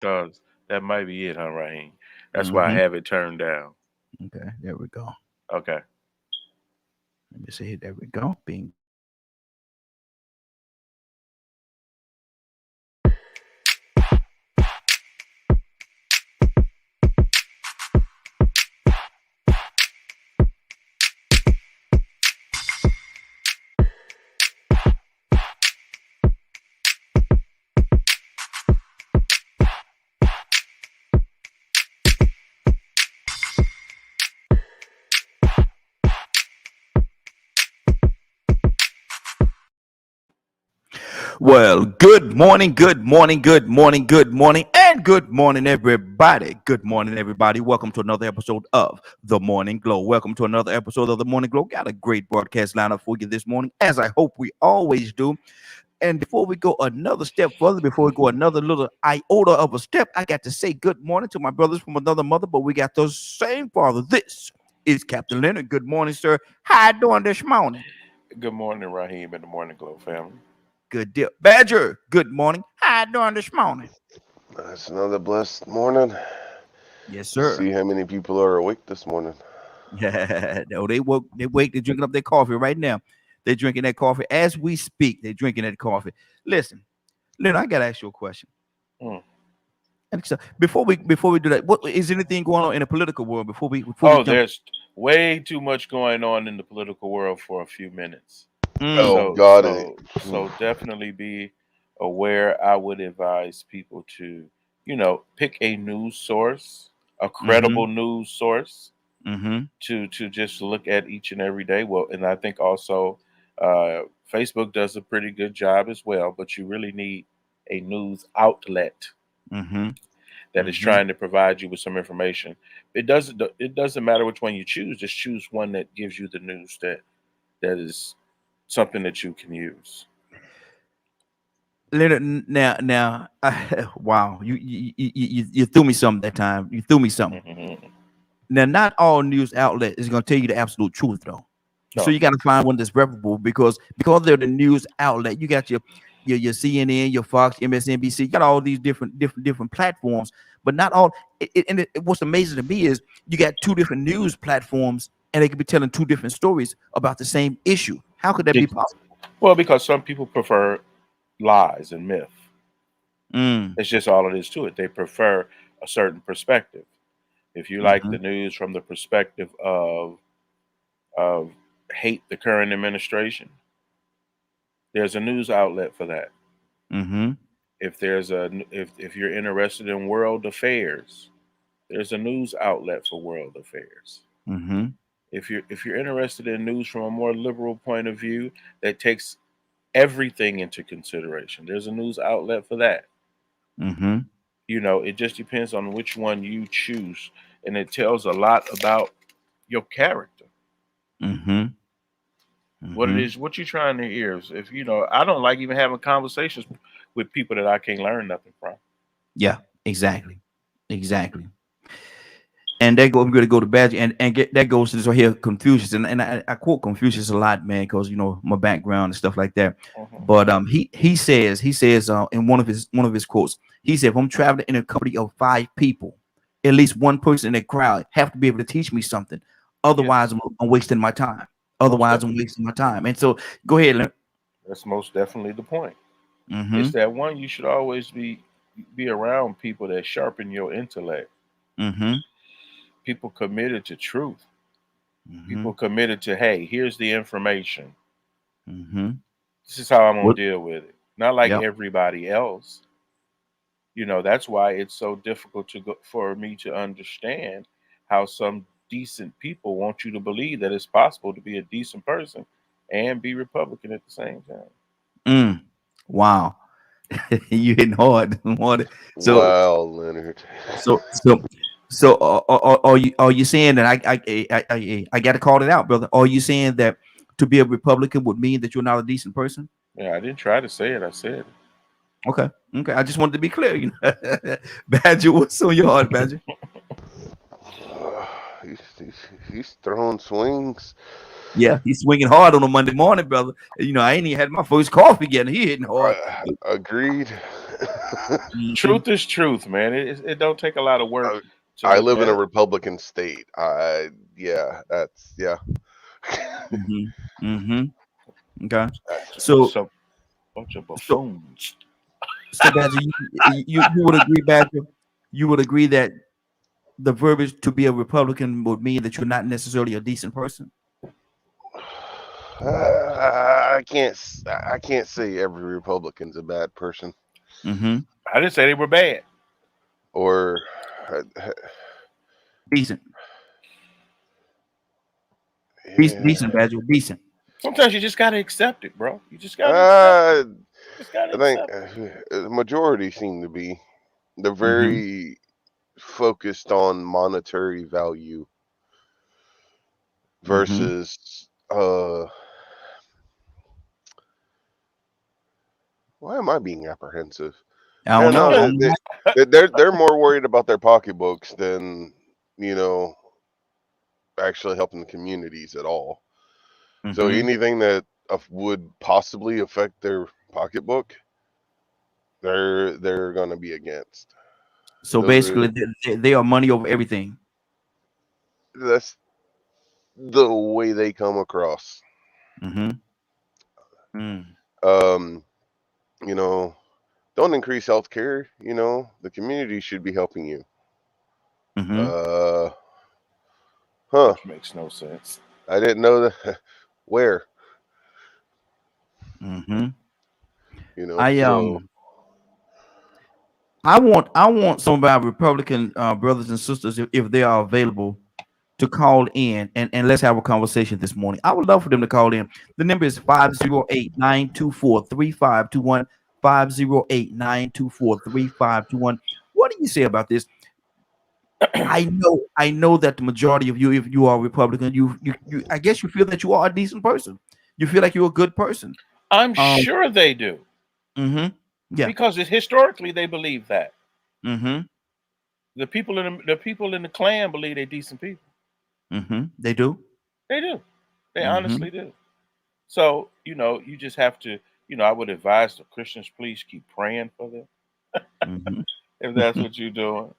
Cause that might be it, huh, Raheem? That's why I Mm-hmm. have it turned down. Okay, there we go. Okay. Let me see. There we go. Being well, good morning, good morning, good morning, good morning, and good morning, everybody. Good morning, everybody. Welcome to another episode of The Morning Glow. Welcome to another episode of The Morning Glow. Got a great broadcast lineup for you this morning, as I hope we always do. And before we go another step further, before we go another little iota of a step, I got to say good morning to my brothers from another mother, but we got the same father. This is Captain Leonard. Good morning, sir. How you doing this morning? Good morning, Raheem, and the Morning Glow family. Good deal. Badger, good morning. How you doing this morning? It's another blessed morning. Yes, sir. See how many people are awake this morning. Yeah, no, they wake, they're drinking up their coffee right now. They're drinking that coffee as we speak. They're drinking that coffee. Listen, Lynn, I gotta ask you a question. Mm. And so before we do that, what is anything going on in the political world before we Oh, jump? there's way too much going on in the political world for a few minutes. Mm, Oh So, God, so, so definitely be aware. I would advise people to, pick a news source, a mm-hmm, credible news source, mm-hmm. to just look at each and every day. Well, and I think also uh, Facebook does a pretty good job as well. But you really need a news outlet Mm-hmm. that is Mm-hmm. trying to provide you with some information. It doesn't matter which one you choose. Just choose one that gives you the news that is something that you can use. Leonard, now, wow, you threw me something that time. You threw me something. Hmm. Now, not all news outlet is going to tell you the absolute truth, though. So No, you got to find one that's reputable because they're the news outlet. You got your CNN, your Fox, MSNBC. You got all these different platforms, but not all. What's amazing to me is you got two different news platforms, and they could be telling two different stories about the same issue. How could that be Ex- possible? well, because some people prefer lies and myth. Mm, It's just all it is to it. They prefer a certain perspective. If you like mm-hmm, the news from the perspective of hate the current administration, there's a news outlet for that. mm-hmm, If you're interested in world affairs, there's a news outlet for world affairs. mm-hmm, If you're interested in news from a more liberal point of view that takes everything into consideration, there's a news outlet for that. mm-hmm, It just depends on which one you choose, and it tells a lot about your character. mm-hmm, What it mm-hmm. is, what you're trying to hear. If I don't like even having conversations with people that I can't learn nothing from. Yeah, exactly, exactly. And that go, I'm going to go to Badger, and get that goes to this right here, Confucius, and I quote Confucius a lot, man, because my background and stuff like that. Hmm. But he says in one of his quotes, he said, if I'm traveling in a company of 5 people, at least one person in the crowd have to be able to teach me something. Otherwise, Yes, I'm wasting my time. most Otherwise, I'm definitely. wasting my time. And so, go ahead, Leonard. That's most definitely the point. Mm-hmm. It's that one you should always be around people that sharpen your intellect. Mm-hmm. People committed to truth. Mm-hmm. People committed to, hey, here's the information. Mm-hmm. This is how I'm gonna What? deal with it. Not like Yep. everybody else. That's why it's so difficult for me to understand how some decent people want you to believe that it's possible to be a decent person and be Republican at the same time. Mm. Wow. You hitting hard, hard. So wow, Leonard. so so are you saying that I got to call it out, brother? Are you saying that to be a Republican would mean that you're not a decent person? Yeah, I didn't try to say it. I said it. Okay, okay. I just wanted to be clear. Badger, what's on your heart, Badger? Uh, he's throwing swings. Yeah, he's swinging hard on a Monday morning, brother. I ain't even had my first coffee yet. And he hitting hard. Agreed. Mhm. Truth is truth, man. It don't take a lot of work to I look live in at a it. Republican state. Yeah. Mhm. Mhm. Okay. That's So some bunch of so buffoons. so Badger, you would agree, Badger? You would agree that the verbiage to be a Republican would mean that you're not necessarily a decent person? I can't say every Republican's a bad person, Mm-hmm. I didn't say they were bad. or Decent. Decent, yeah. Badger. Decent. Sometimes you just gotta accept it, bro. You just gotta accept it. Uh, Just gotta I think accept it. the majority seem to be. They're Mm-hmm. very focused on monetary value Mm-hmm. versus why am I being apprehensive? I I don't don't know. know. I Because don't know. They're more worried about their pocketbooks than you know actually helping the communities at all. So Mm-hmm. anything that would possibly affect their pocketbook, they're going to be against. So Those basically, are they are money over everything. that's the way they come across. Mm-hmm. Mm. Um, you know, don't increase health care. You know, the community should be helping you. Mm-hmm. Uh, huh? which makes no sense. I didn't know that. Where? Mm-hmm. You know, I so I want some of our Republican brothers and sisters, if they are available, to call in and let's have a conversation this morning. I would love for them to call in. The number is 508-924-3521. 508-924-3521. What do you say about this? I know that the majority of you, if you are Republican, you I guess you feel that you are a decent person. You feel like you're a good person. I'm Um, sure they do. mm-hmm. Yeah. Because historically they believe that. Mm-hmm. The people in the Klan believe they're decent people. Mm-hmm. They do. They do. They Mm-hmm. honestly do. So, you just have to, I would advise the Christians, please keep praying for them Mm-hmm. if that's what you're doing.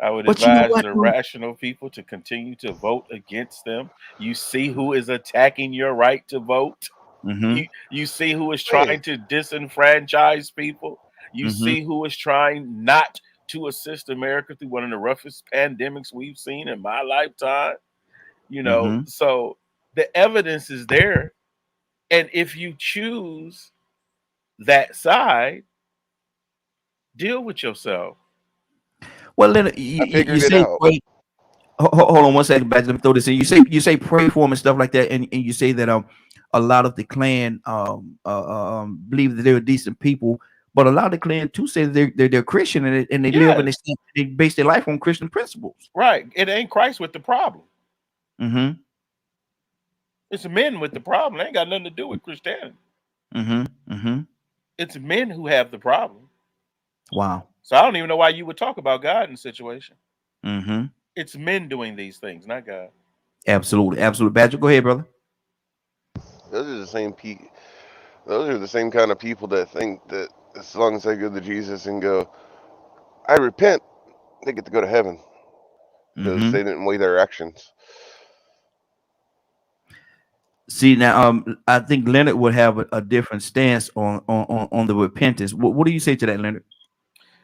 I would But you know advise what, the though? rational people to continue to vote against them. You see who is attacking your right to vote. Mm-hmm. You see who is man, trying to disenfranchise people. You Mm-hmm. see who is trying not to assist America through one of the roughest pandemics we've seen in my lifetime. Mm-hmm. So the evidence is there. And if you choose that side, deal with yourself. Well, Leonard, I you figured it say out. pray. Hold on one second, Badge. Let me throw this in. You say pray for them and stuff like that, and you say that a lot of the Klan believe that they're decent people, but a lot of the Klan too say that they're Christian and they live and Yes, they base their life on Christian principles. right. It ain't Christ with the problem. Mm-hmm. It's men with the problem. It ain't got nothing to do with Christianity. Mm-hmm. Mm-hmm. It's men who have the problem. Wow. So I don't even know why you would talk about God in the situation. Mm-hmm. It's men doing these things, not God. Absolutely, absolutely. Badger, go ahead, brother. Those are the same Those are the same kind of people that think that as long as they go to Jesus and go, I repent, they get to go to heaven because Mm-hmm. they didn't weigh their actions. See now, I think Leonard would have a different stance on the repentance. What do you say to that, Leonard?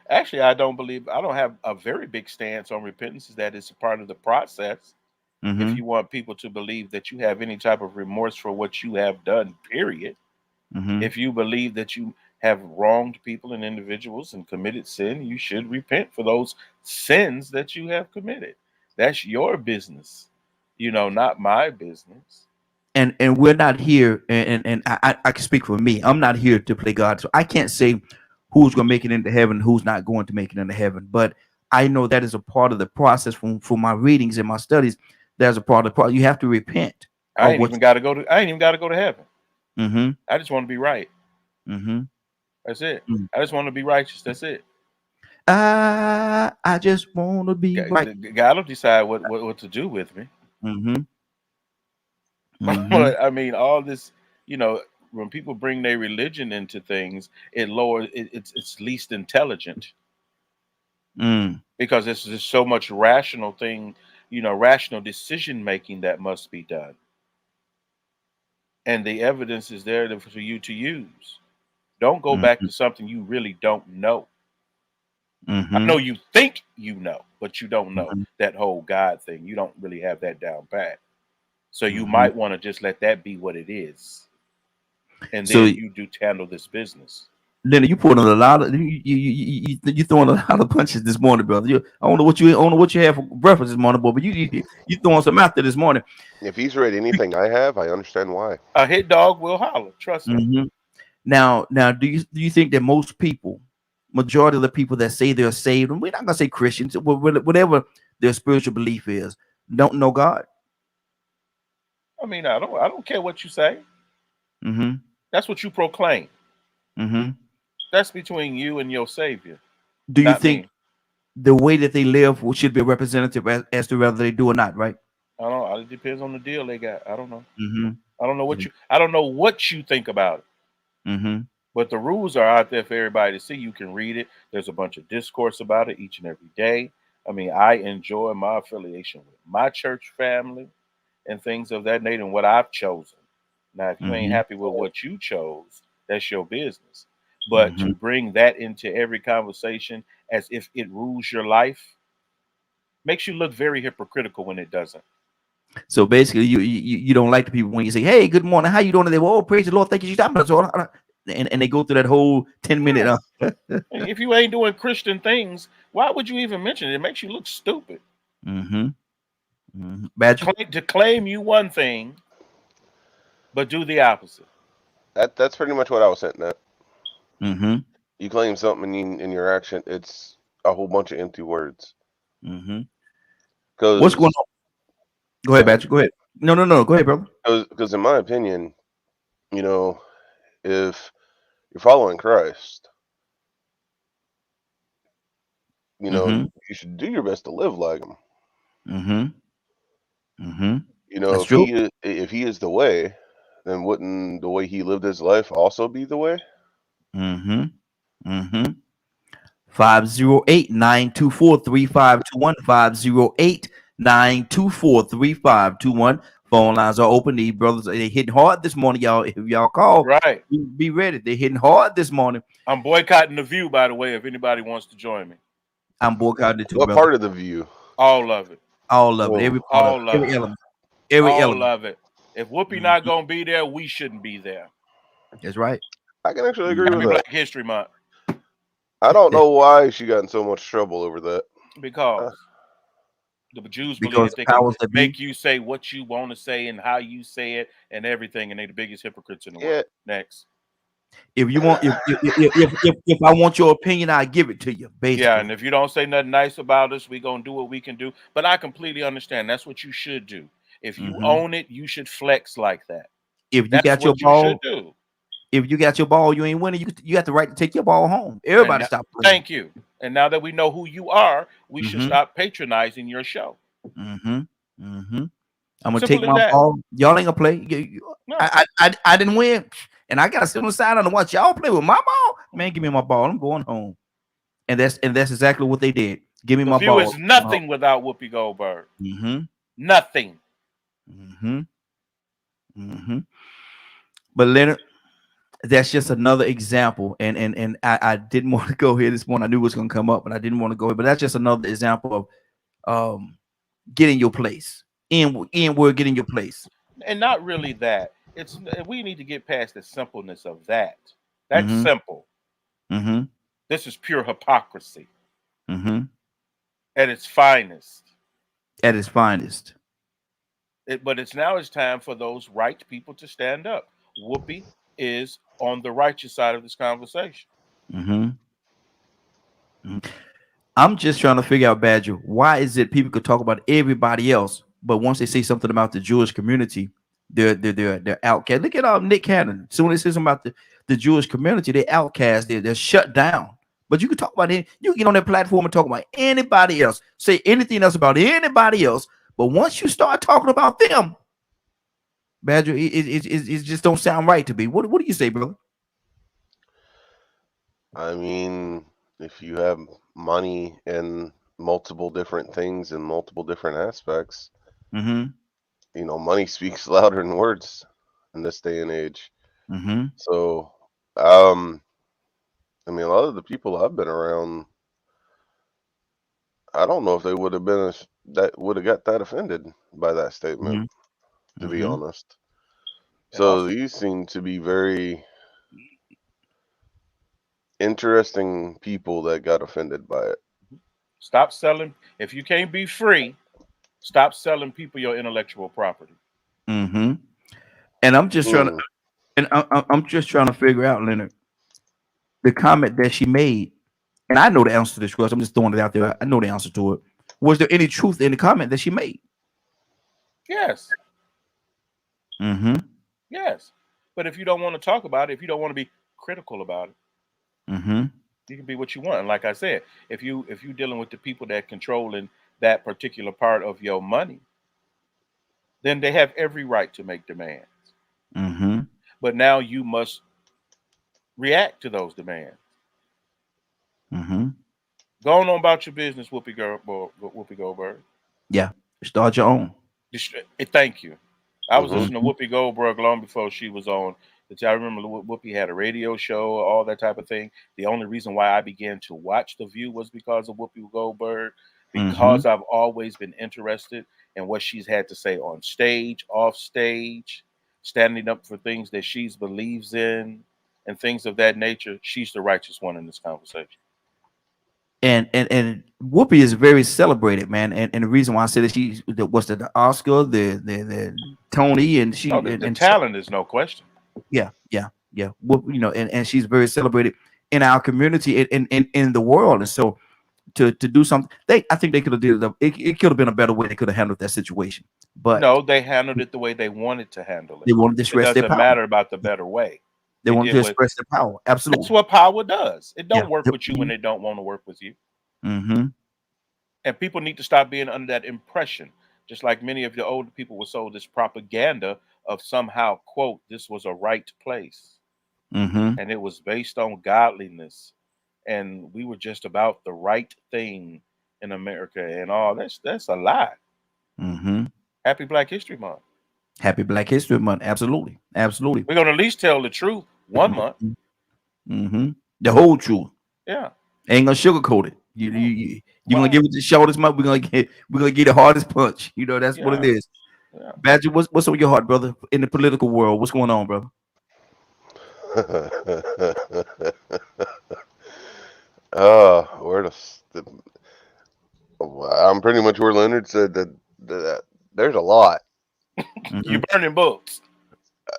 Actually, I don't have a very big stance on repentance, is that it's a part of the process. If Mm-hmm. you want people to believe that you have any type of remorse for what you have done, period. Mm-hmm. If you believe that you have wronged people and individuals and committed sin, you should repent for those sins that you have committed. That's your business, not my business. And we're not here, and I can speak for me. I'm not here to play God, so I can't say who's going to make it into heaven, who's not going to make it into heaven. But I know that is a part of the process from my readings and my studies. There's a part of the process. You have to repent I of ain't what. even got to go to. I ain't even got to go to heaven. Mm-hmm. I just want to be right. Mm-hmm. That's it. Mm. I just want to be righteous. That's it. I just want to be right. God will decide what to do with me. Mm-hmm. Mm-hmm. But I mean, all this, you know, when people bring their religion into things, it lowers it's least intelligent Mm. because there's just so much rational thing, rational decision making that must be done, and the evidence is there for you to use. Don't go back Mm-hmm. to something you really don't know. I Mm-hmm. know you think you know, but you don't know Mm-hmm. that whole God thing. You don't really have that down pat. So you Mm-hmm. might want to just let that be what it is, and So then you do handle this business. Lenny, you put on a lot of you throwing a lot of punches this morning, brother. I don't know what you have for breakfast this morning, boy, but you throwing some out there this morning. If he's read anything I have, I understand why. A hit dog will holler. Trust me. Mm-hmm. Now, do you think that most people, majority of the people that say they're saved, and we're not gonna say Christians, whatever their spiritual belief is, don't know God? I mean, I don't care what you say. Mm-hmm. That's what you proclaim. Mm-hmm. That's between you and your Savior, Do you not think me. the way that they live should be a representative as to whether they do or not, right? I don't know. It depends on the deal they got. I don't know. Mm-hmm. I don't know what you think about it. Mm-hmm. But the rules are out there for everybody to see. You can read it. There's a bunch of discourse about it each and every day. I mean, I enjoy my affiliation with my church family and things of that nature and what I've chosen. Now, if you ain't Mm-hmm. happy with what you chose, that's your business. But Mm-hmm. to bring that into every conversation as if it rules your life makes you look very hypocritical when it doesn't. So basically, you don't like the people when you say, "Hey, good morning, how you doing today?" Well, oh, praise the Lord, thank you. And they go through that whole 10-minute. Yeah. If you ain't doing Christian things, why would you even mention it? It makes you look stupid. Mm-hmm. Mm-hmm. Badger. To claim you one thing, but do the opposite. That's pretty much what I was hitting at. Mm-hmm. You claim something in your action, it's a whole bunch of empty words. Mm-hmm. What's going Because on? Go ahead, Badger. Go ahead. No. Go ahead, brother. Because in my opinion, you know, if you're following Christ, Mm-hmm. you should do your best to live like him. Mm-hmm. Mm-hmm. That's If true. he is the way, then wouldn't the way he lived his life also be the way? Mm-hmm. Mm-hmm. 508-924-3521. 508-924-3521. Phone lines are open. These brothers, they hitting hard this morning, y'all. If y'all call, Right. be ready. They're hitting hard this morning. I'm boycotting the View, by the way, if anybody wants to join me. I'm boycotting it too, What brother. part of the View? All of it. All of it. Every part All of of every it. element. Every All element. of it. If Whoopi not gonna be there, we shouldn't be there. That's right. I can actually agree Happy with that. Black History Month. I don't know why she got in so much trouble over that. Because the Jews believe Because that they the can powers that be. make you say what you want to say and how you say it and everything, and they're the biggest hypocrites in the world. Next. If you want, if I want your opinion, I give it to you. Basically. Yeah, and if you don't say nothing nice about us, we gonna do what we can do. But I completely understand. That's what you should do. If you own it, you should flex like that. If you That's got your what you ball, should do. if you got your ball, you ain't winning. You got the right to take your ball home. Everybody stop playing. Thank you. And now that we know who you are, we should stop patronizing your show. I'm gonna Simple take as my that. ball. Y'all ain't gonna play. No. I didn't win, and I gotta sit on the side and watch y'all play with my ball. Man, give me my ball. I'm going home. And that's exactly what they did. Give me The my View ball. is nothing without Whoopi Goldberg. Nothing. But Leonard, that's just another example. And I didn't want to go here this morning. I knew it was gonna come up, but I didn't want to go here. But that's just another example of getting your place. We're getting your place. And not really that. We need to get past the simpleness of that. That's simple. This is pure hypocrisy. At its finest. At its finest. But it's time for those right people to stand up. Whoopi is on the righteous side of this conversation. I'm just trying to figure out, Badger, why is it people could talk about everybody else, but once they say something about the Jewish community, they're outcast. Look at Nick Cannon. As soon as they say something about the Jewish community, they're outcast. They're shut down. But you can talk about it. You can get on that platform and talk about anybody else. Say anything else about anybody else. But once you start talking about them, Badger, it just don't sound right to me. What do you say, brother? I mean, if you have money and multiple different things in multiple different aspects, Mm-hmm. money speaks louder than words in this day and age. Mm-hmm. So, I mean, a lot of the people I've been around, I don't know if they would have that would have got that offended by that statement, to be Mm-hmm. honest. And So also, these seem to be very interesting people that got offended by it. stop selling. If you can't be free, stop selling people your intellectual property. Mm-hmm. And I'm just trying to, Mm. and I'm just trying to figure out, Leonard, the comment that she made, and I know the answer to this question. I'm just throwing it out there. I know the answer to it. Was there any truth in the comment that she made? Yes, Mm-hmm. yes. But if you don't want to talk about it, if you don't want to be critical about it, Mm-hmm. you can be what you want. And like I said, if you're dealing with the people that controlling that particular part of your money, then they have every right to make demands. Mm-hmm. But now you must react to those demands. Mm-hmm. Go on about your business, Whoopi Goldberg. Yeah. Start your own. Thank you. I was Hmm. listening to Whoopi Goldberg long before she was on. I remember Whoopi had a radio show, all that type of thing. The only reason why I began to watch The View was because of Whoopi Goldberg, Mm-hmm. because I've always been interested in what she's had to say on stage, off stage, standing up for things that she believes in, and things of that nature. She's the righteous one in this conversation. And Whoopi is very celebrated, man. And the reason why I said that was the Oscar, the Tony, and No, she the and talent is no question. yeah. And she's very celebrated in our community and in the world. And so to do something, I think they could have did it could have been a better way they could have handled that situation. But No, they handled it the way they wanted to handle it. they wanted to It express their doesn't power. matter about the better way. They They wanted did to what express their power. That's Absolutely. what power does. It Yeah. don't work with you when it don't want to work with you. Mm-hmm. And people need to stop being under that impression. Just like many of the older people were sold this propaganda of somehow, quote, this was a right place. Mm-hmm. And it was based on godliness. And we were just about the right thing in America and all. That's a lie. Mm-hmm. Happy Black History Month. Happy Black History Month. Absolutely. Absolutely. We're gonna at least tell the truth 1 month. Mm-hmm. The whole truth. Yeah. Ain't gonna sugarcoat it. You're gonna Why? give it the shortest month. We're gonna get the hardest punch. That's what it Yeah. is. Yeah. Badger, what's on your heart, brother? In the political world, what's going on, brother? Where I'm pretty much where Leonard said that there's a lot. You Mm-hmm. burning books.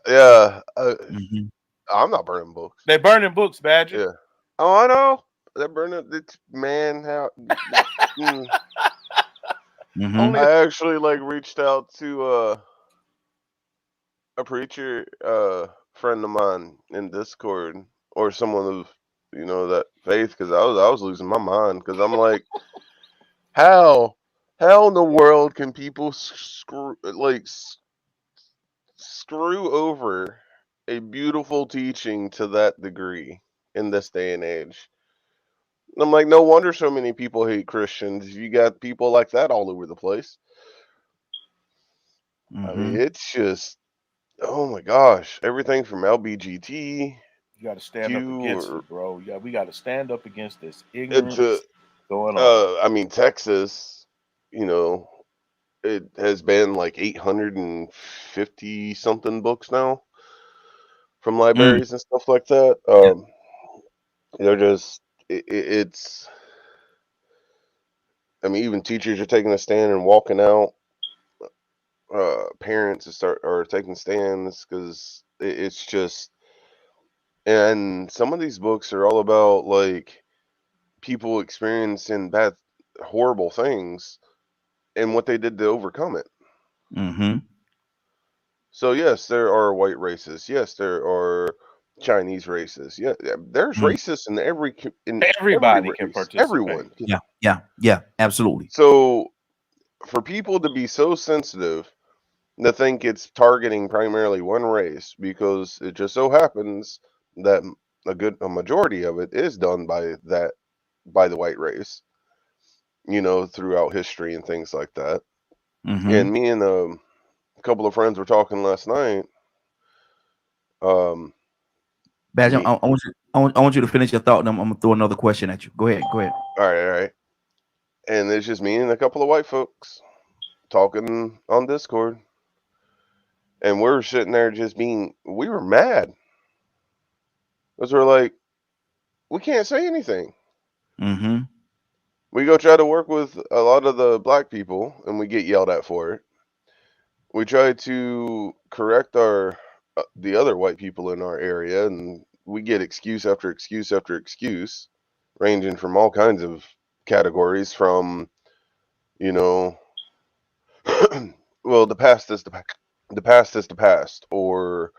Yeah, Mm-hmm. I'm not burning books. They burning books, Badger. Yeah. Oh, I know. They're burning. It's man. How? Mm-hmm. Only I actually reached out to a preacher friend of mine in Discord or someone of that faith because I was losing my mind because I'm like, how in the world can people screw over a beautiful teaching to that degree in this day and age? And I'm like, no wonder so many people hate Christians. You got people like that all over the place. I mean, Mm-hmm. it's just, oh my gosh, everything from LBGT you got to stand up against to it, bro. Yeah, we got to stand up against this to ignorance going on. I mean, Texas, it has been like 850 something books now from libraries and stuff like that. They're just it's. I mean, even teachers are taking a stand and walking out. Parents are taking stands because it's just. And some of these books are all about people experiencing bad, horrible things and what they did to overcome it. Mm-hmm. So yes, there are white racists. Yes, there are Chinese racists. Yeah, there's Mm-hmm. racists in every Everybody can race. participate. Everyone. Yeah. Absolutely. So for people to be so sensitive, to think it's targeting primarily one race, because it just so happens that a majority of it is done by the white race, throughout history and things like that. And me and a couple of friends were talking last night. Badge, Me, I want you to finish your thought, and I'm gonna throw another question at you. Go ahead. all right. And it's just me and a couple of white folks talking on Discord. And we're sitting there we were mad. Because we're like, we can't say anything. We go try to work with a lot of the black people, and we get yelled at for it. We try to correct the other white people in our area, and we get excuse after excuse after excuse, ranging from all kinds of categories, from, well, the past is the past is the past, or,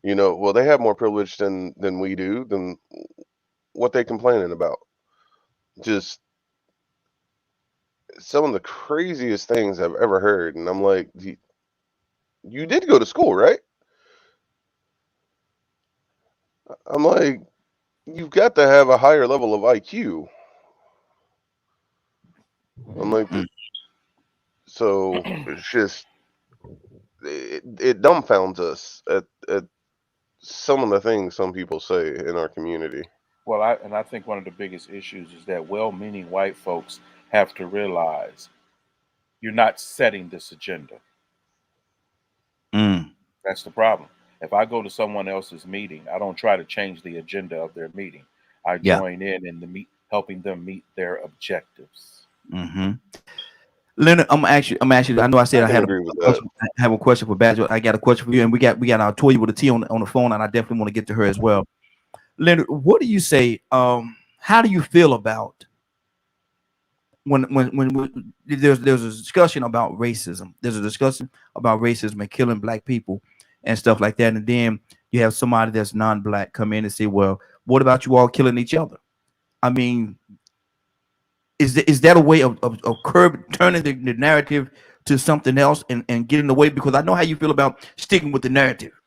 well, they have more privilege than we do, then what they complaining about. Just some of the craziest things I've ever heard. And I'm like, you did go to school, right? I'm like, you've got to have a higher level of IQ. I'm like, so it's just, it dumbfounds us at some of the things some people say in our community. Well, I think one of the biggest issues is that well-meaning white folks have to realize you're not setting this agenda. That's the problem. If I go to someone else's meeting, I don't try to change the agenda of their meeting. I join in helping them meet their objectives. Leonard, I'm actually. I know I said I have a question for Badger. I got a question for you, and we got our Toya with a T on the phone, and I definitely want to get to her as well. Leonard, what do you say? How do you feel about when there's a discussion about racism? There's a discussion about racism and killing black people and stuff like that, and then you have somebody that's non-black come in and say, "Well, what about you all killing each other?" I mean, is that a way of turning the narrative to something else and getting away? Because I know how you feel about sticking with the narrative.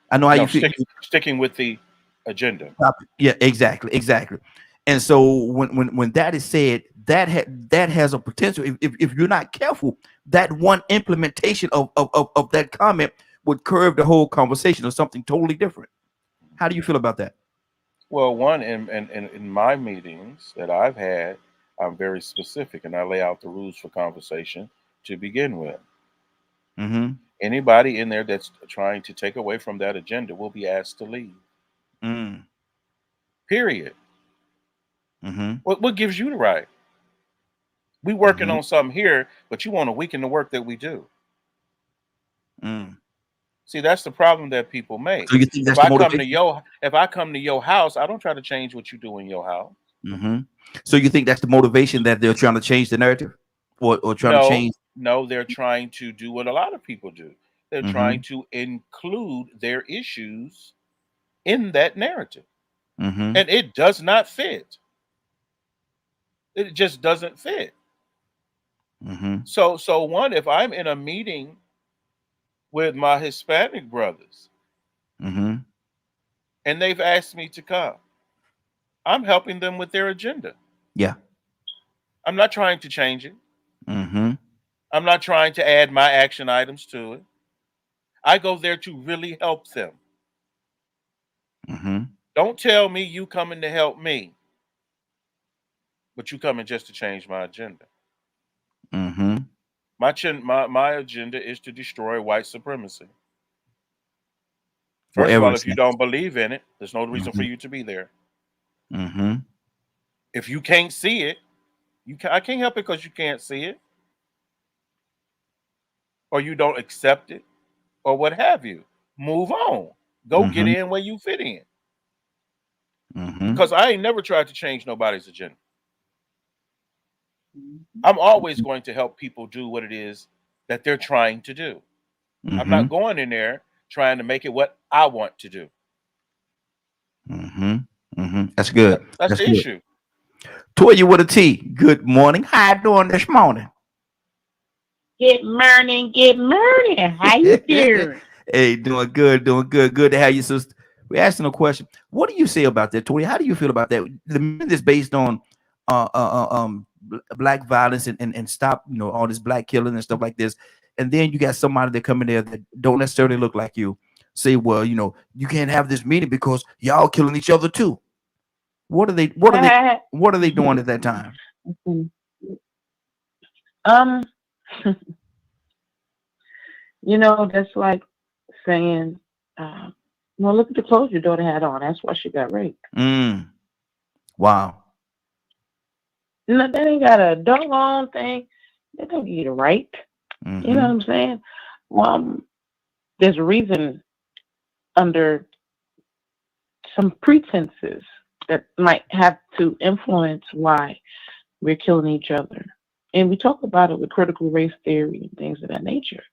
I know how you feel sticking with the agenda. Yeah, exactly. And so when that is said, that has a potential. If you're not careful, that one implementation of that comment would curve the whole conversation or something totally different. How do you feel about that? Well, one, in my meetings that I've had, I'm very specific, and I lay out the rules for conversation to begin with. Anybody in there that's trying to take away from that agenda will be asked to leave. Period. What gives you the right? We working on something here, but you want to weaken the work that we do. See, that's the problem that people make. So you think that's if I come to your house, I don't try to change what you do in your house. So you think that's the motivation, that they're trying to change the narrative, or trying to change? No, they're trying to do what a lot of people do. They're trying to include their issues in that narrative, and it does not fit. It just doesn't fit. So one, if I'm in a meeting with my Hispanic brothers, and they've asked me to come, I'm helping them with their agenda. Yeah. I'm not trying to change it. I'm not trying to add my action items to it. I go there to really help them. Don't tell me you coming to help me, but you coming just to change my agenda. My agenda is to destroy white supremacy. First of all, if you don't believe in it, there's no reason for you to be there. If you can't see it, I can't help it because you can't see it, or you don't accept it, or what have you. Move on. Go get in where you fit in. Because I ain't never tried to change nobody's agenda. I'm always going to help people do what it is that they're trying to do. I'm not going in there trying to make it what I want to do. That's good. That's the issue. Toya with a T, good morning. How you doing this morning? Good morning. Good morning. How you doing? Hey, doing good, doing good. Good to have you, sister. We're asking a question. What do you say about that, Tori? How do you feel about that? The minute is based on black violence and stop, all this black killing and stuff like this. And then you got somebody that come in there that don't necessarily look like you. Say, well, you can't have this meeting because y'all killing each other too. What are they doing at that time? That's like saying, well, look at the clothes your daughter had on. That's why she got raped. Wow. No, that ain't got a doggone thing. They don't get raped. Mm-hmm. You know what I'm saying? There's a reason under some pretenses that might have to influence why we're killing each other. And we talk about it with critical race theory and things of that nature,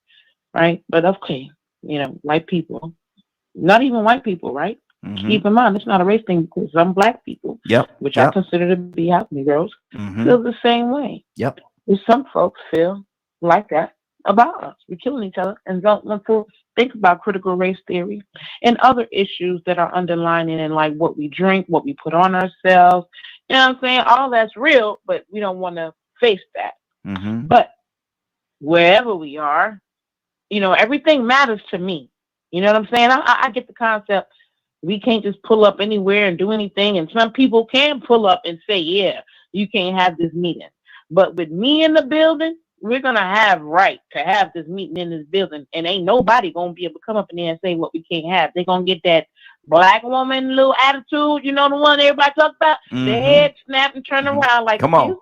right? But okay, white people, not even white people, right? Mm-hmm. Keep in mind, it's not a race thing because some black people, which I consider to be half Negroes, feel the same way. Yep. Some folks feel like that about us. We're killing each other and don't want to think about critical race theory and other issues that are underlining in like what we drink, what we put on ourselves. You know what I'm saying? All that's real, but we don't want to face that. Mm-hmm. But wherever we are, everything matters to me. You know what I'm saying? I get the concept. We can't just pull up anywhere and do anything. And some people can pull up and say, yeah, you can't have this meeting. But with me in the building, we're going to have right to have this meeting in this building. And ain't nobody going to be able to come up in there and say what we can't have. They're going to get that black woman little attitude, the one everybody talks about. Mm-hmm. The head snap and turn around like, come on.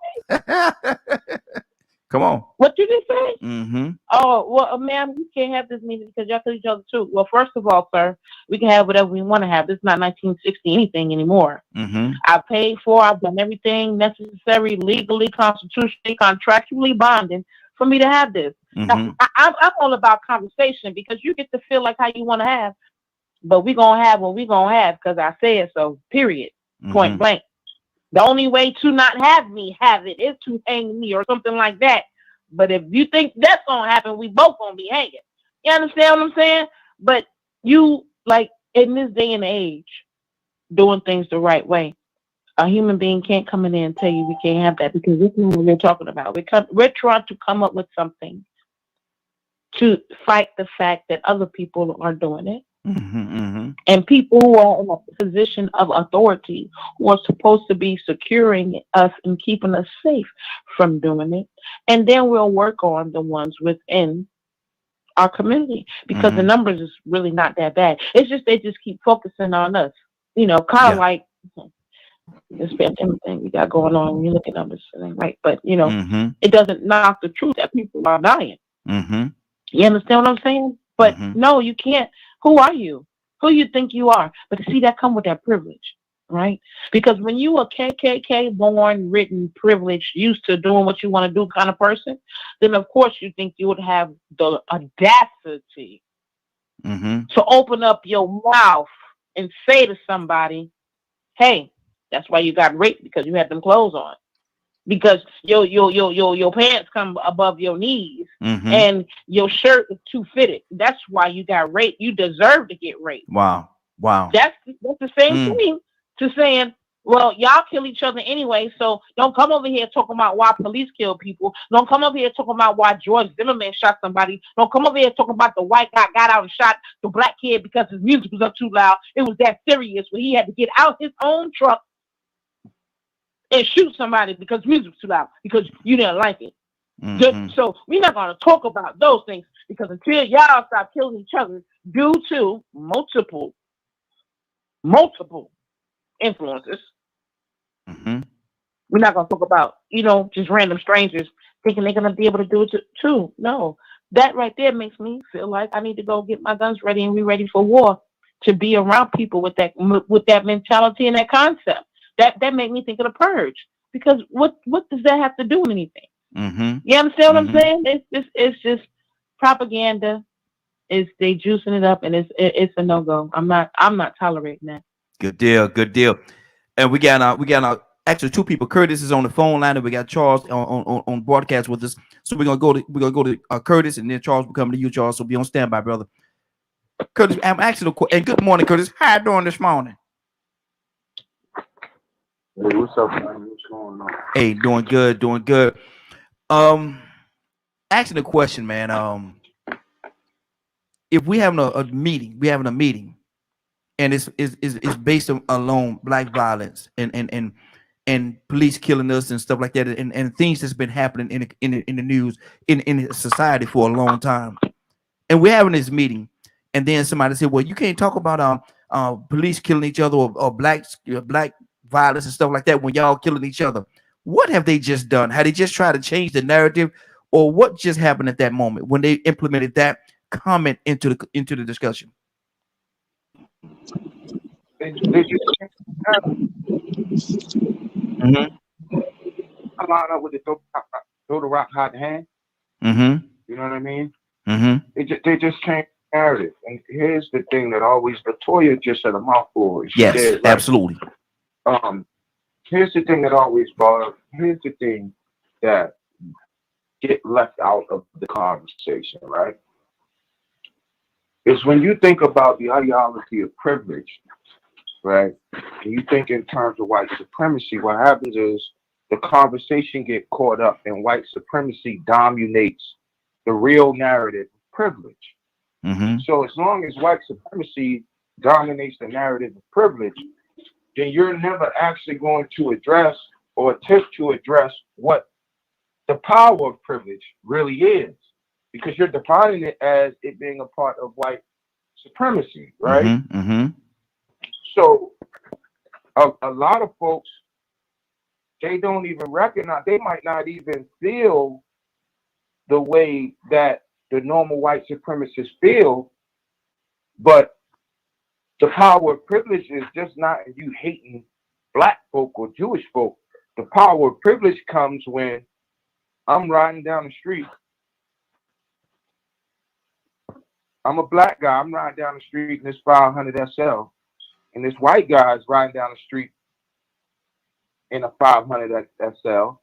Come on. What you just say? Mm-hmm. Oh, well, ma'am, you can't have this meeting because y'all kill each other too. Well, first of all, sir, we can have whatever we want to have. This is not 1960 anything anymore. Mm-hmm. I've paid for, I've done everything necessary, legally, constitutionally, contractually bonding for me to have this. Mm-hmm. Now, I'm all about conversation because you get to feel like how you want to have, but we're going to have what we're going to have because I said so, period, point blank. The only way to not have me have it is to hang me or something like that. But if you think that's going to happen, we both going to be hanging. You understand what I'm saying? But you, like, in this day and age, doing things the right way, a human being can't come in there and tell you we can't have that because this is what we're talking about. We're trying to come up with something to fight the fact that other people are doing it. Mm-hmm. And people who are in a position of authority who are supposed to be securing us and keeping us safe from doing it. And then we'll work on the ones within our community because the numbers is really not that bad. It's just they just keep focusing on us, kind of like this pandemic thing we got going on when you look at numbers, right? But it doesn't knock the truth that people are dying. Mm-hmm. You understand what I'm saying? But no, you can't. Who are you? Who you think you are? But see, that come with that privilege, right? Because when you a KKK born, written, privileged, used to doing what you want to do kind of person, then of course you think you would have the audacity to open up your mouth and say to somebody, hey, that's why you got raped because you had them clothes on. Because your pants come above your knees and your shirt is too fitted. That's why you got raped. You deserve to get raped. Wow. That's the same thing to saying, well, y'all kill each other anyway, so don't come over here talking about why police kill people. Don't come over here talking about why George Zimmerman shot somebody. Don't come over here talking about the white guy got out and shot the black kid because his music was up too loud. It was that serious where he had to get out his own truck and shoot somebody because music was too loud, because you didn't like it. So we're not going to talk about those things because until y'all stop killing each other due to multiple influences, we're not going to talk about, just random strangers thinking they're going to be able to do it too. No, that right there makes me feel like I need to go get my guns ready and be ready for war, to be around people with that mentality and that concept. That made me think of the Purge, because what does that have to do with anything? You understand what I'm saying? It's just propaganda. They juicing it up, and it's a no go. I'm not tolerating that. Good deal. And we got our actually two people. Curtis is on the phone line, and we got Charles on broadcast with us. So we're gonna go to Curtis, and then Charles will come to you, Charles. So be on standby, brother. Curtis, I'm asking and good morning, Curtis. How you doing this morning? Hey, what's up, man? What's going on? Hey, doing good. Asking a question, man. If we having a meeting, and it's based on black violence and police killing us and stuff like that, and things that's been happening in the news in society for a long time, and we're having this meeting, and then somebody said, well, you can't talk about police killing each other or black violence and stuff like that when y'all killing each other. What have they just done? Had they just tried to change the narrative, or what just happened at that moment when they implemented that comment into the discussion? They just line up with the throw the rock hot hand. Mm-hmm. You know what I mean? Mm-hmm. They just changed the narrative. And here's the thing that always Latoya just said a mouthful. Yes, said, like, absolutely. Here's the thing that always bothers. Here's the thing that get left out of the conversation, right? Is when you think about the ideology of privilege, right? And you think in terms of white supremacy, what happens is the conversation get caught up and white supremacy dominates the real narrative of privilege. Mm-hmm. So as long as white supremacy dominates the narrative of privilege, then you're never actually going to address or attempt to address what the power of privilege really is, because you're defining it as it being a part of white supremacy, right? Mm-hmm. Mm-hmm. So a lot of folks, they don't even recognize, they might not even feel the way that the normal white supremacists feel, but the power of privilege is just not in you hating black folk or Jewish folk. The power of privilege comes when I'm riding down the street. I'm a black guy. I'm riding down the street in this 500 SL, and this white guy is riding down the street in a 500 SL.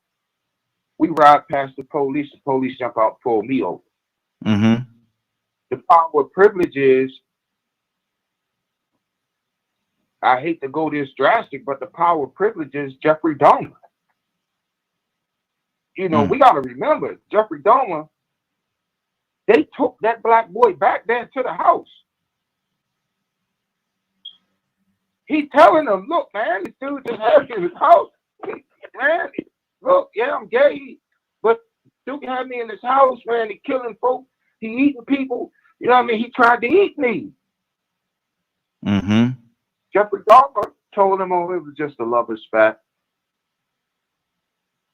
We ride past the police jump out and pull me over. Mm-hmm. The power of privilege is, I hate to go this drastic, but the power of privilege is Jeffrey Dahmer. You know, we got to remember, Jeffrey Dahmer, they took that black boy back there to the house. He telling them, look, man, this dude just had me in his house. Man, look, yeah, I'm gay, but dude had me in his house, man. He killing folks. He eating people. You know what I mean? He tried to eat me. Mm-hmm. Jeffrey Dahmer told him, oh, it was just a lover's spat.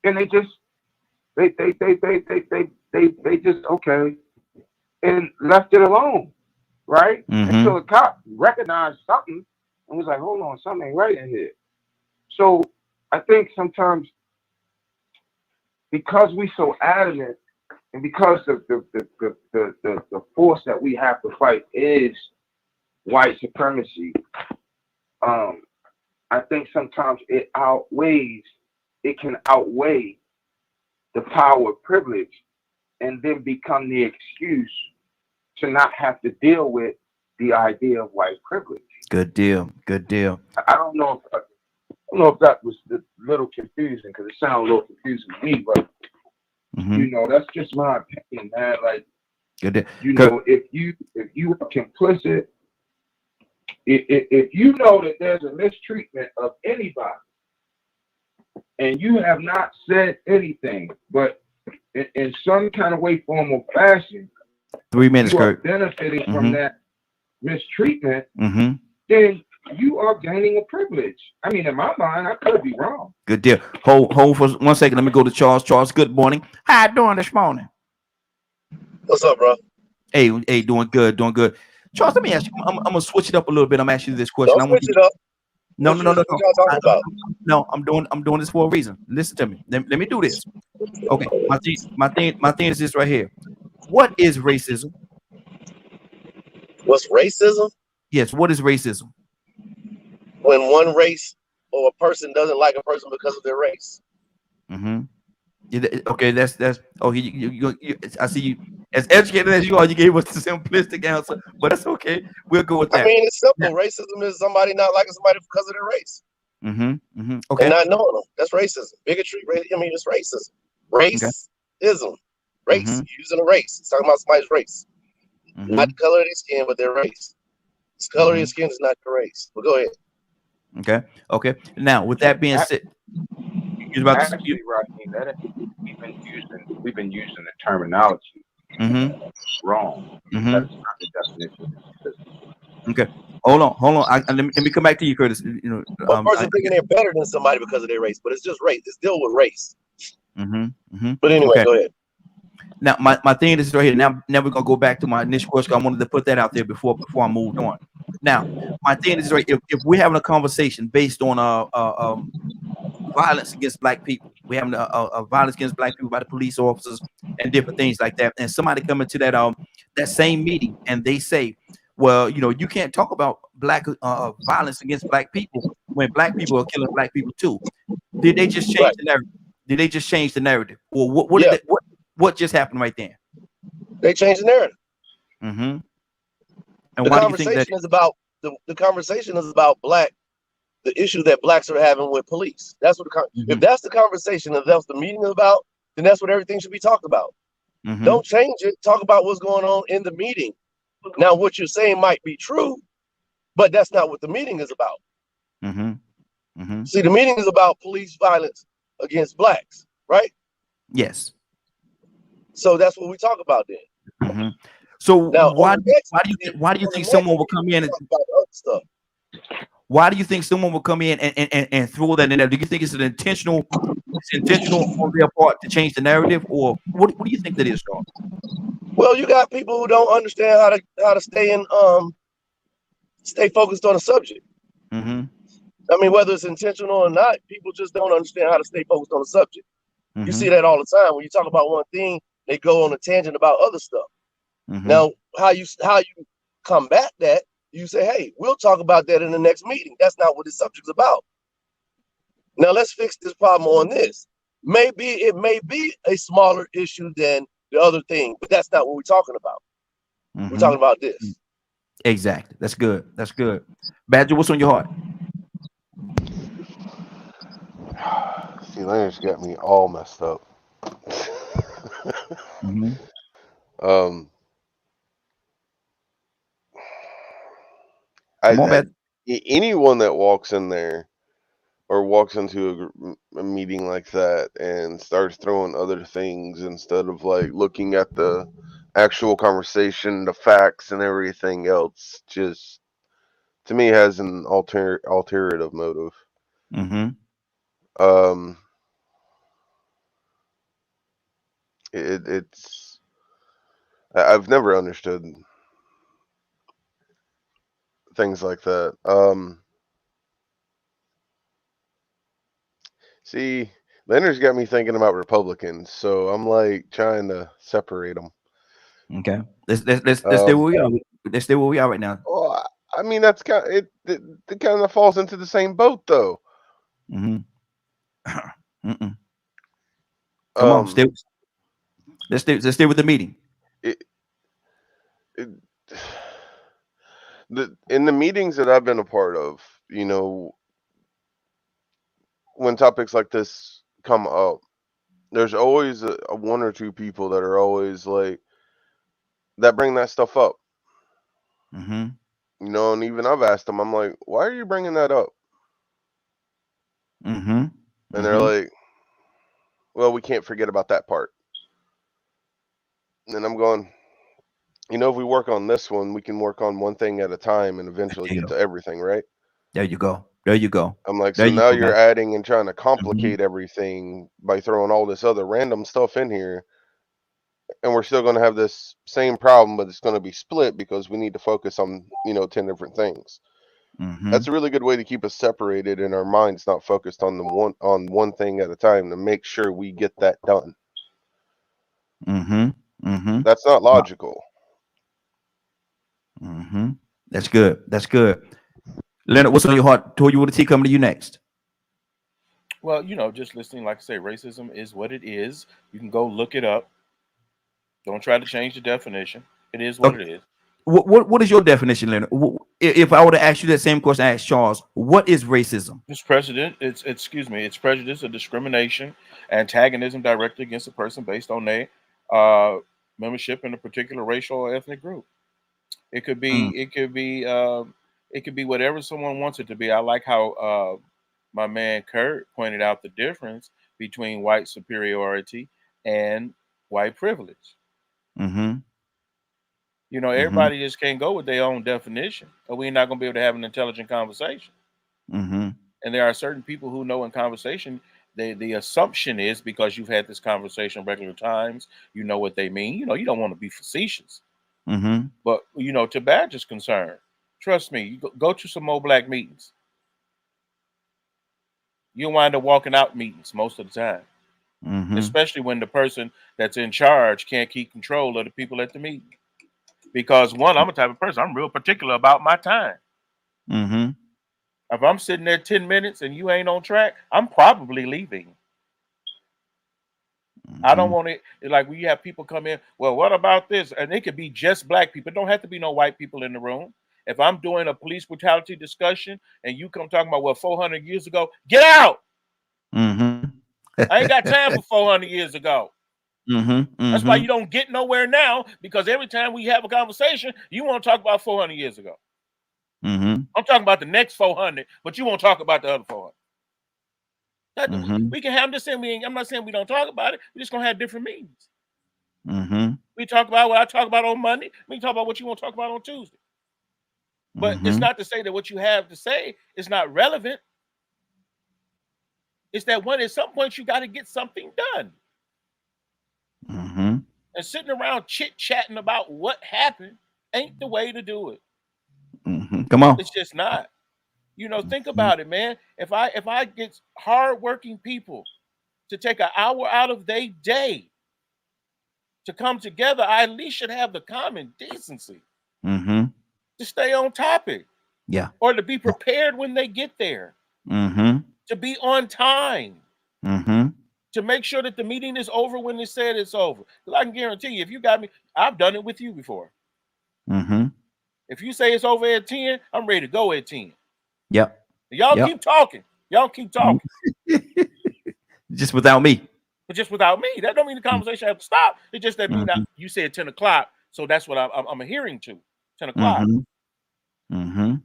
And they just okay, and left it alone, right? Mm-hmm. Until the cop recognized something and was like, hold on, something ain't right in here. So I think sometimes because we so adamant and because the force that we have to fight is white supremacy, I think sometimes it can outweigh the power of privilege and then become the excuse to not have to deal with the idea of white privilege. Good deal. I don't know if that was a little confusing, because it sounds a little confusing to me, but you know, that's just my opinion, man. Like, good deal. You know, if you are complicit, if you know that there's a mistreatment of anybody and you have not said anything, but in some kind of way, form, or fashion, 3 minutes, you are Kurt. benefiting from that mistreatment, Mm-hmm. then you are gaining a privilege. I mean, in my mind, I could be wrong. Good deal. Hold for 1 second. Let me go to Charles. Charles, good morning. How you doing this morning? What's up, bro? Hey, doing good. Charles, let me ask you. I'm gonna switch it up a little bit. I'm asking you this question. Don't switch it up. No. What y'all talking about? No, I'm doing this for a reason. Listen to me. Let me do this. Okay. My thing is this right here. What is racism? What's racism? Yes. What is racism? When one race or a person doesn't like a person because of their race. Mm-hmm. Okay, that's I see you as educated as you are. You gave us the simplistic answer, but that's okay. We'll go with I that. mean, it's simple. Racism is somebody not liking somebody because of their race Okay. and not knowing them. That's racism. Bigotry. I mean, it's racism. Racism. Race. Using a race. It's talking about somebody's race, not the color of their skin, but their race. The color of your skin is not your race. But go ahead. Okay. Now, with that being said, you're about to. Actually, Rodney, we've been using the terminology wrong. That's not the definition. Okay. Hold on. Let me come back to you, Curtis. You know, a person thinking they're better than somebody because of their race, but it's just race. It's deal with race. But anyway, go ahead. Now, my thing is right here. Now we're gonna go back to my initial question. I wanted to put that out there before I moved on. Now, my thing is right. If we're having a conversation based on violence against black people, we're having a violence against black people by the police officers and different things like that, and somebody come into that same meeting and they say, well, you know, you can't talk about black violence against black people when black people are killing black people too. Did they just change the narrative? Did they just change the narrative, or what just happened right there? They changed the narrative. And the why conversation do you think that is about the conversation is about the issue that blacks are having with police. That's what if that's the conversation, if that's the meeting about, then that's what everything should be talked about. Don't change it. Talk about what's going on in the meeting. Now, what you're saying might be true, but that's not what the meeting is about. See, the meeting is about police violence against blacks, right? Yes. So that's what we talk about then. So now, why do you think someone will come in and talk about other stuff? Why do you think someone will come in and throw that in there? Do you think it's intentional on their part to change the narrative, or what do you think that is, Sean? Well, you got people who don't understand how to stay focused on a subject. I mean, whether it's intentional or not, people just don't understand how to stay focused on a subject. You see that all the time. When you talk about one thing, they go on a tangent about other stuff. Now, how you combat that? You say, hey, we'll talk about that in the next meeting. That's not what this subject's about. Now, let's fix this problem on this. Maybe it may be a smaller issue than the other thing, but that's not what we're talking about. We're talking about this. Exactly. That's good. That's good. Badger, what's on your heart? See, Leonard's got me all messed up. Anyone that walks in there or walks into a meeting like that and starts throwing other things instead of like looking at the actual conversation, the facts and everything else, just to me has an alternative motive. It's I've never understood things like that. See, Leonard's got me thinking about Republicans, so I'm like trying to separate them. Okay, let's stay where we are. Let's stay where we are right now. Well, I mean that's kind of, it kind of falls into the same boat though. Come on, let's stay with the meeting. In the meetings that I've been a part of, you know, when topics like this come up, there's always a one or two people that are always like that bring that stuff up. You know, and even I've asked them, I'm like, why are you bringing that up? And they're like, well, we can't forget about that part. And I'm going, you know, if we work on this one, we can work on one thing at a time and eventually get to everything, right? There you go. There you go. I'm like, so now you're adding and trying to complicate everything by throwing all this other random stuff in here. And we're still going to have this same problem, but it's going to be split because we need to focus on, 10 different things. That's a really good way to keep us separated and our minds not focused on one thing at a time to make sure we get that done. That's not logical. That's good. That's good. Leonard, what's on your heart? Told you what the tea coming to you next. Well, just listening, like I say, racism is what it is. You can go look it up. Don't try to change the definition. It is what Okay. it is. What is your definition, Leonard? If I were to ask you that same question I asked Charles, what is racism? It's prejudice. It's prejudice or discrimination, antagonism directed against a person based on their uh, membership in a particular racial or ethnic group. It could be. Mm, It could be. It could be whatever someone wants it to be. I like how my man Kurt pointed out the difference between white superiority and white privilege. mm-hmm, mm-hmm, Everybody just can't go with their own definition, or we're not going to be able to have an intelligent conversation. mm-hmm, And there are certain people who know in conversation, the assumption is because you've had this conversation regular times, you know what they mean. You don't want to be facetious, mm-hmm, but to Badger's concern, trust me, you go to some more black meetings. You'll wind up walking out meetings most of the time, mm-hmm, especially when the person that's in charge can't keep control of the people at the meeting. Because one, I'm a type of person, I'm real particular about my time. mm-hmm, If I'm sitting there 10 minutes and you ain't on track, I'm probably leaving. I don't want it like when you have people come in, well, what about this? And it could be just black people. It don't have to be no white people in the room. If I'm doing a police brutality discussion and you come talking about, well, 400 years ago, get out. mm-hmm. I ain't got time for 400 years ago. Mm-hmm, That's why you don't get nowhere now, because every time we have a conversation, you want to talk about 400 years ago. mm-hmm, I'm talking about the next 400, but you won't talk about the other 400. mm-hmm, We can have this saying I'm not saying we don't talk about it. We're just gonna have different meetings. mm-hmm, We talk about what I talk about on Monday. We can talk about what you want to talk about on Tuesday. But it's not to say that what you have to say is not relevant. It's that at some point you got to get something done. mm-hmm. And sitting around chit-chatting about what happened ain't the way to do it. Mm-hmm. Come on. It's just not. Think about it, man. If I get hardworking people to take an hour out of their day to come together, I at least should have the common decency Mm-hmm. to stay on topic. Yeah. Or to be prepared when they get there. Mm-hmm. To be on time. Mm-hmm. To make sure that the meeting is over when they said it's over. Because I can guarantee you, if you got me, I've done it with you before. Mm-hmm. If you say it's over at 10, I'm ready to go at 10. Yep. Y'all keep talking. Y'all keep talking. Just without me. But just without me. That don't mean the conversation has to stop. It's just that you said 10 o'clock. So that's what I'm adhering to. 10 o'clock. Mm-hmm. Mm-hmm.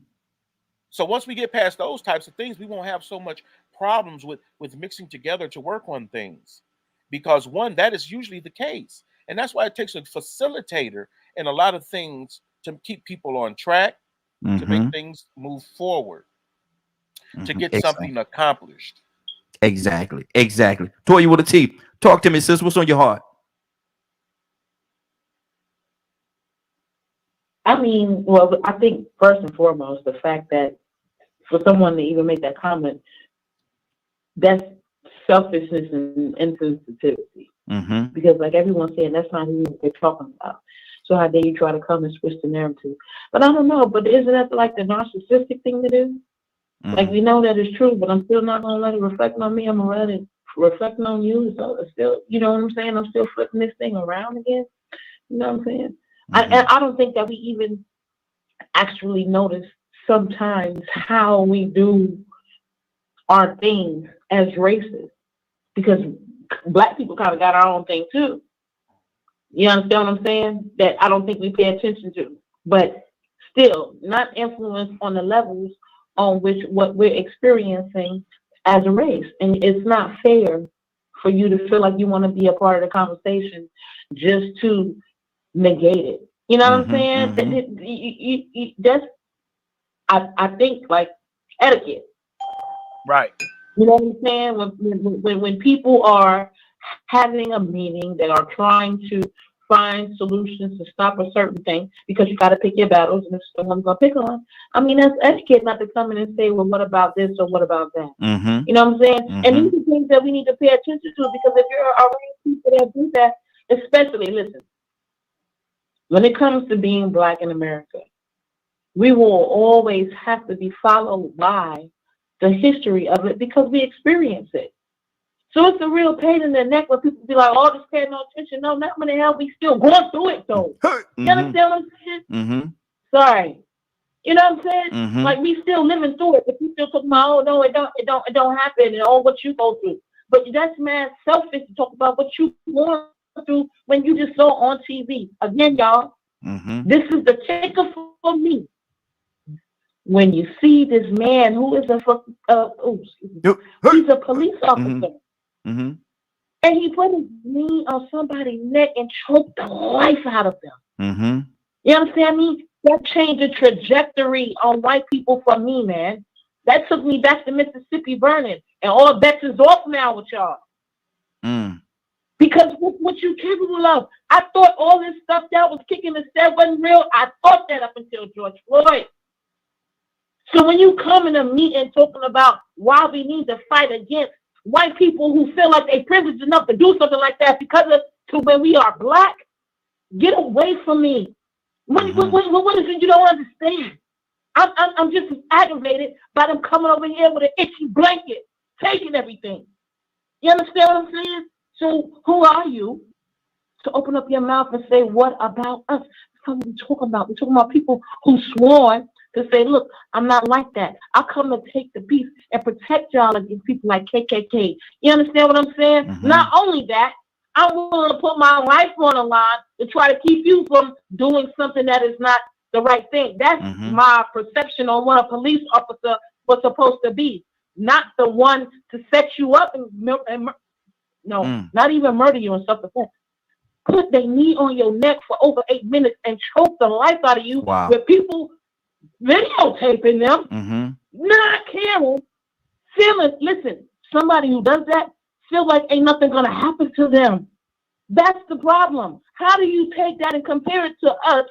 So once we get past those types of things, we won't have so much problems with mixing together to work on things. Because one, that is usually the case. And that's why it takes a facilitator in a lot of things to keep people on track, to make things move forward, to get something accomplished. Exactly. Toya with a T. Talk to me, sis. What's on your heart? I mean, well, I think first and foremost, the fact that for someone to even make that comment, that's selfishness and insensitivity. Mm-hmm. Because like everyone's saying, that's not who they're talking about. So how dare you try to come and switch the narrative? But I don't know, but isn't that like the narcissistic thing to do? Mm-hmm. Like we know that it's true, but I'm still not gonna let it reflect on me. I'm gonna let it reflect on you. So it's still, you know what I'm saying? I'm still flipping this thing around again. You know what I'm saying? Mm-hmm. I don't think that we even actually notice sometimes how we do our things as races, because Black people kind of got our own thing too. You understand what I'm saying? That I don't think we pay attention to, but still not influenced on the levels on which what we're experiencing as a race. And it's not fair for you to feel like you want to be a part of the conversation just to negate it. You know what I'm saying? Mm-hmm. That's, I think, like etiquette. Right. You know what I'm saying? When people are having a meeting, they are trying to find solutions to stop a certain thing, because you got to pick your battles, and if someone's going to pick on, I mean, that's etiquette not to come in and say, well, what about this or what about that? Mm-hmm. You know what I'm saying? Mm-hmm. And these are things that we need to pay attention to, because if you're around people that do that, especially, listen, when it comes to being Black in America, we will always have to be followed by the history of it because we experience it. So it's a real pain in the neck when people be like, oh, just paying no attention. No, not when the hell we still going through it though. You understand what I'm saying? Sorry. You know what I'm saying? Like we still living through it, but you still talking about, oh no, it don't happen, and all what you go through. But that's mad selfish to talk about what you going through when you just saw on TV. Again, y'all, this is the kicker for me. When you see this man who is he's a police officer, and he put his knee on somebody's neck and choked the life out of them. You understand me? That changed the trajectory on white people for me, man. That took me back to Mississippi burning, and all bets is off now with y'all. Because what you capable of? I thought all this stuff that was kicking the set wasn't real. I thought that up until George Floyd. So when you come in a meeting talking about why we need to fight against white people who feel like they're privileged enough to do something like that because of to when we are black, get away from me. What is it you don't understand? I'm just aggravated by them coming over here with an itchy blanket, taking everything. You understand what I'm saying? So who are you to open up your mouth and say, what about us? That's what we're talking about. We're talking about people who sworn to say, look, I'm not like that. I come to take the peace and protect y'all against people like KKK. You understand what I'm saying? Not only that, I'm willing to put my life on the line to try to keep you from doing something that is not the right thing. That's my perception on what a police officer was supposed to be. Not the one to set you up and not even murder you and stuff like that. Put their knee on your neck for over 8 minutes and choke the life out of you with people videotaping them, not caring, listen, somebody who does that feel like ain't nothing gonna happen to them. That's the problem. How do you take that and compare it to us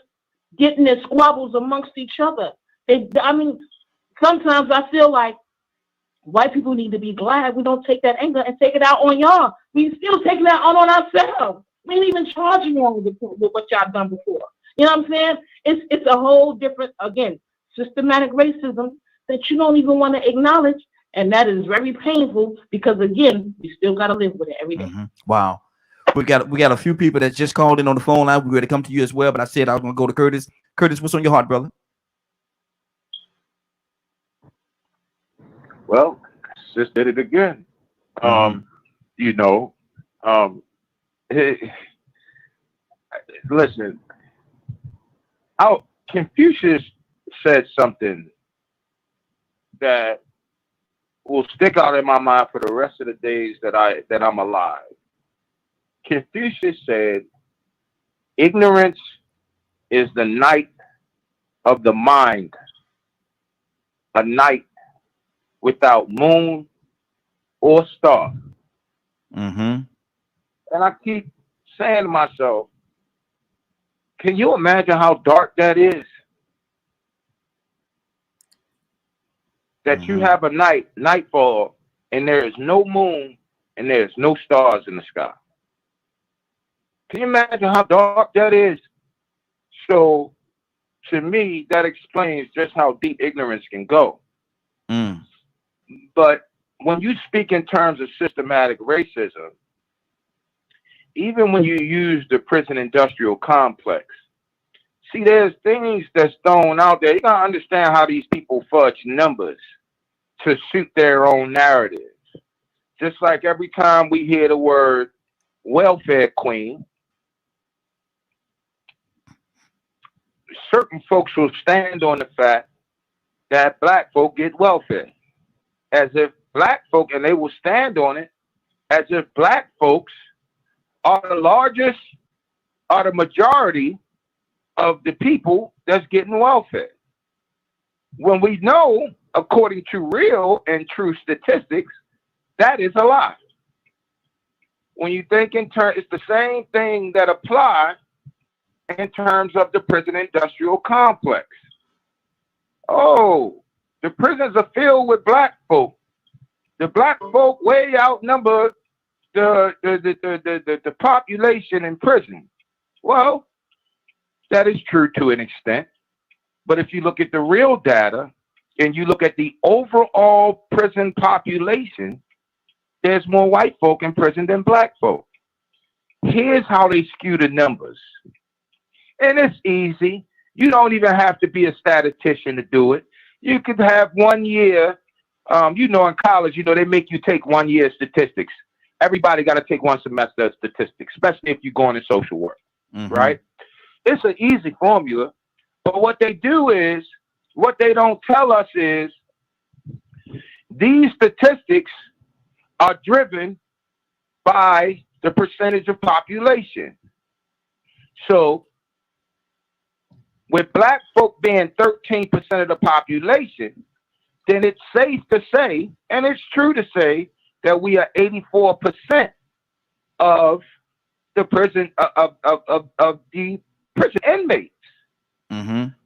getting in squabbles amongst each other? Sometimes I feel like white people need to be glad we don't take that anger and take it out on y'all. We still taking that out on ourselves. We ain't even charging y'all with what y'all done before. You know what I'm saying? It's a whole different, again, systematic racism that you don't even want to acknowledge. And that is very painful because, again, we still got to live with it every day. Wow. We got a few people that just called in on the phone line. We're going to come to you as well, but I said I was going to go to Curtis. Curtis, what's on your heart, brother? Well, just did it again. Listen, Confucius said something that will stick out in my mind for the rest of the days that I'm alive. Confucius said, ignorance is the night of the mind, a night without moon or star. And I keep saying to myself, can you imagine how dark that is? That you have a nightfall, and there is no moon and there's no stars in the sky. Can you imagine how dark that is? So to me, that explains just how deep ignorance can go. But when you speak in terms of systematic racism, even when you use the prison industrial complex, see, there's things that's thrown out there. You gotta understand how these people fudge numbers to suit their own narratives. Just like every time we hear the word welfare queen, certain folks will stand on the fact that black folk get welfare, as if black folk, and they will stand on it as if black folks are the majority of the people that's getting welfare. When we know, according to real and true statistics, that is a lie. When you think in terms, it's the same thing that applies in terms of the prison industrial complex. Oh, the prisons are filled with black folk. The black folk way outnumber the population in prison. Well, that is true to an extent. But if you look at the real data, and you look at the overall prison population, there's more white folk in prison than black folk. Here's how they skew the numbers. And it's easy. You don't even have to be a statistician to do it. You could have 1 year, in college, they make you take 1 year statistics. Everybody got to take one semester of statistics, especially if you're going to social work, right? It's an easy formula. But what they do is, what they don't tell us is, these statistics are driven by the percentage of population. So with black folk being 13% of the population, then it's safe to say, and it's true to say, that we are 84% of the prison of the prison inmates.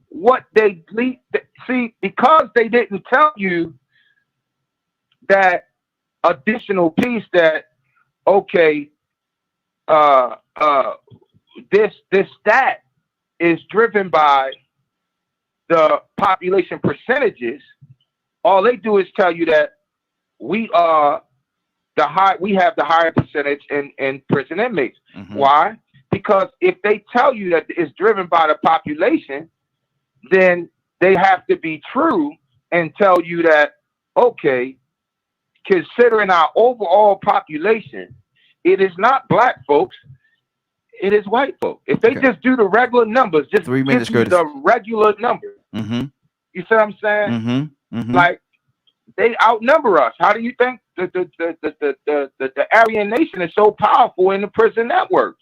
What they see, because they didn't tell you that additional piece that, okay, this stat is driven by the population percentages. All they do is tell you that we have the higher percentage in prison inmates. Why? Because if they tell you that it's driven by the population, then they have to be true and tell you that, okay, considering our overall population, it is not black folks, it is white folks. If they just do the regular numbers, just 3 minutes, give you Curtis. the regular numbers. You see what I'm saying? Like, they outnumber us. How do you think the Aryan Nation is so powerful in the prison network?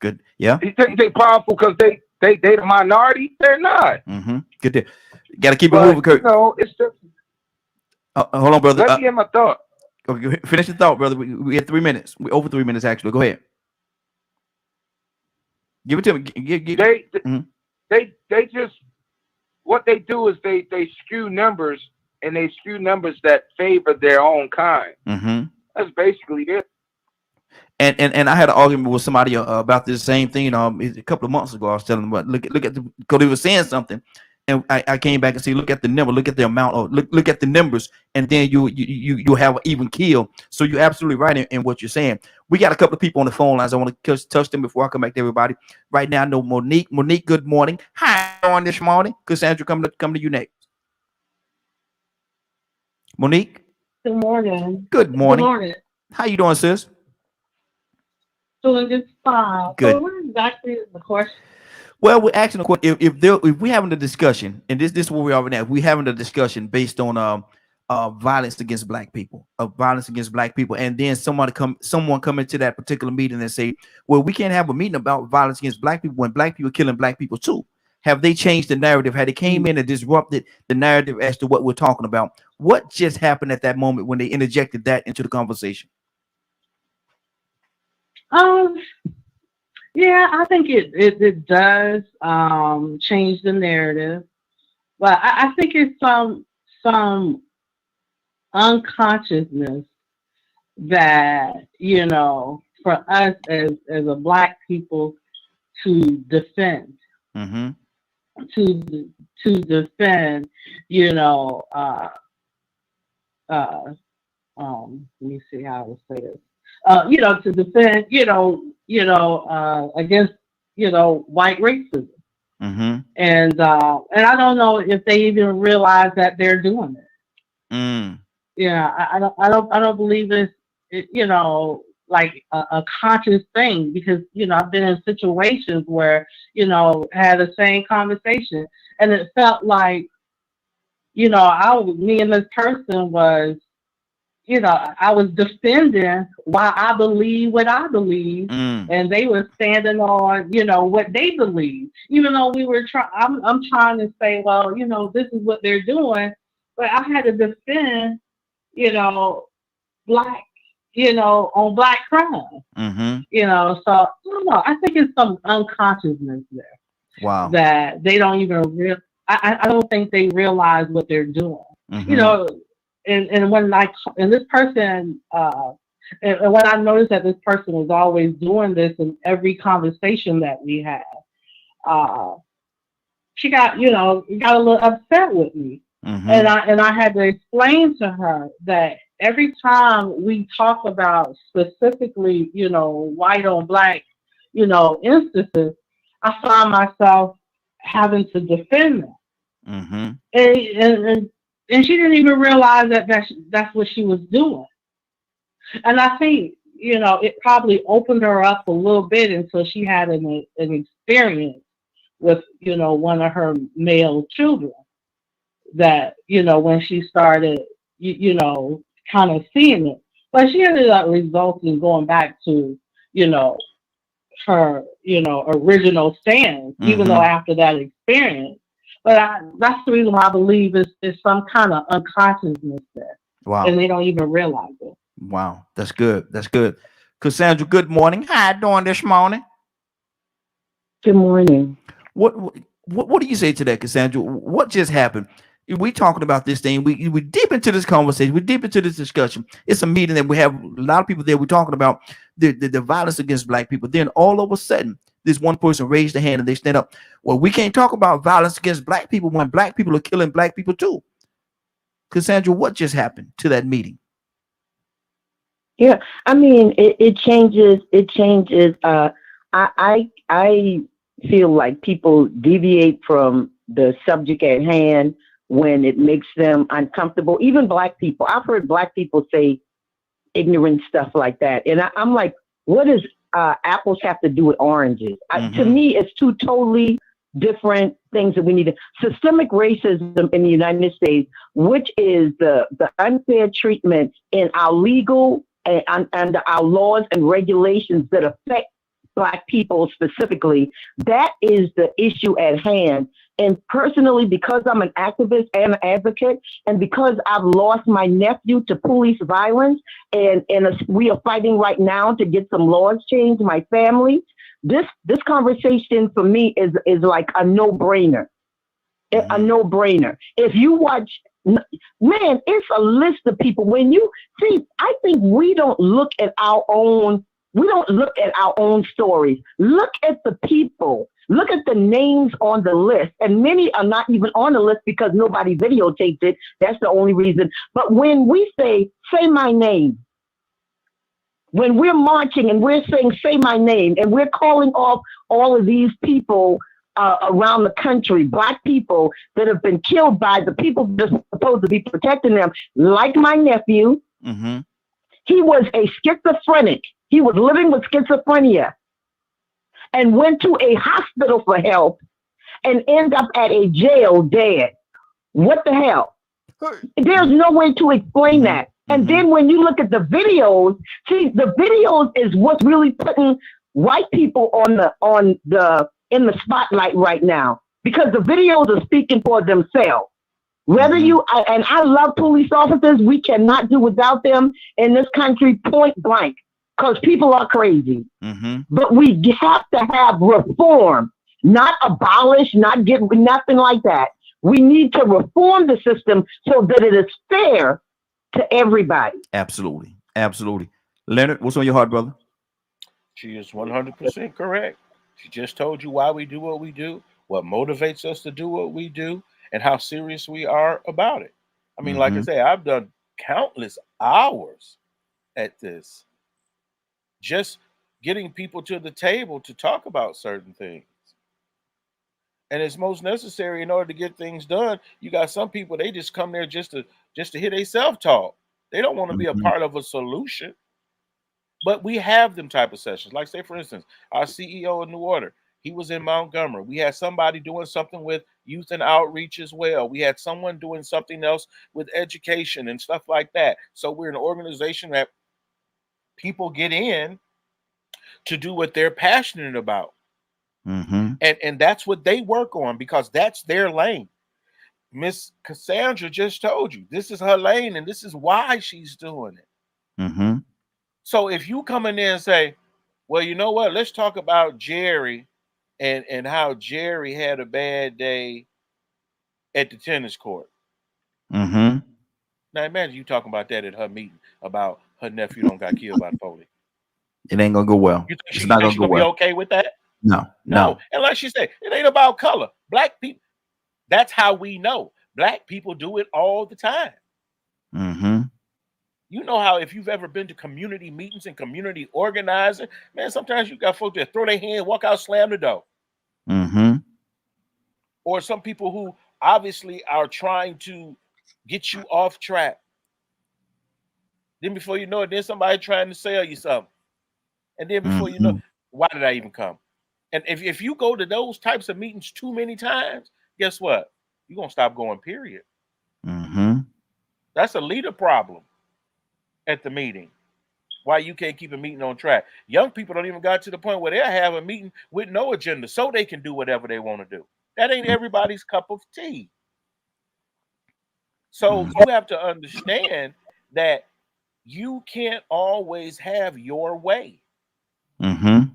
Good. Yeah. You think they powerful because they the minority? They're not. Good. Got to keep it moving, Kurt. It's just. Hold on, brother. Let me get my thought. Okay, finish your thought, brother. We had 3 minutes. We over 3 minutes actually. Go ahead. Give it to me. They just, what they do is they skew numbers, and they skew numbers that favor their own kind. That's basically it. And I had an argument with somebody about this same thing. A couple of months ago, I was telling them, look at because they were saying something, and I came back and said, look at the number, look at the amount, or look at the numbers, and then you have an even kill. So you're absolutely right in what you're saying. We got a couple of people on the phone lines. I want to touch them before I come back to everybody. Right now, I know Monique. Monique, good morning. Hi on this morning. Cassandra, come to you next. Monique. Good morning. Good morning. Good morning. How you doing, sis? Doing just fine. Good. So what exactly is the question? Well, we're asking a question. If we're having a discussion, and this is where we are right now, we're having a discussion based on violence against black people, and then someone come into that particular meeting and say, well, we can't have a meeting about violence against black people when black people are killing black people too. Have they changed the narrative? Had they came in and disrupted the narrative as to what we're talking about? What just happened at that moment when they interjected that into the conversation? Yeah, I think it does change the narrative, but I think it's some unconsciousness that, for us as a black people to defend, to defend, let me see how I would say this. To defend, against, white racism. And I don't know if they even realize that they're doing it. I don't believe it's, like a conscious thing, because, I've been in situations where, had the same conversation, and it felt like, me and this person was, I was defending why I believe what I believe, and they were standing on, what they believe. Even though we were I'm trying to say, well, this is what they're doing, but I had to defend, black, on black crime. So I don't know. I think it's some unconsciousness there. Wow. That they don't even I don't think they realize what they're doing. And when this person, and when I noticed that this person was always doing this in every conversation that we had, she got a little upset with me, And I had to explain to her that every time we talk about specifically, white on black, instances, I find myself having to defend them. And she didn't even realize that's what she was doing. And I think, it probably opened her up a little bit until she had an experience with, one of her male children that, when she started, kind of seeing it. But she ended up going back to, her, original stance, even though after that experience. But that's the reason why I believe it's some kind of unconsciousness there. Wow. And they don't even realize it. Wow. That's good. That's good. Cassandra, good morning. How you doing this morning? Good morning. What do you say to that, Cassandra? What just happened? We talking about this thing. We deep into this conversation. We're deep into this discussion. It's a meeting that we have a lot of people there. We're talking about the violence against black people. Then all of a sudden, this one person raised their hand and they stand up. Well, we can't talk about violence against black people when black people are killing black people too. Cassandra, what just happened to that meeting? Yeah, I mean, it changes. It changes. I feel like people deviate from the subject at hand when it makes them uncomfortable. Even black people. I've heard black people say ignorant stuff like that. And I'm like, what does apples have to do with oranges? To me, it's two totally different things that we need. Systemic racism in the United States, which is the unfair treatment in our legal and our laws and regulations that affect Black people specifically, that is the issue at hand. And personally, because I'm an activist and an advocate, and because I've lost my nephew to police violence, and we are fighting right now to get some laws changed, my family, this conversation for me is like a no-brainer. A no-brainer. If you watch, man, it's a list of people. When you see, I think we don't look at our own stories. Look at the people. Look at the names on the list. And many are not even on the list because nobody videotaped it. That's the only reason. But when we say my name, when we're marching and we're saying, say my name, and we're calling off all of these people around the country, Black people that have been killed by the people that are supposed to be protecting them, like my nephew. Mm-hmm. He was a schizophrenic. He was living with schizophrenia and went to a hospital for help and ended up at a jail dead. What the hell? There's no way to explain that. And then when you look at the videos, see, the videos is what's really putting white people in the spotlight right now, because the videos are speaking for themselves. Whether and I love police officers, we cannot do without them in this country, point blank, because people are crazy. But we have to have reform, not abolish, not get nothing like that. We need to reform the system so that it is fair to everybody. Absolutely. Absolutely. Leonard, what's on your heart, brother? She is 100% correct. She just told you why we do what we do, what motivates us to do what we do, and how serious we are about it. I mean, like I say, I've done countless hours at this, just getting people to the table to talk about certain things. And it's most necessary in order to get things done. You got some people, they just come there just to hear they self-talk. They don't want to be a part of a solution. But we have them type of sessions. Like, say, for instance, our CEO of New Order, he was in Montgomery. We had somebody doing something with youth and outreach as well. We had someone doing something else with education and stuff like that. So we're an organization that people get in to do what they're passionate about. And that's what they work on, because that's their lane. Miss Cassandra just told you this is her lane and this is why she's doing it. So if you come in there and say, well, you know what, let's talk about Jerry and how Jerry had a bad day at the tennis court. Now imagine you talking about that at her meeting about her nephew don't got killed by the police. It ain't gonna go well. You think she's gonna be okay with that? No. And like she said, it ain't about color. Black people, that's how we know. Black people do it all the time. Mm-hmm. You know how if you've ever been to community meetings and community organizing, man, sometimes you got folks that throw their hand, walk out, slam the door. Mm-hmm. Or some people who obviously are trying to get you off track. Then before you know it, then somebody trying to sell you something. And then before you know, why did I even come? And if you go to those types of meetings too many times, guess what? You're going to stop going, period. Mm-hmm. That's a leader problem at the meeting. Why you can't keep a meeting on track. Young people don't even got to the point where they'll have a meeting with no agenda so they can do whatever they want to do. That ain't everybody's cup of tea. So you have to understand that you can't always have your way. Mm-hmm.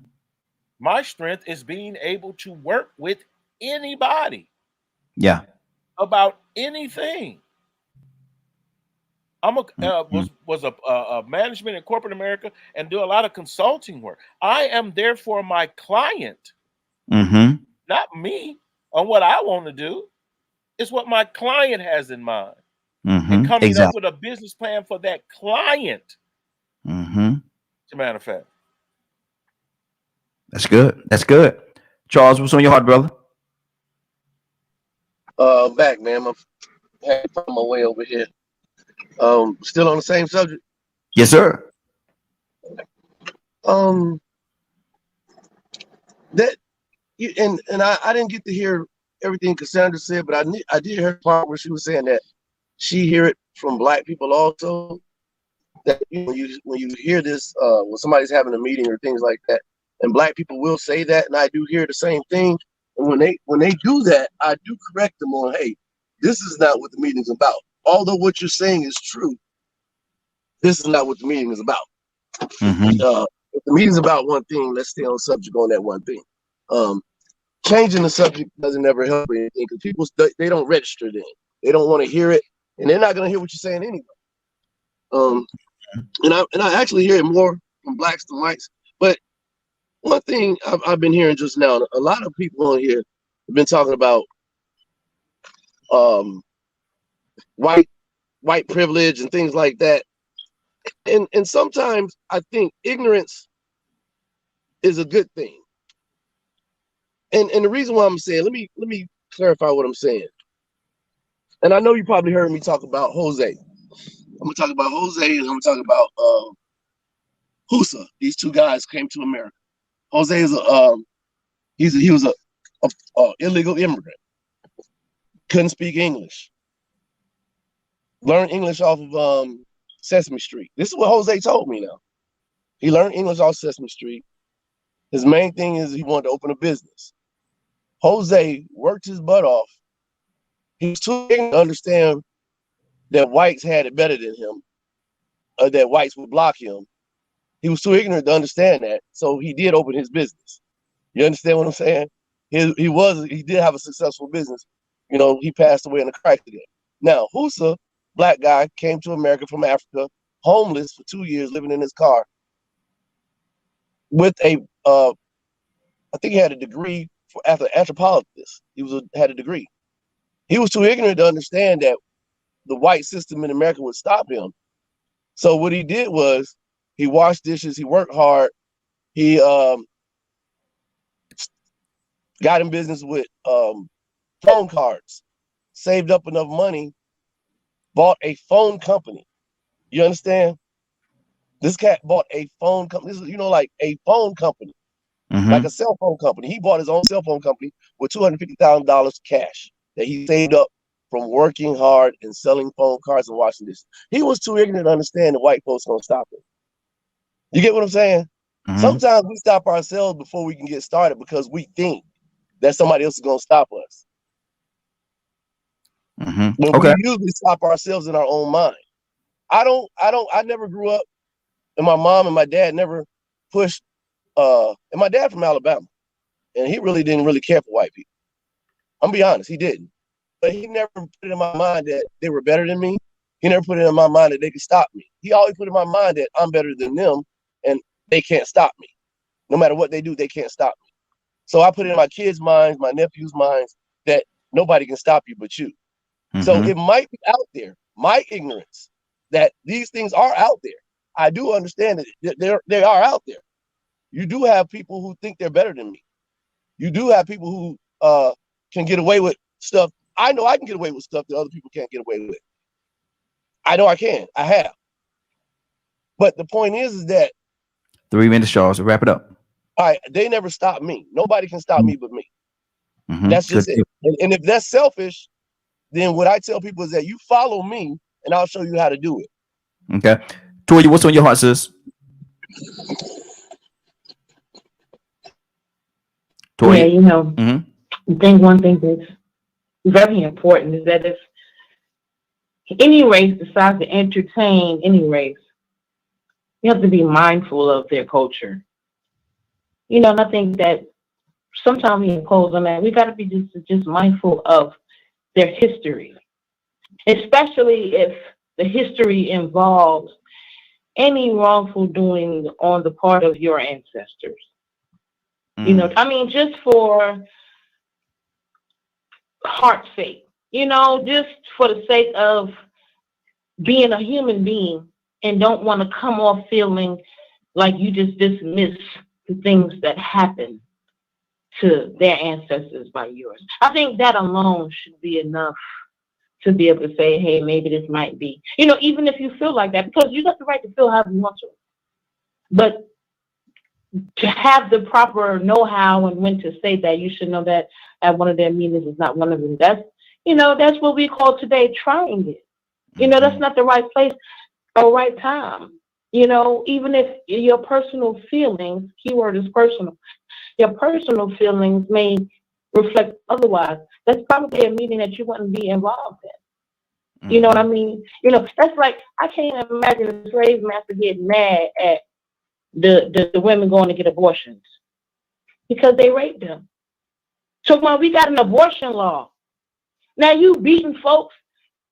My strength is being able to work with anybody. Yeah. About anything. I'm was a management in corporate America and do a lot of consulting work. I am there for my client, not me on what I want to do. It's what my client has in mind. And coming up with a business plan for that client. As a matter of fact. That's good. That's good. Charles, what's on your heart, brother? Back, man. I'm on my way over here. Still on the same subject. Yes, sir. That you and I didn't get to hear everything Cassandra said, but I did hear the part where she was saying that she hear it from Black people also. That when you hear this, when somebody's having a meeting or things like that, and Black people will say that, and I do hear the same thing. And when they do that, I do correct them on, hey, this is not what the meeting's about. Although what you're saying is true, this is not what the meeting is about. If the meeting's about one thing, let's stay on subject on that one thing. Changing the subject doesn't ever help anything because people they don't register then. They don't want to hear it, and they're not going to hear what you're saying anyway. And I actually hear it more from Blacks than whites. But one thing I've been hearing just now, a lot of people on here have been talking about white privilege and things like that. And sometimes I think ignorance is a good thing. And the reason why I'm saying, let me clarify what I'm saying. And I know you probably heard me talk about Jose. I'm gonna talk about Jose and I'm gonna talk about Husa. These two guys came to America. Jose is he was a illegal immigrant. Couldn't speak English. Learned English off of Sesame Street. This is what Jose told me now. He learned English off Sesame Street. His main thing is he wanted to open a business. Jose worked his butt off. He was too ignorant to understand that whites had it better than him, or that whites would block him. He was too ignorant to understand that, so he did open his business. You understand what I'm saying? He did have a successful business. You know, he passed away in a car accident. Now, Husa, Black guy, came to America from Africa, homeless for 2 years, living in his car, with a, I think he had a degree for anthropologist. Had a degree. He was too ignorant to understand that the white system in America would stop him. So what he did was he washed dishes, he worked hard, he got in business with phone cards, saved up enough money, bought a phone company. You understand? This cat bought a phone company. This is, like a phone company, like a cell phone company. He bought his own cell phone company with $250,000 cash that he saved up from working hard and selling phone cards and washing dishes. He was too ignorant to understand the white folks gonna stop him. You get what I'm saying? Sometimes we stop ourselves before we can get started because we think that somebody else is gonna stop us. But we usually stop ourselves in our own mind. I never grew up, and my mom and my dad never pushed. And my dad from Alabama, and he really didn't care for white people. I'm gonna be honest, he didn't. But he never put it in my mind that they were better than me. He never put it in my mind that they could stop me. He always put in my mind that I'm better than them, and they can't stop me. No matter what they do, they can't stop me. So I put it in my kids' minds, my nephews' minds, that nobody can stop you but you. So it might be out there. My ignorance that these things are out there. I do understand that they are out there. You do have people who think they're better than me. You do have people who can get away with stuff. I know I can get away with stuff that other people can't get away with. I know I can. I have. But the point is that 3 minutes, Charles. Wrap it up. all right, they never stop me. Nobody can stop me but me. That's just it. And if that's selfish, then what I tell people is that you follow me and I'll show you how to do it. Okay. Toya, what's on your heart, sis? Toya. Yeah, you know, I think one thing that's very important is that if any race decides to entertain any race, you have to be mindful of their culture. You know, and I think that sometimes we impose on that. We got to be just mindful of their history, especially if the history involves any wrongful doing on the part of your ancestors. You know, I mean, just for heart's sake, you know, just for the sake of being a human being and don't want to come off feeling like you just dismiss the things that happen to their ancestors by yours. I think that alone should be enough to be able to say, hey, maybe this might be, you know, even if you feel like that, because you got the right to feel however you want to. But to have the proper know-how and when to say that, you should know that at one of their meetings is not one of them. That's, you know, that's what we call today trying it. You know, that's not the right place or right time. You know, even if your personal feelings, keyword is personal, your personal feelings may reflect otherwise. That's probably a meeting that you wouldn't be involved in. You know what I mean? You know, that's like, I can't imagine a slave master getting mad at the women going to get abortions because they raped them. So when we got an abortion law, now you beating folks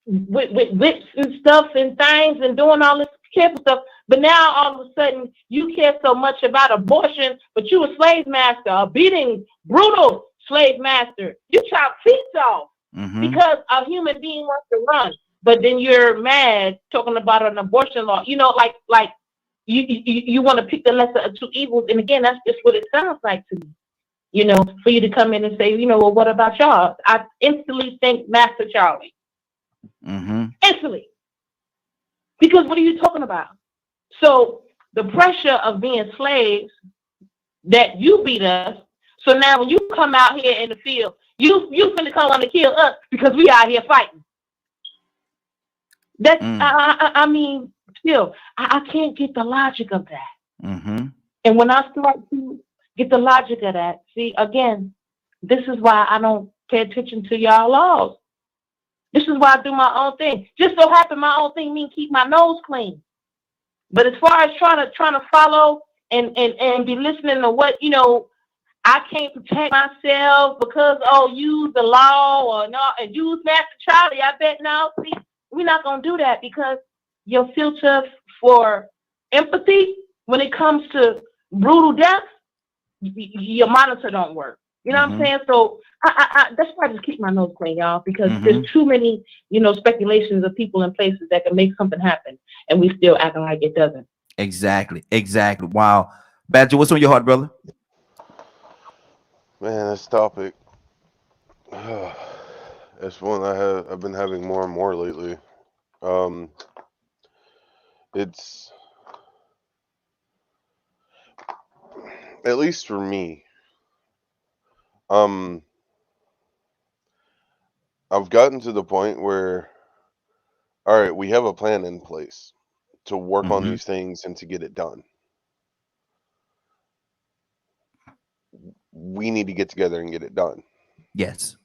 with whips and stuff and things and doing all this careful stuff, but now all of a sudden you care so much about abortion, but you a slave master, a beating, brutal slave master. You chop feet off because a human being wants to run, but then you're mad talking about an abortion law. You know, like you want to pick the lesser of two evils, and again, that's just what it sounds like to me. You know, for you to come in and say, you know, well, what about y'all? I instantly think Master Charlie. Instantly. Because what are you talking about? So the pressure of being slaves that you beat us. So now when you come out here in the field, you finna come on to kill us because we out here fighting. That's I mean, still, I can't get the logic of that. And when I start to get the logic of that, see, again, this is why I don't pay attention to y'all laws. This is why I do my own thing. Just so happen my own thing mean keep my nose clean. But as far as trying to follow and be listening to what, you know, I can't protect myself because, use the law or no, and use Master Charlie, I bet now. See, we're not going to do that because your filter for empathy when it comes to brutal death, your monitor don't work. You know what I'm saying? So I that's why I just keep my nose clean, y'all, because there's too many, you know, speculations of people and places that can make something happen, and we still acting like it doesn't. Exactly. Wow. Badger, what's on your heart, brother? Man, this topic, it's one I've been having more and more lately. It's, at least for me, I've gotten to the point where, all right, we have a plan in place to work on these things and to get it done. We need to get together and get it done. Yes.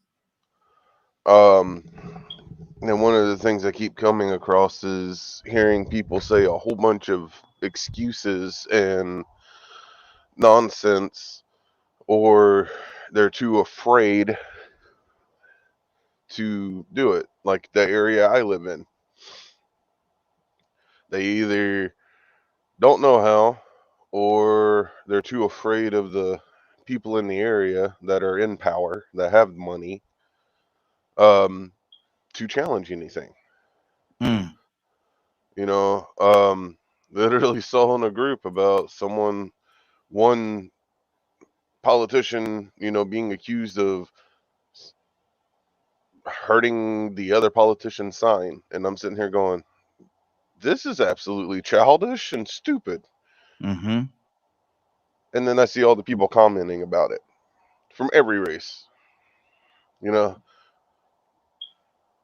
And one of the things I keep coming across is hearing people say a whole bunch of excuses and nonsense, or they're too afraid to do it. Like the area I live in, they either don't know how, or they're too afraid of the people in the area that are in power, that have money, to challenge anything. Mm. You know, literally saw in a group about one politician, you know, being accused of hurting the other politician's sign. And I'm sitting here going, this is absolutely childish and stupid. Mm-hmm. And then I see all the people commenting about it from every race. You know,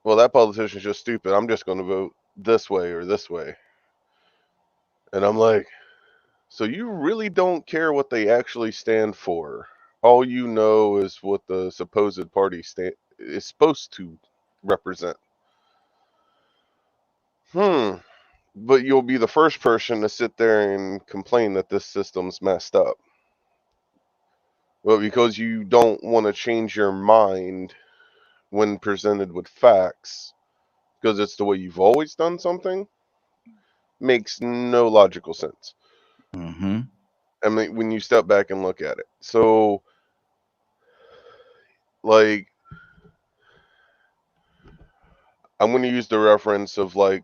well, that politician's just stupid. I'm just going to vote this way or this way. And I'm like, so you really don't care what they actually stand for. All you know is what the supposed party is supposed to represent. But you'll be the first person to sit there and complain that this system's messed up. Well, because you don't want to change your mind when presented with facts, because it's the way you've always done something, makes no logical sense. Mm-hmm. I mean, when you step back and look at it. So, like, I'm going to use the reference of, like,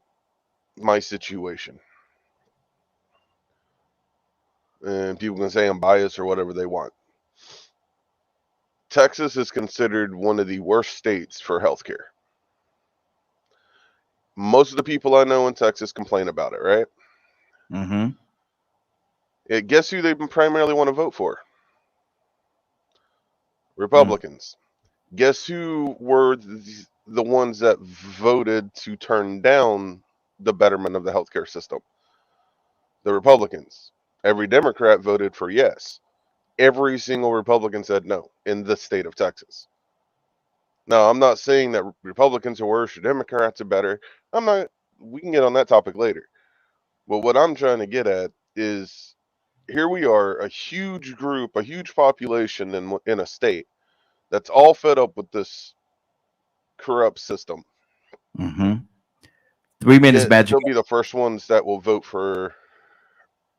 my situation. And people can say I'm biased or whatever they want. Texas is considered one of the worst states for healthcare. Most of the people I know in Texas complain about it, right? Mm-hmm. Guess who they primarily want to vote for? Republicans. Guess who were the ones that voted to turn down the betterment of the healthcare system? The Republicans. Every Democrat voted for yes. Every single Republican said no in the state of Texas. Now, I'm not saying that Republicans are worse or Democrats are better. We can get on that topic later. But what I'm trying to get at is here we are, a huge group, a huge population in a state that's all fed up with this corrupt system. Mm-hmm. 3 minutes, Magic. They'll be the first ones that will vote for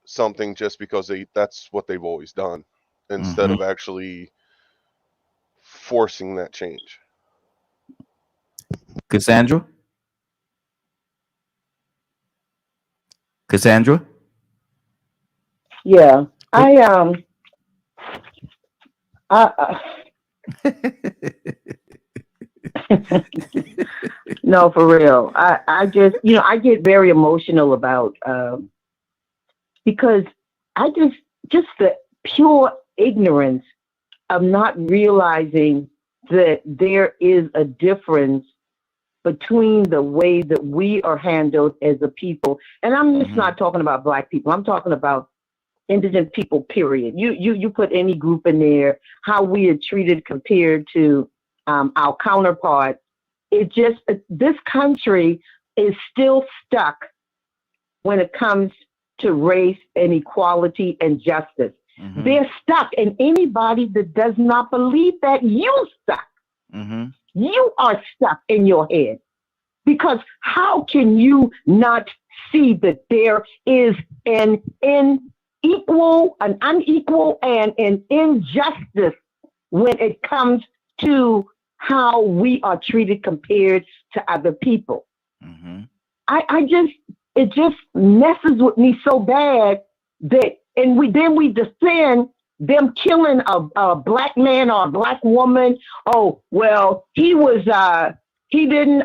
something just because that's what they've always done, instead of actually forcing that change. Cassandra? Yeah, no, for real. I just, I get very emotional about, because I just the pure ignorance of not realizing that there is a difference between the way that we are handled as a people. And I'm just not talking about Black people. I'm talking about indigent people, period. You put any group in there, how we are treated compared to our counterparts. This country is still stuck when it comes to race and equality and justice. Mm-hmm. They're stuck, and anybody that does not believe that, you're stuck. Mm-hmm. You are stuck in your head, because how can you not see that there is an unequal, and an injustice when it comes to how we are treated compared to other people? Mm-hmm. It just messes with me so bad that, and we defend them killing a Black man or a Black woman. Oh, well, he didn't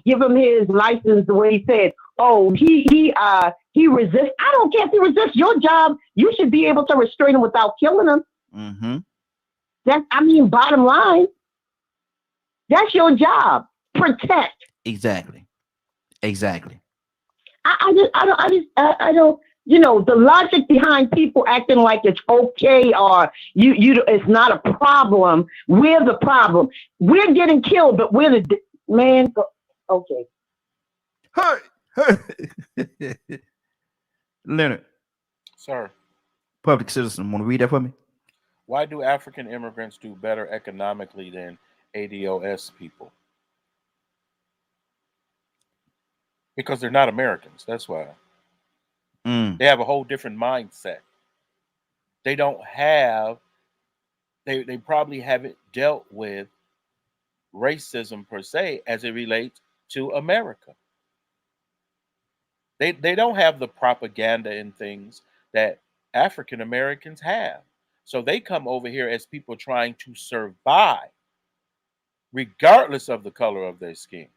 give him his license the way he said. Oh, he resists. I don't care if he resists. Your job, you should be able to restrain him without killing him. Mm-hmm. Bottom line, that's your job. Protect. Exactly. I don't. The logic behind people acting like it's okay, or it's not a problem. We're the problem. We're getting killed, but we're the man. Okay. Hey. Leonard. Sir. Public citizen, want to read that for me? Why do African immigrants do better economically than ADOS people? Because they're not Americans. That's why. They have a whole different mindset. They don't have. They probably haven't dealt with racism per se as it relates to America. They don't have the propaganda and things that African Americans have. So they come over here as people trying to survive, regardless of the color of their skin.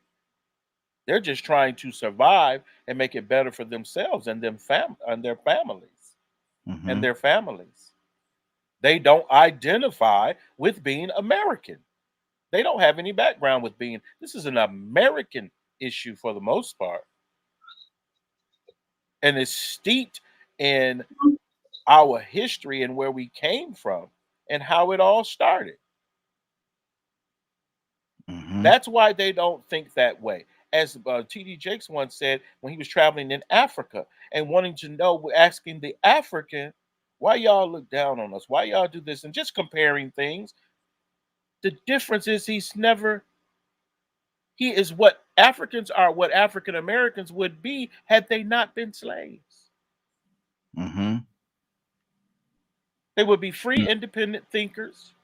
They're just trying to survive and make it better for themselves and their families and their families. They don't identify with being American. They don't have any background with being. This is an American issue for the most part, and it's steeped in our history and where we came from and how it all started. That's why they don't think that way. As T.D. Jakes once said when he was traveling in Africa and wanting to know, asking the African, why y'all look down on us? Why y'all do this? And just comparing things. The difference is he is what Africans are, what African Americans would be had they not been slaves. They would be free, independent thinkers.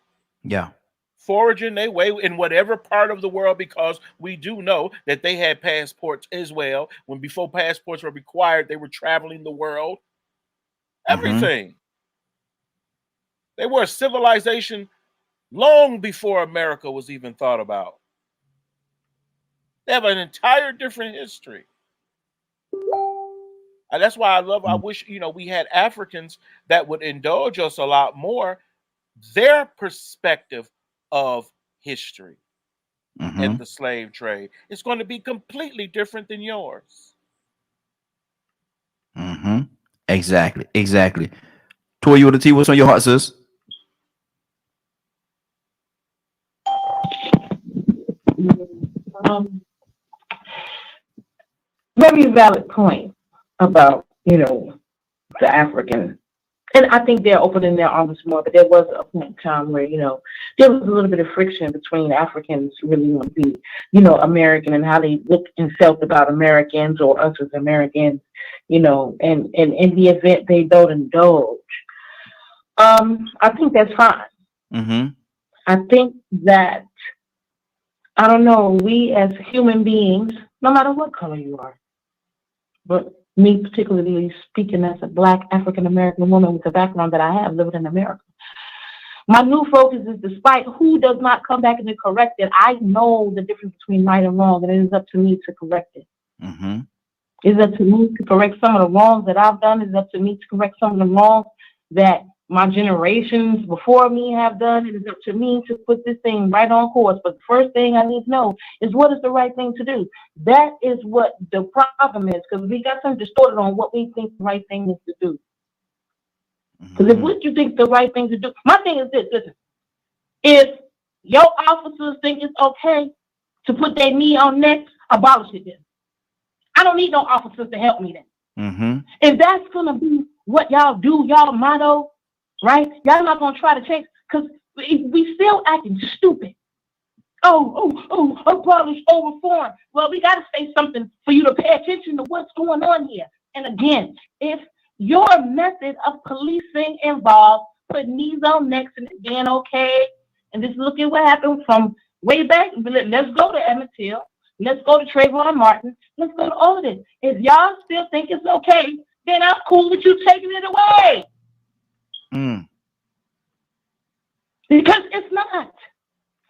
Yeah. Foraging their way in whatever part of the world, because we do know that they had passports as well. When before passports were required, they were traveling the world. Everything. They were a civilization long before America was even thought about. They have an entire different history. And that's why I wish, we had Africans that would indulge us a lot more. Their perspective of history and the slave trade is going to be completely different than yours. Exactly. Toy, you want to tell what's on your heart, sis? Very valid point about, the African. And I think they're opening their arms more, but there was a point in time where, there was a little bit of friction between Africans who really want to be, American, and how they look and felt about Americans or us as Americans, and in the event they don't indulge. I think that's fine. I think that, I don't know, we as human beings, no matter what color you are, but me particularly speaking as a Black African-American woman with the background that I have living in America, my new focus is, despite who does not come back and correct it, I know the difference between right and wrong, and it is up to me to correct it. It's up to me to correct some of the wrongs that I've done. It's up to me to correct some of the wrongs that my generations before me have done. It is up to me to put this thing right on course. But the first thing I need to know is, what is the right thing to do? That is what the problem is, because we got something distorted on what we think the right thing is to do. Because if what you think the right thing to do, my thing is this, listen, if your officers think it's okay to put their knee on necks, abolish it then. I don't need no officers to help me then. If that's going to be what y'all do, y'all motto, right? Y'all not going to try to change, because we still acting stupid. Abolish, reform. Well, we got to say something for you to pay attention to what's going on here. And again, if your method of policing involves putting knees on necks and again, okay, and just look at what happened from way back. Let's go to Emmett Till. Let's go to Trayvon Martin. Let's go to all of this. If y'all still think it's okay, then I'm cool with you taking it away. Because it's not.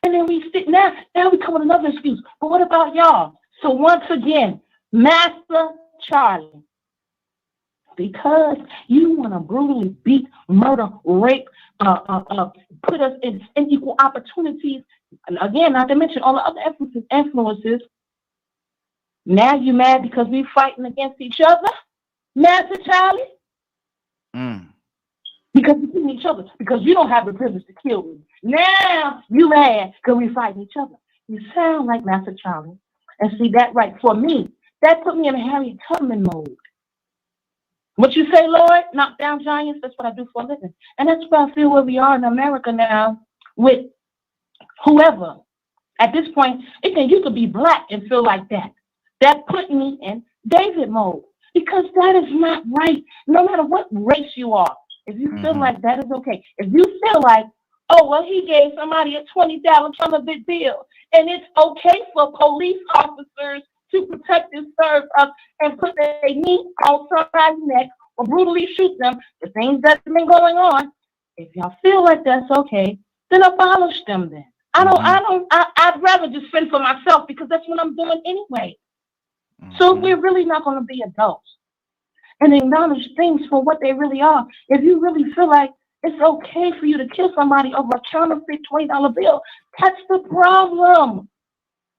And then we sit now we come with another excuse. But what about y'all? So once again, Master Charlie, because you want to brutally beat, murder, rape, put us in unequal opportunities, and again, not to mention all the other influences. Now you mad because we fighting against each other, Master Charlie? Because we're killing each other, because you don't have the privilege to kill me. Now you mad because we fighting each other. You sound like Master Charlie. And see, that right, for me, that put me in a Harriet Tubman mode. What you say, Lord? Knock down giants, that's what I do for a living. And that's why I feel where we are in America now with whoever. At this point, you could be Black and feel like that. That put me in David mode, because that is not right. No matter what race you are, if you feel like that is okay, if you feel like Oh, well, he gave somebody a $20 $1 bill. And it's okay for police officers to protect and serve us and put their knee on somebody's neck or brutally shoot them. The things that's been going on. If y'all feel like that's okay, then abolish them then. I'd rather just fend for myself because that's what I'm doing anyway. So we're really not going to be adults and acknowledge things for what they really are. If you really feel like it's okay for you to kill somebody over a counterfeit $20 bill, that's the problem.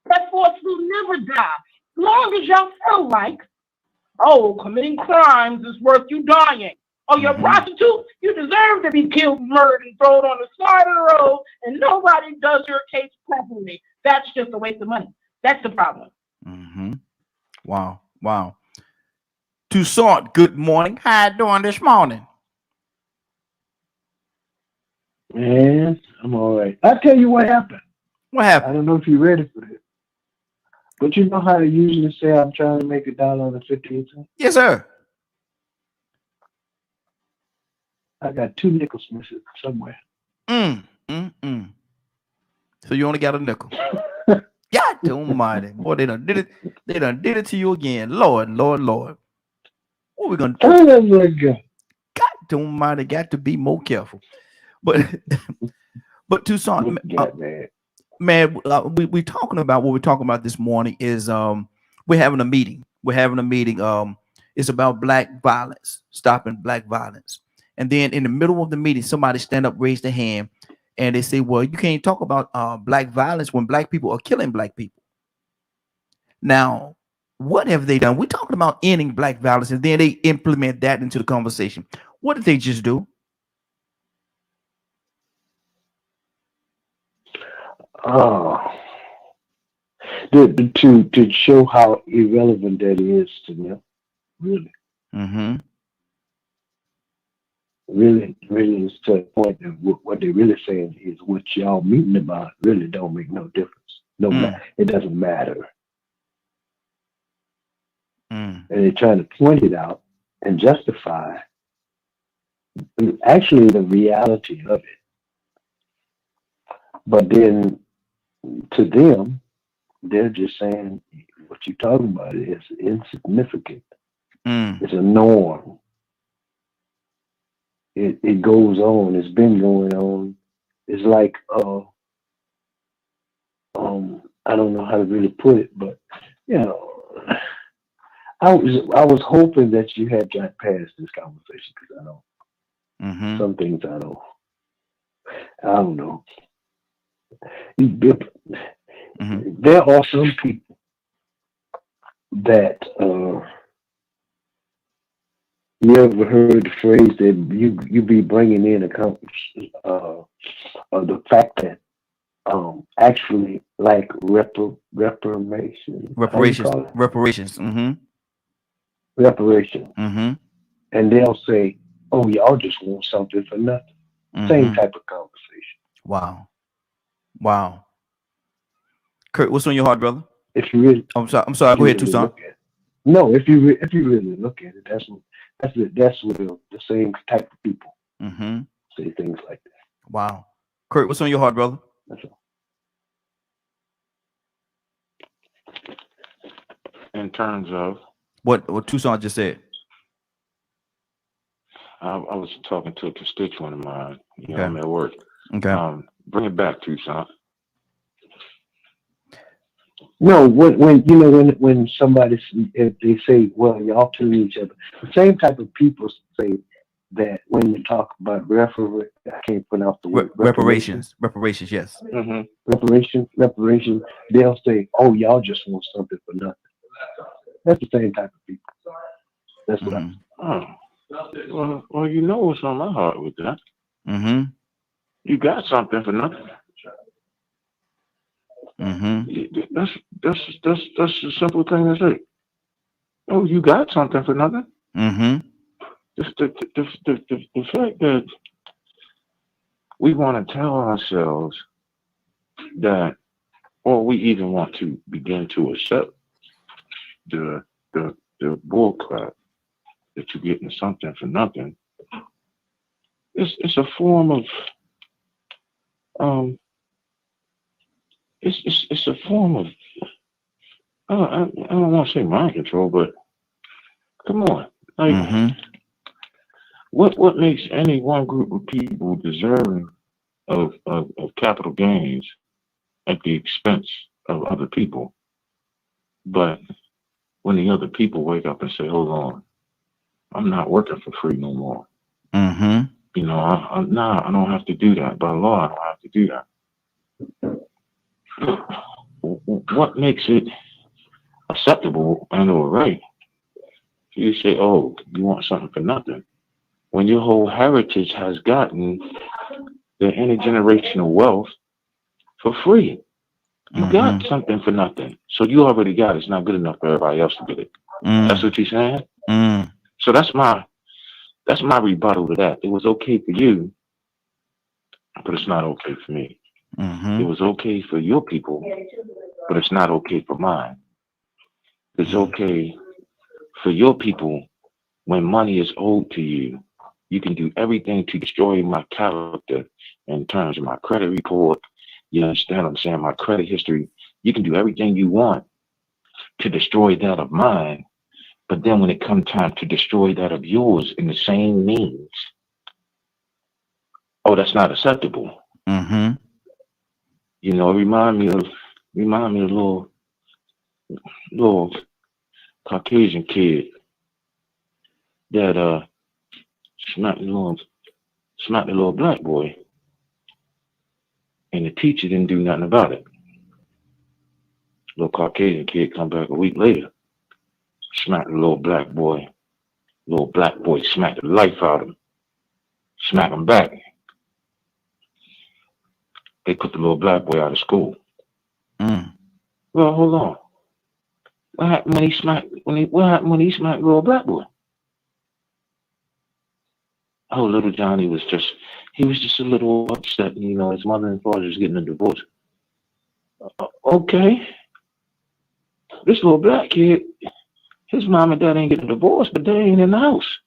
That force will never die. As long as y'all feel like, oh, committing crimes is worth you dying. Oh, you're a prostitute, you deserve to be killed, murdered, and thrown on the side of the road, and nobody does your case properly. That's just a waste of money. That's the problem. Wow. Wow. Toussaint, good morning. How you doing this morning? Man, I'm all right. I'll tell you what happened. What happened? I don't know if you're ready for this. But you know how they usually say I'm trying to make $1.58? Yes, sir. I got 2 nickels missing somewhere. So you only got a nickel. God almighty. Boy, they done did it. They done did it to you again. Lord. What we gonna do? Oh my God. God almighty, got to be more careful. But Toussaint, man, we talking about what we're talking about this morning is we're having a meeting. It's about black violence, stopping black violence. And then in the middle of the meeting, somebody stand up, raise their hand, and they say, well, you can't talk about black violence when black people are killing black people. Now, what have they done? We're talking about ending black violence, and then they implement that into the conversation. What did they just do? To show how irrelevant that is to them, really. Really is to the point that what they're really saying is what y'all meeting about really don't make no difference. It doesn't matter. And they're trying to point it out and justify actually the reality of it. But then to them, they're just saying what you're talking about is insignificant. It's a norm. It goes on. It's been going on. It's like I don't know how to really put it, but you know, I was hoping that you had got past this conversation because I don't. Some things I don't know. There are some people that you ever heard the phrase that you be bringing in the fact that actually like reparations. And they'll say, oh, y'all just want something for nothing. Same type of conversation. Wow. Kurt, what's on your heart, brother? If you really, I'm sorry. Go ahead, Toussaint. No, if you really look at it, that's what the same type of people say things like that. Wow. Kurt, what's on your heart, brother? That's all. In terms of what Toussaint just said. I was talking to a constituent of mine. I'm at work. Okay. Bring it back, Toussaint. No, when somebody, if they say, well, y'all killing each other, the same type of people say that when you talk about I can't pronounce the word. Reparations, yes. Reparations, they'll say, oh, y'all just want something for nothing. That's the same type of people. That's what Well, you know what's on my heart with that. You got something for nothing. That's a simple thing to say. Oh, you got something for nothing. Just the fact that we want to tell ourselves that, or we even want to begin to accept the bull crap that you're getting something for nothing. It's a form of It's a form of I don't want to say mind control, but come on, like what makes any one group of people deserving of capital gains at the expense of other people? But when the other people wake up and say, "Hold on, I'm not working for free no more," you know, I don't have to do that by law. I don't have to do that. What makes it acceptable and or right? You say, "Oh, you want something for nothing," when your whole heritage has gotten the intergenerational wealth for free. You got something for nothing, so you already got it. It's not good enough for everybody else to get it. That's what you're saying. So that's my rebuttal to that. It was okay for you, but it's not okay for me. It was okay for your people, but it's not okay for mine. It's okay for your people when money is owed to you. You can do everything to destroy my character in terms of my credit report. You understand what I'm saying? My credit history. You can do everything you want to destroy that of mine. But then when it comes time to destroy that of yours in the same means, oh, that's not acceptable. You know, remind me of a little Caucasian kid that smacked the little black boy, and the teacher didn't do nothing about it. Little Caucasian kid come back a week later, smacked the little black boy. Little black boy smacked the life out of him. Smack him back. They put the little black boy out of school. Well, hold on. What happened when he smacked the little black boy? Oh, little Johnny was just a little upset. You know, his mother and father was getting a divorce. Okay. This little black kid, his mom and dad ain't getting a divorce, but they ain't in the house.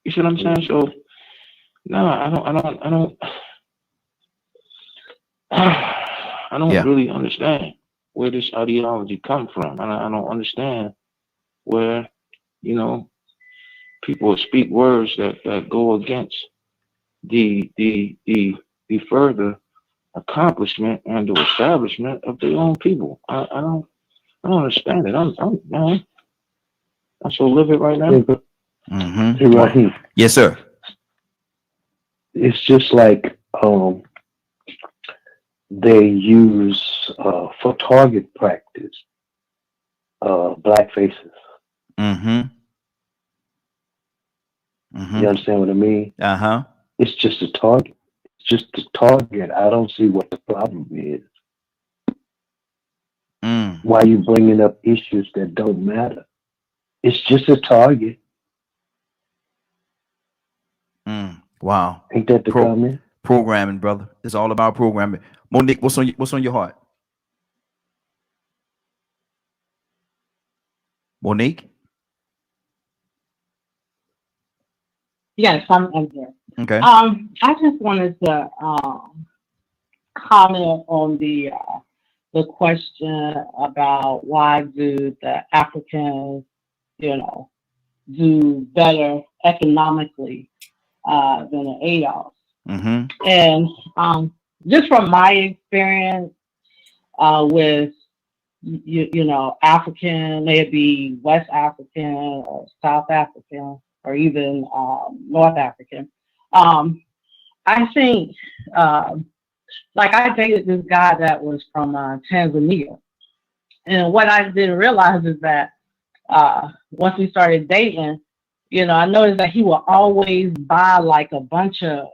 You see what I'm saying? So, no, I don't really understand where this ideology comes from. I don't understand where, you know, people speak words that go against the further accomplishment and the establishment of their own people. I don't understand it. I'm so livid right now. Right. Yes, sir. It's just like they use for target practice black faces. You understand what I mean? It's just a target. It's just a target. I don't see what the problem is. Why are you bringing up issues that don't matter? It's just a target. Wow. Ain't that the comment? Programming, brother. It's all about programming. Monique, what's on your heart? Monique? Yes, I'm here. Okay. I just wanted to comment on the question about why do the Africans, you know, do better economically than the AOs. And just from my experience with you know, African, may it be West African or South African or even North African. I think, like I dated this guy that was from Tanzania. And what I didn't realize is that once we started dating, you know, I noticed that he would always buy like a bunch of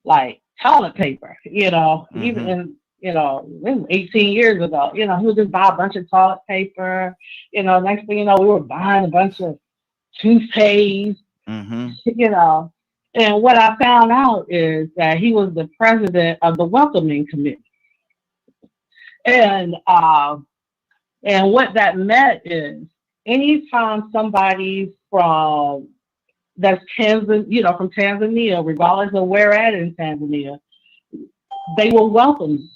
like toilet paper, you know, even in, you know, 18 years ago, you know, he would just buy a bunch of toilet paper, you know, next thing you know, we were buying a bunch of toothpaste, you know, and what I found out is that he was the president of the welcoming committee. And what that meant is anytime somebody from that's Tanzania, from Tanzania, regardless of where at in Tanzania, they will welcome them.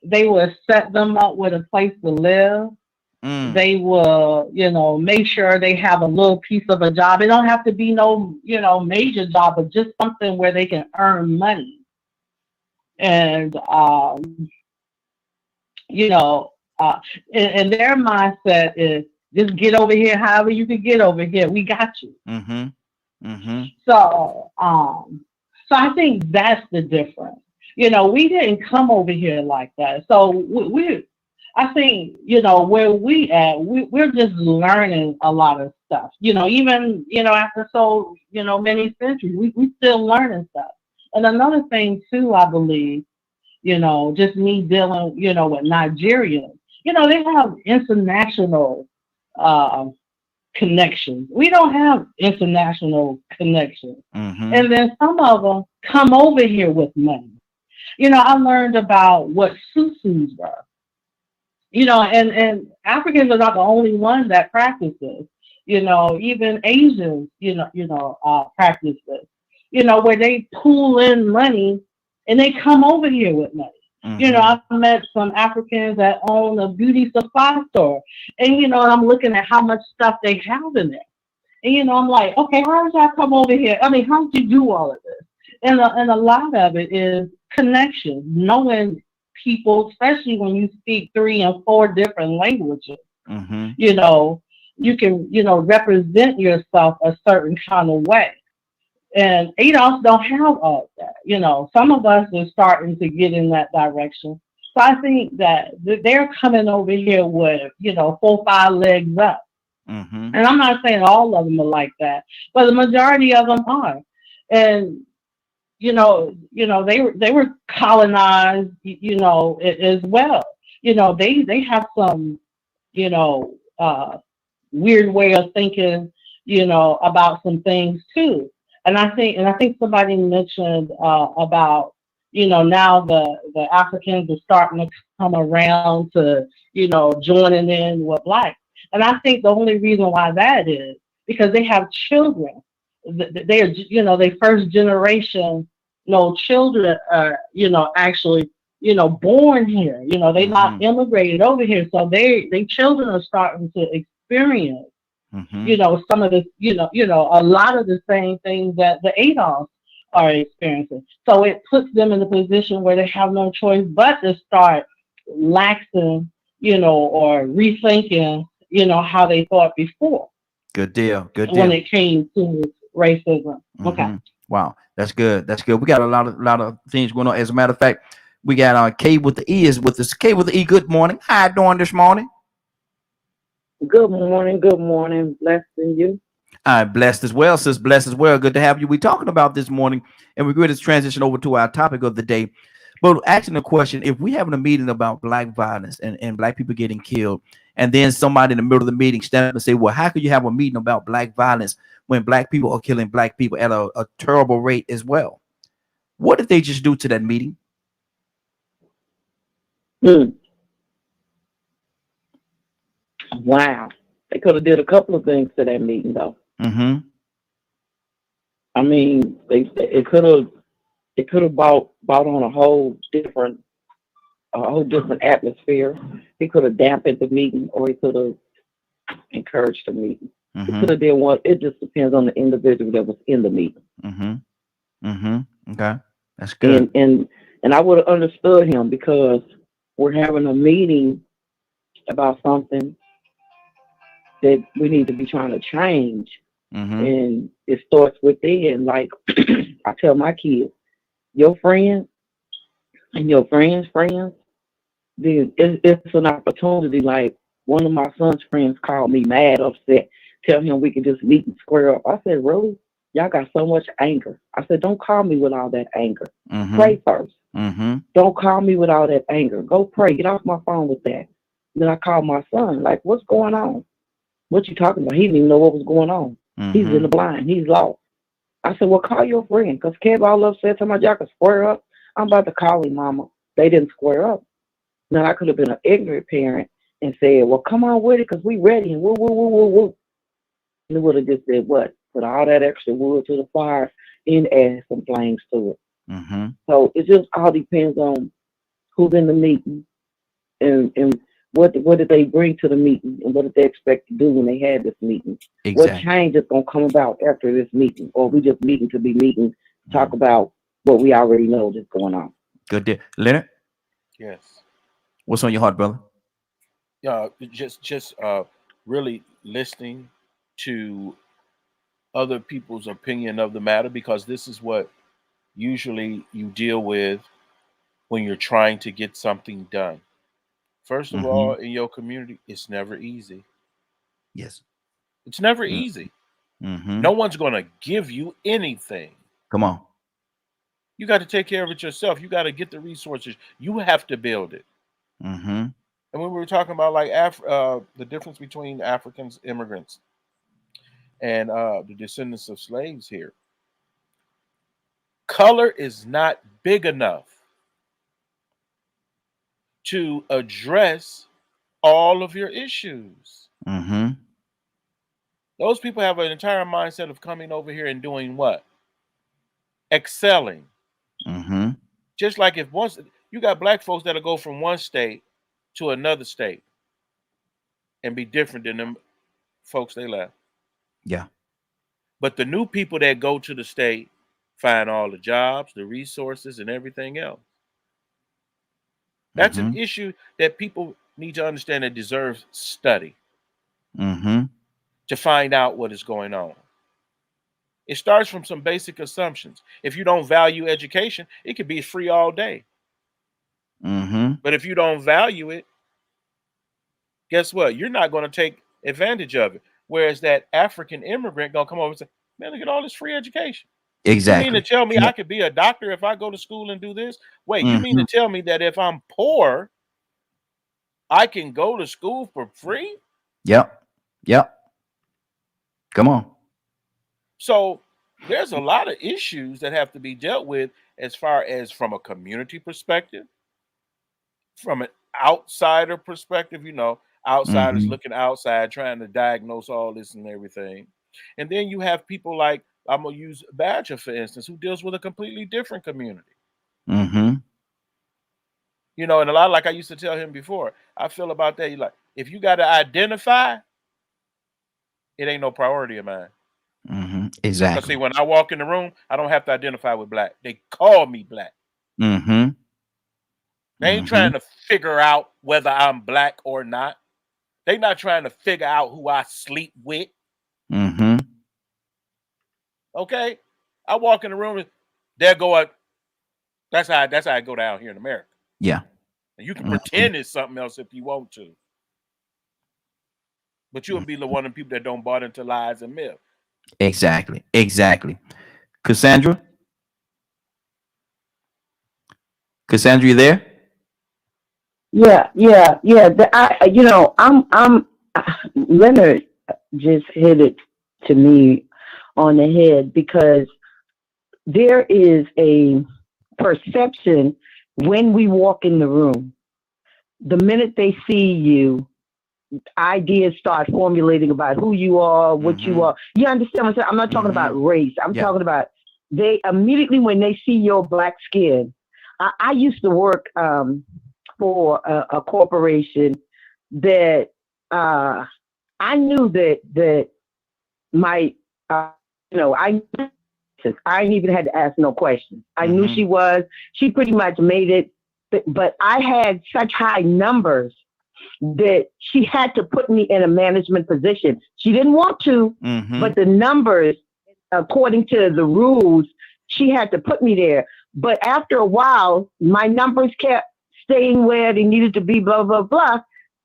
They will set them up with a place to live. They will, make sure they have a little piece of a job. It don't have to be no, major job, but just something where they can earn money. And, and their mindset is just get over here however you can get over here. We got you. So I think that's the difference. We didn't come over here like that. So I think, where we at, we're just learning a lot of stuff. Even, after so, many centuries, we still learning stuff. And another thing too, I believe, just me dealing, with Nigerians, they have international connections. We don't have international connections. And then some of them come over here with money. I learned about what susus were. And Africans are not the only ones that practice this. Even Asians, practice this. Where they pool in money and they come over here with money. I've met some Africans that own a beauty supply store, and I'm looking at how much stuff they have in there, and I'm like, okay, how did y'all come over here? I mean, how did you do all of this? And a lot of it is connection, knowing people, especially when you speak 3 and 4 different languages. You can, represent yourself a certain kind of way. And ADOS don't have all of that. Some of us are starting to get in that direction. So I think that they're coming over here with, 4, 5 legs up. And I'm not saying all of them are like that, but the majority of them are. And they were colonized, as well. They have some, weird way of thinking, about some things too. And I think somebody mentioned about, now the Africans are starting to come around to, joining in with Black. And I think the only reason why that is because they have children. They're, they first generation, children are, actually, born here. They're not immigrated over here. So they children are starting to experience, some of the, a lot of the same things that the ADOS are experiencing. So it puts them in a position where they have no choice but to start laxing, or rethinking, how they thought before. Good deal. When it came to racism. Okay. Wow, that's good. We got a lot of things going on. As a matter of fact, we got K with the E is with us. K with the E. Good morning. How you doing this morning? Good morning. Blessed in you. I'm blessed as well, sis. Blessed as well. Good to have you. We're talking about this morning, and we're going to transition over to our topic of the day. But asking the question, if we're having a meeting about Black violence and Black people getting killed, and then somebody in the middle of the meeting stand up and say, well, how could you have a meeting about Black violence when Black people are killing Black people at a terrible rate as well? What did they just do to that meeting? Wow. They could have did a couple of things to that meeting, though. I mean, it could have brought on a whole different atmosphere. It could have dampened the meeting, or it could have encouraged the meeting. It could have been what. It just depends on the individual that was in the meeting. Okay, that's good. And I would have understood him, because we're having a meeting about something that we need to be trying to change. And it starts within. Like I tell my kids, your friends and your friends' friends, then it's an opportunity. Like one of my son's friends called me mad, upset, tell him we can just meet and square up. I said, really? Y'all got so much anger. I said, don't call me with all that anger. Pray first. Don't call me with all that anger. Go pray. Get off my phone with that. And then I called my son, like, what's going on? What you talking about? He didn't even know what was going on. He's in the blind. He's lost. I said, well, call your friend, because Kev all upset, talking about y'all can square up. I'm about to call him, mama. They didn't square up. Now, I could have been an ignorant parent and said, well, come on with it, because we ready. And woo. And it would have just said, what? put all that extra wood to the fire, and add some flames to it. Mm-hmm. So it just all depends on who's in the meeting and what did they bring to the meeting and what did they expect to do when they had this meeting. Exactly. What change is going to come about after this meeting, or we just meeting to be meeting, talk about what we already know is going on. Good deal. Leonard? Yes. What's on your heart, brother? Yeah, just really listening to other people's opinion of the matter, because this is what usually you deal with when you're trying to get something done. First of all, in your community, it's never easy. Yes. It's never easy. No one's going to give you anything. Come on. You got to take care of it yourself. You got to get the resources. You have to build it. And when we were talking about like the difference between Africans, immigrants, and the descendants of slaves here, color is not big enough to address all of your issues. Those people have an entire mindset of coming over here and doing what? Excelling. Just like if once you got black folks that'll go from one state to another state and be different than them folks they left. Yeah. But the new people that go to the state find all the jobs, the resources, and everything else. That's an issue that people need to understand that deserves study to find out what is going on. It starts from some basic assumptions. If you don't value education, it could be free all day. But if you don't value it, guess what? You're not going to take advantage of it. Whereas that African immigrant going to come over and say, man, look at all this free education. Exactly. You mean to tell me I could be a doctor if I go to school and do this? Wait, you mean to tell me that if I'm poor, I can go to school for free? Yep. Come on. So there's a lot of issues that have to be dealt with as far as from a community perspective, from an outsider perspective, outsiders looking outside, trying to diagnose all this and everything. And then you have people like, I'm going to use Badger, for instance, who deals with a completely different community. And a lot, like I used to tell him before, I feel about that. Like, if you got to identify, it ain't no priority of mine. Exactly. Because see, when I walk in the room, I don't have to identify with black. They call me black. They ain't trying to figure out whether I'm black or not. They not trying to figure out who I sleep with. Okay, I walk in the room and there go a. That's how I go down here in America. Yeah, and you can pretend it's something else if you want to, but you'll be the one of the people that don't bought into lies and myths. Exactly. Cassandra, you there? Yeah. I'm Leonard just hit it to me on the head, because there is a perception when we walk in the room. The minute they see you, ideas start formulating about who you are, what you are. You understand what I'm saying? I'm not talking about race. I'm talking about they immediately, when they see your black skin. I used to work for a corporation that I knew that my I ain't even had to ask no questions. I knew she pretty much made it, but I had such high numbers that she had to put me in a management position. She didn't want to, but the numbers, according to the rules, she had to put me there. But after a while, my numbers kept staying where they needed to be, blah, blah, blah.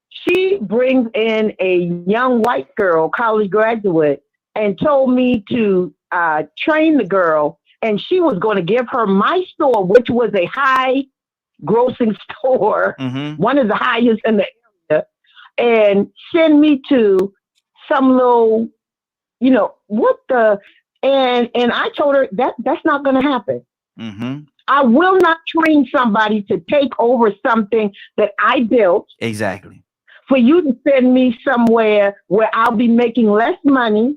She brings in a young white girl, college graduate, and told me to train the girl, and she was going to give her my store, which was a high grossing store, one of the highest in the area, and send me to some little, and I told her that's not going to happen. I will not train somebody to take over something that I built. Exactly. for you to send me somewhere where I'll be making less money.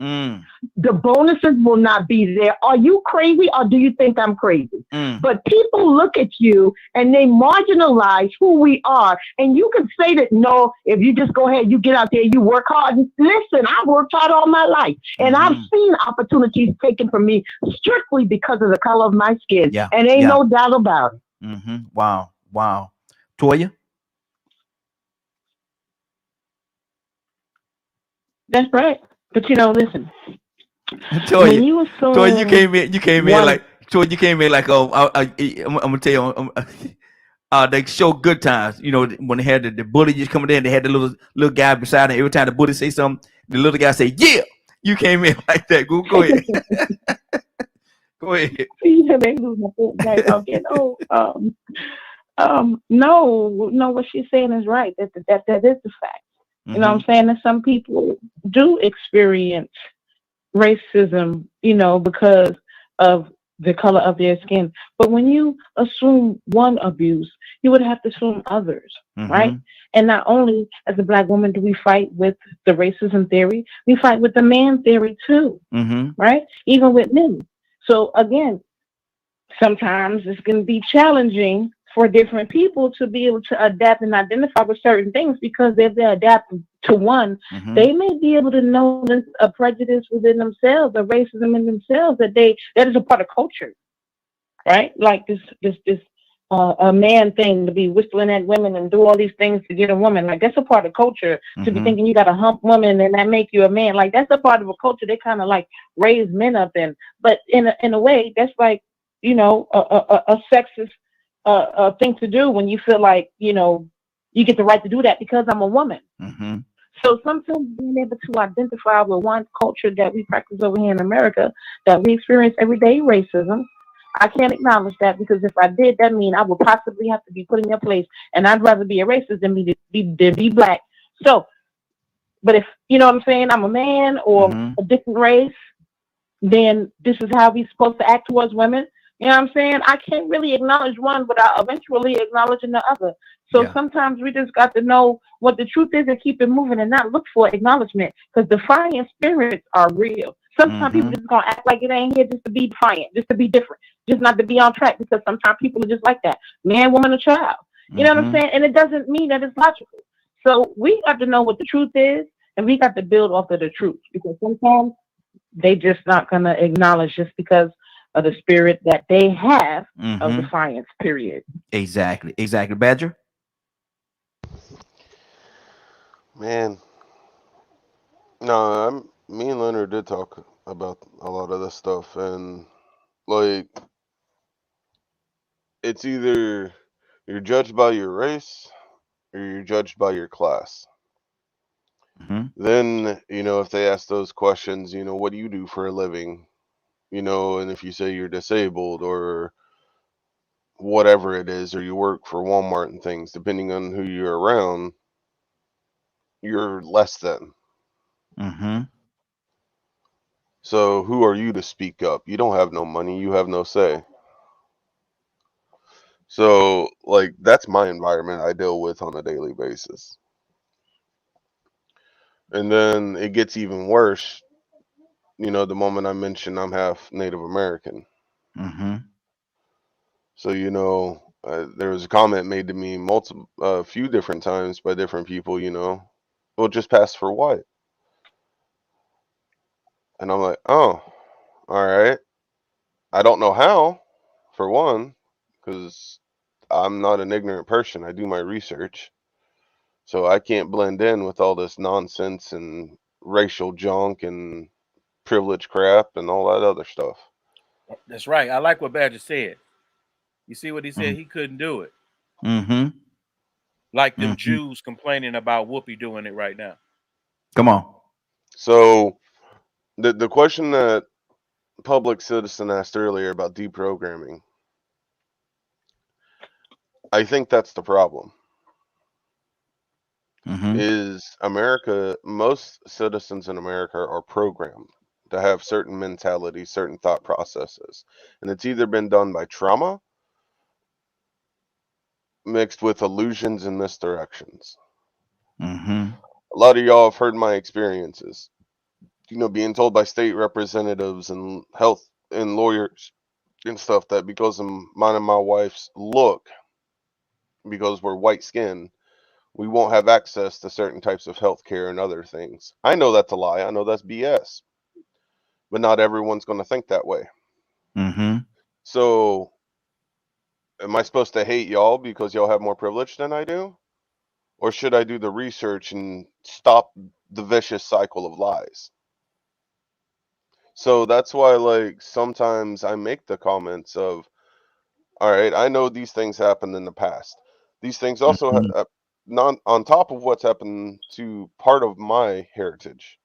The bonuses will not be there. Are you crazy or do you think I'm crazy? But people look at you and they marginalize who we are. And you can say that, no, if you just go ahead, you get out there, you work hard. Listen, I've worked hard all my life. And I've seen opportunities taken from me strictly because of the color of my skin. Yeah. And ain't no doubt about it. Wow. Wow. Toya? That's right. But Toya, listen. When you assume Toya, you came in like Toya, you came in like I'm gonna tell you they show Good Times. When they had the bully just coming in, they had the little guy beside him. Every time the bully say something, the little guy say, "Yeah." You came in like that. Go ahead. Go ahead. No, what she's saying is right. That is the fact. You know what I'm saying? That some people do experience racism, because of the color of their skin. But when you assume one abuse, you would have to assume others, right? And not only as a Black woman do we fight with the racism theory, we fight with the man theory too, right? Even with men. So again, sometimes it's going to be challenging for different people to be able to adapt and identify with certain things, because if they adapt to one, they may be able to notice a prejudice within themselves, a racism in themselves that is a part of culture, right? Like this a man thing, to be whistling at women and do all these things to get a woman. Like, that's a part of culture. To be thinking you got to hump women and that make you a man. Like, that's a part of a culture. They kind of like raise men up in. But in a way, that's like, a sexist thing to do when you feel like, you get the right to do that because I'm a woman. So sometimes being able to identify with one culture that we practice over here in America, that we experience everyday racism, I can't acknowledge that, because if I did, that means I would possibly have to be put in your place, and I'd rather be a racist than be Black. So, but if, you know what I'm saying, I'm a man or a different race, then this is how we're supposed to act towards women. You know what I'm saying? I can't really acknowledge one without eventually acknowledging the other. So sometimes we just got to know what the truth is and keep it moving and not look for acknowledgement, because defiant spirits are real. Sometimes people just gonna act like it ain't here just to be defiant, just to be different, just not to be on track, because sometimes people are just like that. Man, woman, or child. You know what I'm saying? And it doesn't mean that it's logical. So we got to know what the truth is, and we got to build off of the truth, because sometimes they just not gonna acknowledge just because of the spirit that they have of defiance, period. Exactly. Badger? Man, no, me and Leonard did talk about a lot of this stuff, and like, it's either you're judged by your race or you're judged by your class. Then, if they ask those questions, what do you do for a living? And if you say you're disabled or whatever it is, or you work for Walmart and things, depending on who you're around, you're less than. So who are you to speak up? You don't have no money. You have no say. So, like, that's my environment I deal with on a daily basis. And then it gets even worse, the moment I mention I'm half Native American. So, there was a comment made to me a few different times by different people, well, just pass for white. And I'm like, oh, all right. I don't know how, for one, because I'm not an ignorant person. I do my research. So I can't blend in with all this nonsense and racial junk and privilege crap and all that other stuff. That's right. I like what Badger said. You see what he said? He couldn't do it. Like them Jews complaining about Whoopi doing it right now. Come on. So the question that Public Citizen asked earlier about deprogramming, I think that's the problem. Is America, most citizens in America are programmed to have certain mentalities, certain thought processes. And it's either been done by trauma mixed with illusions and misdirections. A lot of y'all have heard my experiences. Being told by state representatives and health and lawyers and stuff that because of mine and my wife's look, because we're white skinned, we won't have access to certain types of health care and other things. I know that's a lie. I know that's BS. But not everyone's going to think that way. So am I supposed to hate y'all because y'all have more privilege than I do? Or should I do the research and stop the vicious cycle of lies? So that's why, like, sometimes I make the comments of, all right, I know these things happened in the past. These things also, on top of what's happened to part of my heritage,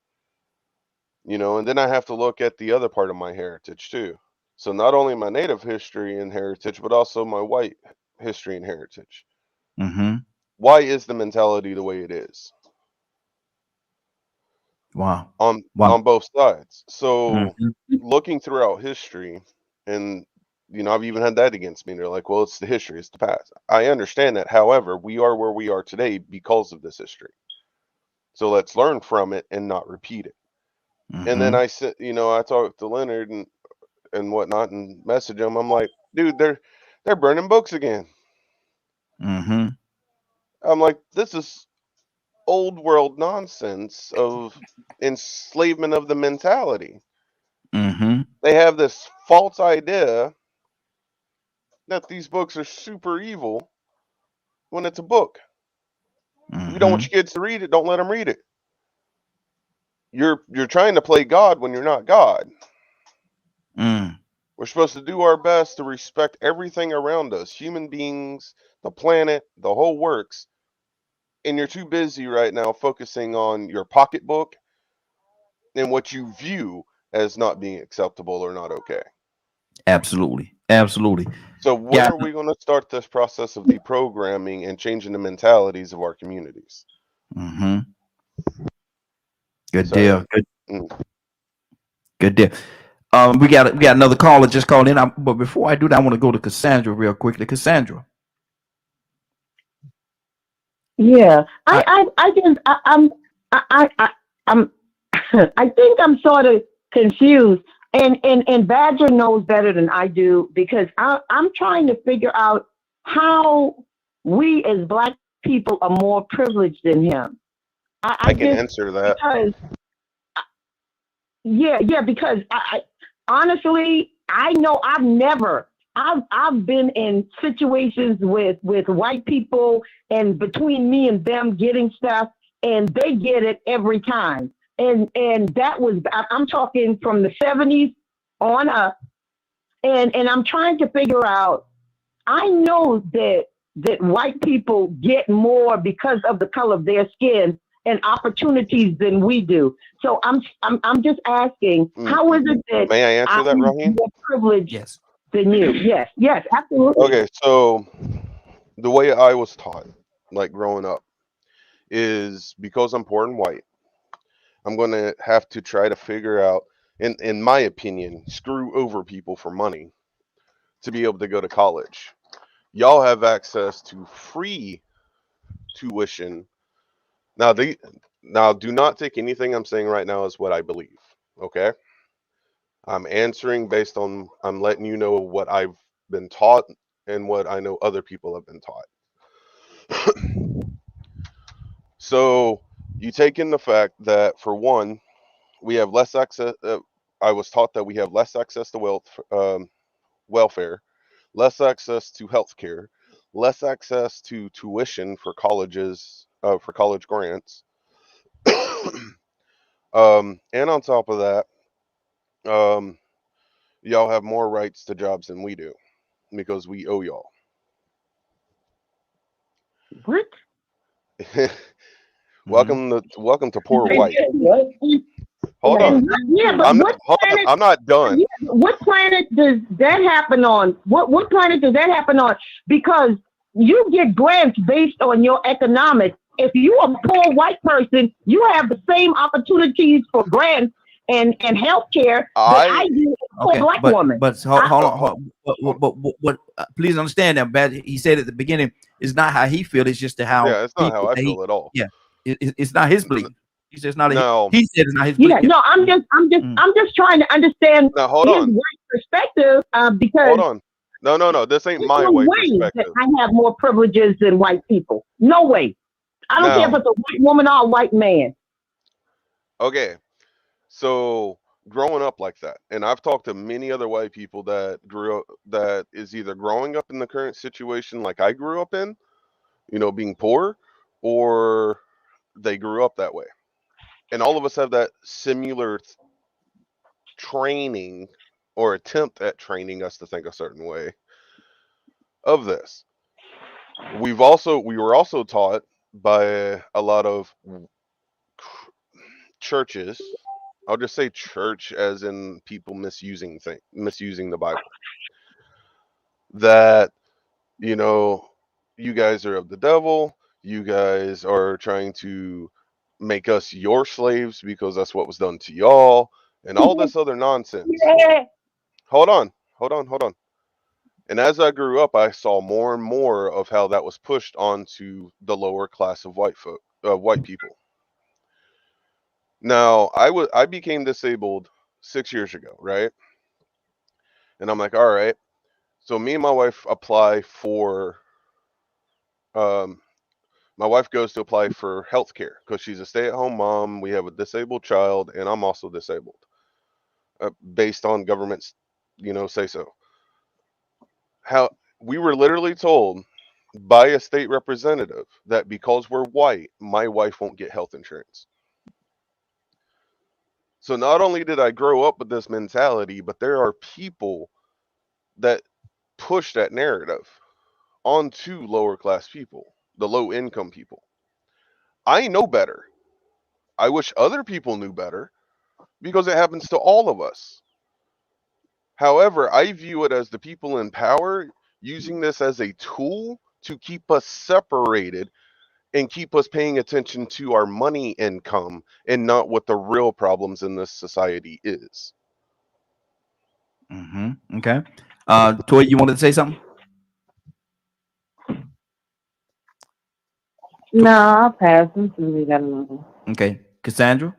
and then I have to look at the other part of my heritage too. So not only my native history and heritage, but also my white history and heritage. Why is the mentality the way it is? Wow. On both sides. So looking throughout history, and I've even had that against me. They're like, well, it's the history, it's the past. I understand that. However, we are where we are today because of this history. So let's learn from it and not repeat it. And then I said, I talked to Leonard and whatnot and message him. I'm like, dude, they're burning books again. I'm like, this is old world nonsense of enslavement of the mentality. They have this false idea that these books are super evil when it's a book. If you don't want your kids to read it, don't let them read it. You're trying to play God when you're not God. We're supposed to do our best to respect everything around us, human beings, the planet, the whole works. And you're too busy right now focusing on your pocketbook and what you view as not being acceptable or not okay. Absolutely. So when are we going to start this process of deprogramming and changing the mentalities of our communities? Good deal. Good deal. We got another caller just called in. But before I do that, I want to go to Cassandra real quickly. Cassandra. Yeah, I think I'm sort of confused, and Badger knows better than I do because I'm trying to figure out how we as Black people are more privileged than him. I can answer that. Because I honestly, I know I've been in situations with white people, and between me and them getting stuff, and they get it every time. And that was, I'm talking from the 70s on up. And I'm trying to figure out, I know that white people get more because of the color of their skin and opportunities than we do. So I'm just asking, how is it that may I answer that, Raheem? More privileged than you? Yes, absolutely. Okay, so the way I was taught, like growing up, is because I'm poor and white, I'm going to have to try to figure out, in my opinion, screw over people for money to be able to go to college. Y'all have access to free tuition. Now, do not take anything I'm saying right now as what I believe, okay? I'm answering based on, I'm letting you know what I've been taught and what I know other people have been taught. So you take in the fact that, for one, we have less access. I was taught that we have less access to welfare, less access to healthcare, less access to tuition for colleges, for college grants. And on top of that, y'all have more rights to jobs than we do because we owe y'all. What? Welcome to poor white. Hold on. I'm not done. Yeah, what planet does that happen on? What planet does that happen on? Because you get grants based on your economics. If you're a poor white person, you have the same opportunities for grants and health care that I do as a Black woman. But hold on. But please understand that, Bad. He said at the beginning, it's not how he feels, it's just how. Yeah, it's not how I feel at all. Yeah. It's not his belief. He says not. No. He said it's not his belief. Yeah, no, I'm just trying to understand Now hold his on. white perspective, because Hold on. No. This ain't my no white way that perspective. I have more privileges than white people. No way. I don't care if it's a white woman or a white man. Okay. So growing up like that, and I've talked to many other white people that grew up, that is either growing up in the current situation like I grew up in, being poor, or they grew up that way. And all of us have that similar training or attempt at training us to think a certain way of this. We were also taught by a lot of churches. I'll just say church as in people misusing the Bible. That, you guys are of the devil. You guys are trying to make us your slaves because that's what was done to y'all, and all this other nonsense. Yeah. Hold on. And as I grew up, I saw more and more of how that was pushed onto the lower class of white people. Now, I became disabled 6 years ago, right? And I'm like, all right. So me and my wife apply for, my wife goes to apply for health care because she's a stay-at-home mom. We have a disabled child, and I'm also disabled, based on government's, say so. How we were literally told by a state representative that because we're white, my wife won't get health insurance. So not only did I grow up with this mentality, but there are people that push that narrative onto lower class people, the low income people. I know better. I wish other people knew better because it happens to all of us. However, I view it as the people in power using this as a tool to keep us separated and keep us paying attention to our money income and not what the real problems in this society is. Okay. Toy, you wanted to say something? No, I'll pass until we got another. Okay. Cassandra?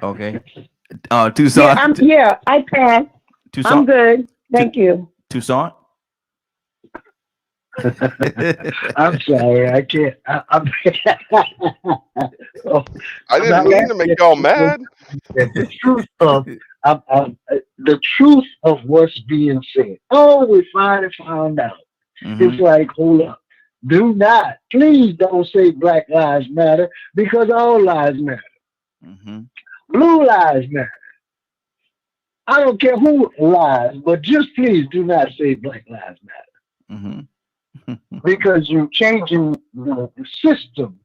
Okay. Tucson? I passed. Tucson? I'm good. Thank you. Tucson? I'm sorry, I can't. I didn't mean to make y'all mad. The truth of what's being said. Oh, we finally found out. It's like, hold up. Please don't say Black Lives Matter, because all lives matter. Blue lives matter. I don't care who lies, but just please do not say Black Lives Matter. Because you're changing the system,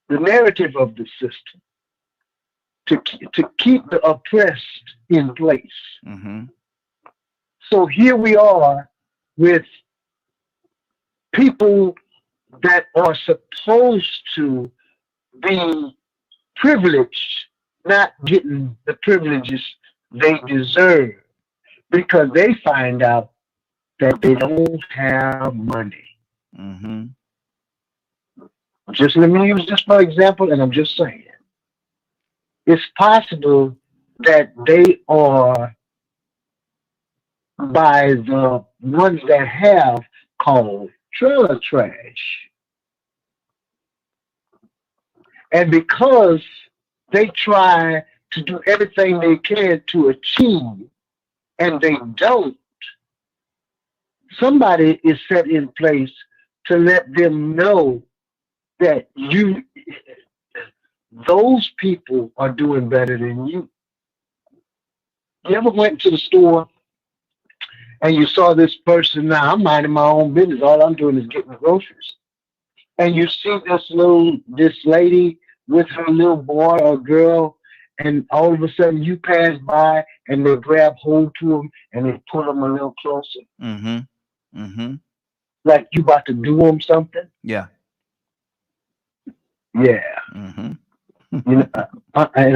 the narrative of the system, to keep the oppressed in place. So here we are with people that are supposed to be privileged, not getting the privileges they deserve because they find out that they don't have money. Just let me use this for example, and I'm just saying, it's possible that they are by the ones that have called trailer trash. And because they try to do everything they can to achieve, and they don't, somebody is set in place to let them know that those people are doing better than you. You ever went to the store and you saw this person? Now I'm minding my own business. All I'm doing is getting groceries. And you see this lady with her little boy or girl, and all of a sudden you pass by and they grab hold to them and they pull them a little closer. Like you about to do them something. Yeah. And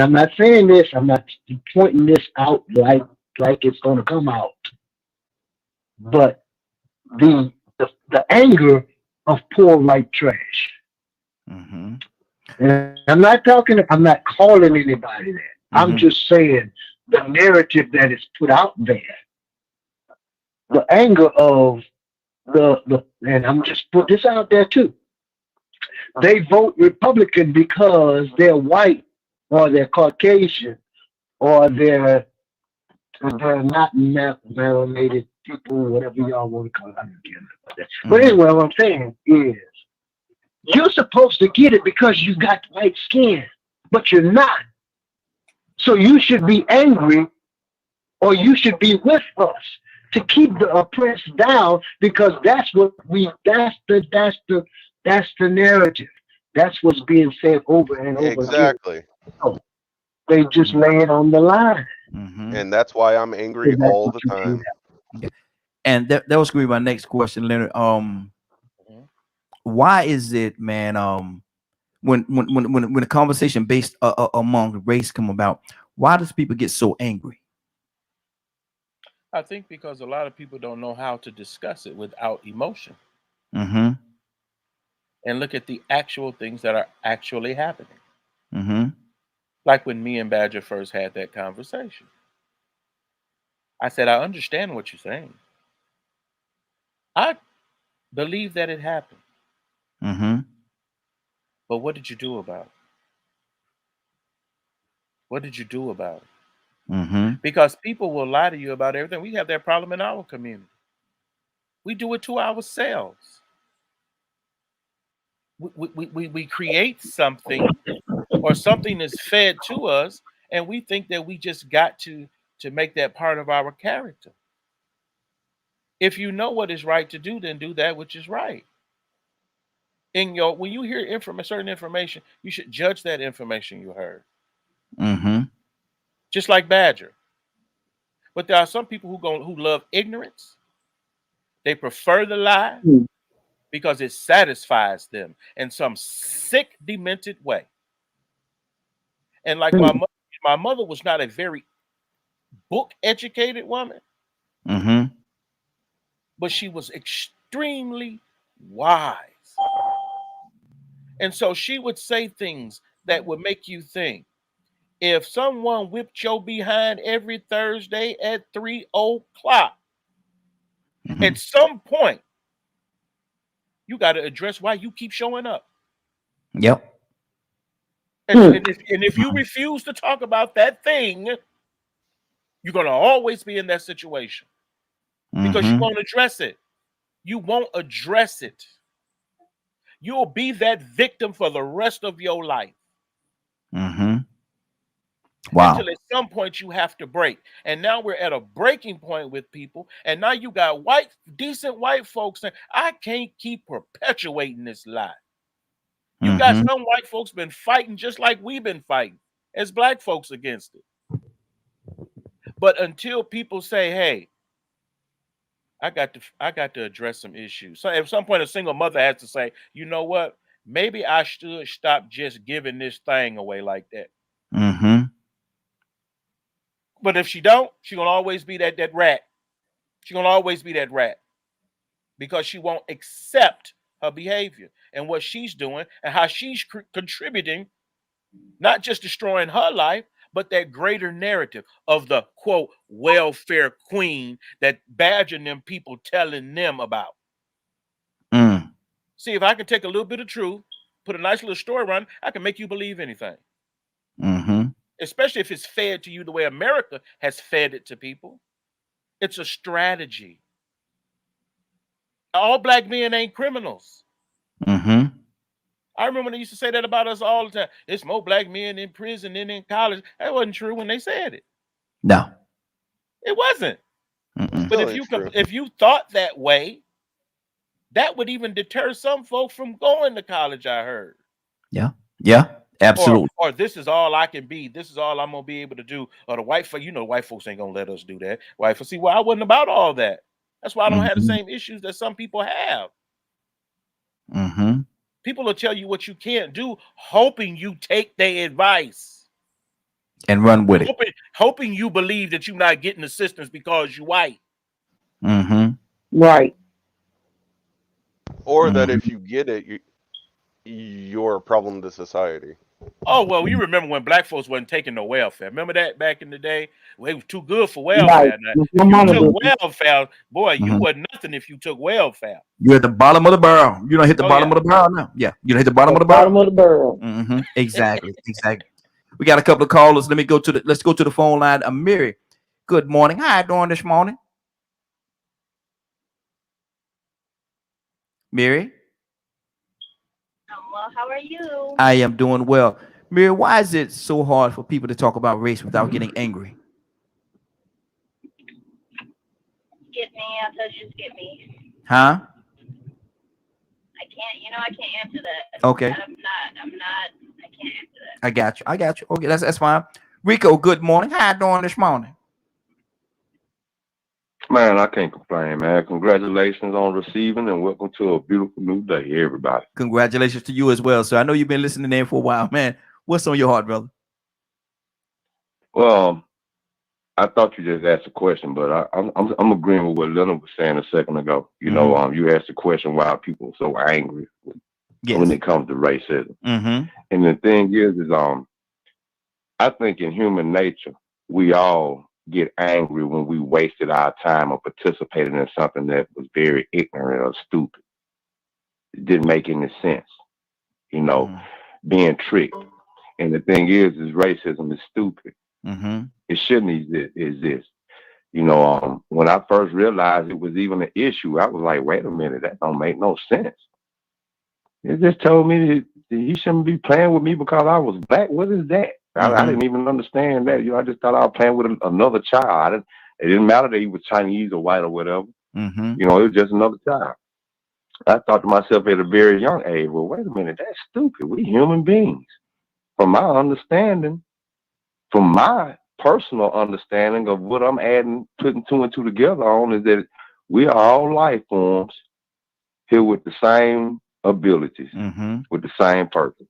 I'm not saying this, I'm not pointing this out like like it's going to come out. But the anger of poor white trash. Mm-hmm. And I'm not calling anybody that. I'm just saying the narrative that is put out there. The anger of and I'm just put this out there too. They vote Republican because they're white or they're Caucasian or they're not melanated people, whatever y'all want to call it. I don't care about that. But anyway, what I'm saying is you're supposed to get it because you got white skin, but you're not. So you should be angry or you should be with us to keep the oppressed down, because that's the narrative. That's what's being said over and over Exactly. again. So they just lay it on the line. And that's why I'm angry all the time. Yeah. And that was gonna be my next question, Leonard. Why is it, man, when the conversation based among race come about, why does people get so angry? I think because a lot of people don't know how to discuss it without emotion. Mm-hmm. And look at the actual things that are actually happening. Mm-hmm. Like when me and Badger first had that conversation. I said, I understand what you're saying. I believe that it happened. Mm-hmm. But what did you do about it? What did you do about it? Mm-hmm. Because people will lie to you about everything. We have that problem in our community. We do it to ourselves. We create something, or something is fed to us, and we think that we just got to make that part of our character. If you know what is right to do, then do that which is right. When you hear certain information, you should judge that information you heard. Mm-hmm. Just like Badger. But there are some people who love ignorance. They prefer the lie because it satisfies them in some sick, demented way. And like my mother was not a very book-educated woman, but she was extremely wise. And so she would say things that would make you think. If someone whipped your behind every Thursday at 3:00, at some point, you got to address why you keep showing up. Yep. And if you refuse to talk about that thing, you're going to always be in that situation because you won't address it. You won't address it. You'll be that victim for the rest of your life. Wow. Until at some point you have to break. And now we're at a breaking point with people. And now you got decent white folks saying, I can't keep perpetuating this lie. You got some white folks been fighting just like we've been fighting as black folks against it. But until people say, hey, I got to address some issues. So at some point, a single mother has to say, you know what? Maybe I should stop just giving this thing away like that. But if she don't, she's going to always be that rat. She's going to always be that rat because she won't accept her behavior and what she's doing and how she's contributing, not just destroying her life, but that greater narrative of the, quote, welfare queen that Badger and them people telling them about. See, if I can take a little bit of truth, put a nice little story around it, I can make you believe anything. Especially if it's fed to you the way America has fed it to people. It's a strategy. All black men ain't criminals. I remember they used to say that about us all the time. It's more black men in prison than in college. That wasn't true when they said it. No. It wasn't. But if you thought that way, that would even deter some folks from going to college, I heard. Yeah. Yeah. Absolutely. Or this is all I can be. This is all I'm gonna be able to do. Or the white folks, white folks ain't gonna let us do that. White folks, see, well, I wasn't about all that. That's why I don't have the same issues that some people have. People will tell you what you can't do, hoping you take their advice. and run with it, hoping you believe that you're not getting assistance because you're white. Right. Or that if you get it, you're a problem to society. Oh, well, you remember when black folks wasn't taking no welfare. Remember that back in the day? Well, it was too good for welfare. Right. Now, if you took welfare, boy, you wasn't nothing if you took welfare. You're at the bottom of the barrel. You don't hit the bottom of the barrel now. Yeah, you don't hit the bottom of the barrel. Bottom of the barrel. Exactly. We got a couple of callers. Let's go to the phone line. Mary, good morning. How you doing this morning? Mary? Well, how are you? I am doing well. Mary, why is it so hard for people to talk about race without getting angry? Get me, I'll tell you, just get me. Huh? I can't answer that. Okay. I can't answer that. I got you. Okay, that's fine. Rico, good morning. How you doing this morning? Man, I can't complain, man. Congratulations on receiving and welcome to a beautiful new day, everybody. Congratulations to you as well. So I know you've been listening in for a while, man. What's on your heart, brother? Well, I thought you just asked a question, but I'm agreeing with what Leonard was saying a second ago. You know, you asked the question why people are so angry when it comes to racism. And the thing is I think in human nature, we all get angry when we wasted our time or participated in something that was very ignorant or stupid. It didn't make any sense, being tricked. And the thing is racism is stupid. It shouldn't exist. When I first realized it was even an issue, I was like, wait a minute, that don't make no sense. It just told me that he shouldn't be playing with me because I was black. What is that? I didn't even understand that. I just thought I was playing with another child. It didn't matter that he was Chinese or white or whatever. It was just another child. I thought to myself at a very young age, well, wait a minute, that's stupid. We human beings. From my understanding, from my personal understanding of what I'm putting two and two together on, is that we are all life forms here with the same abilities, with the same purpose.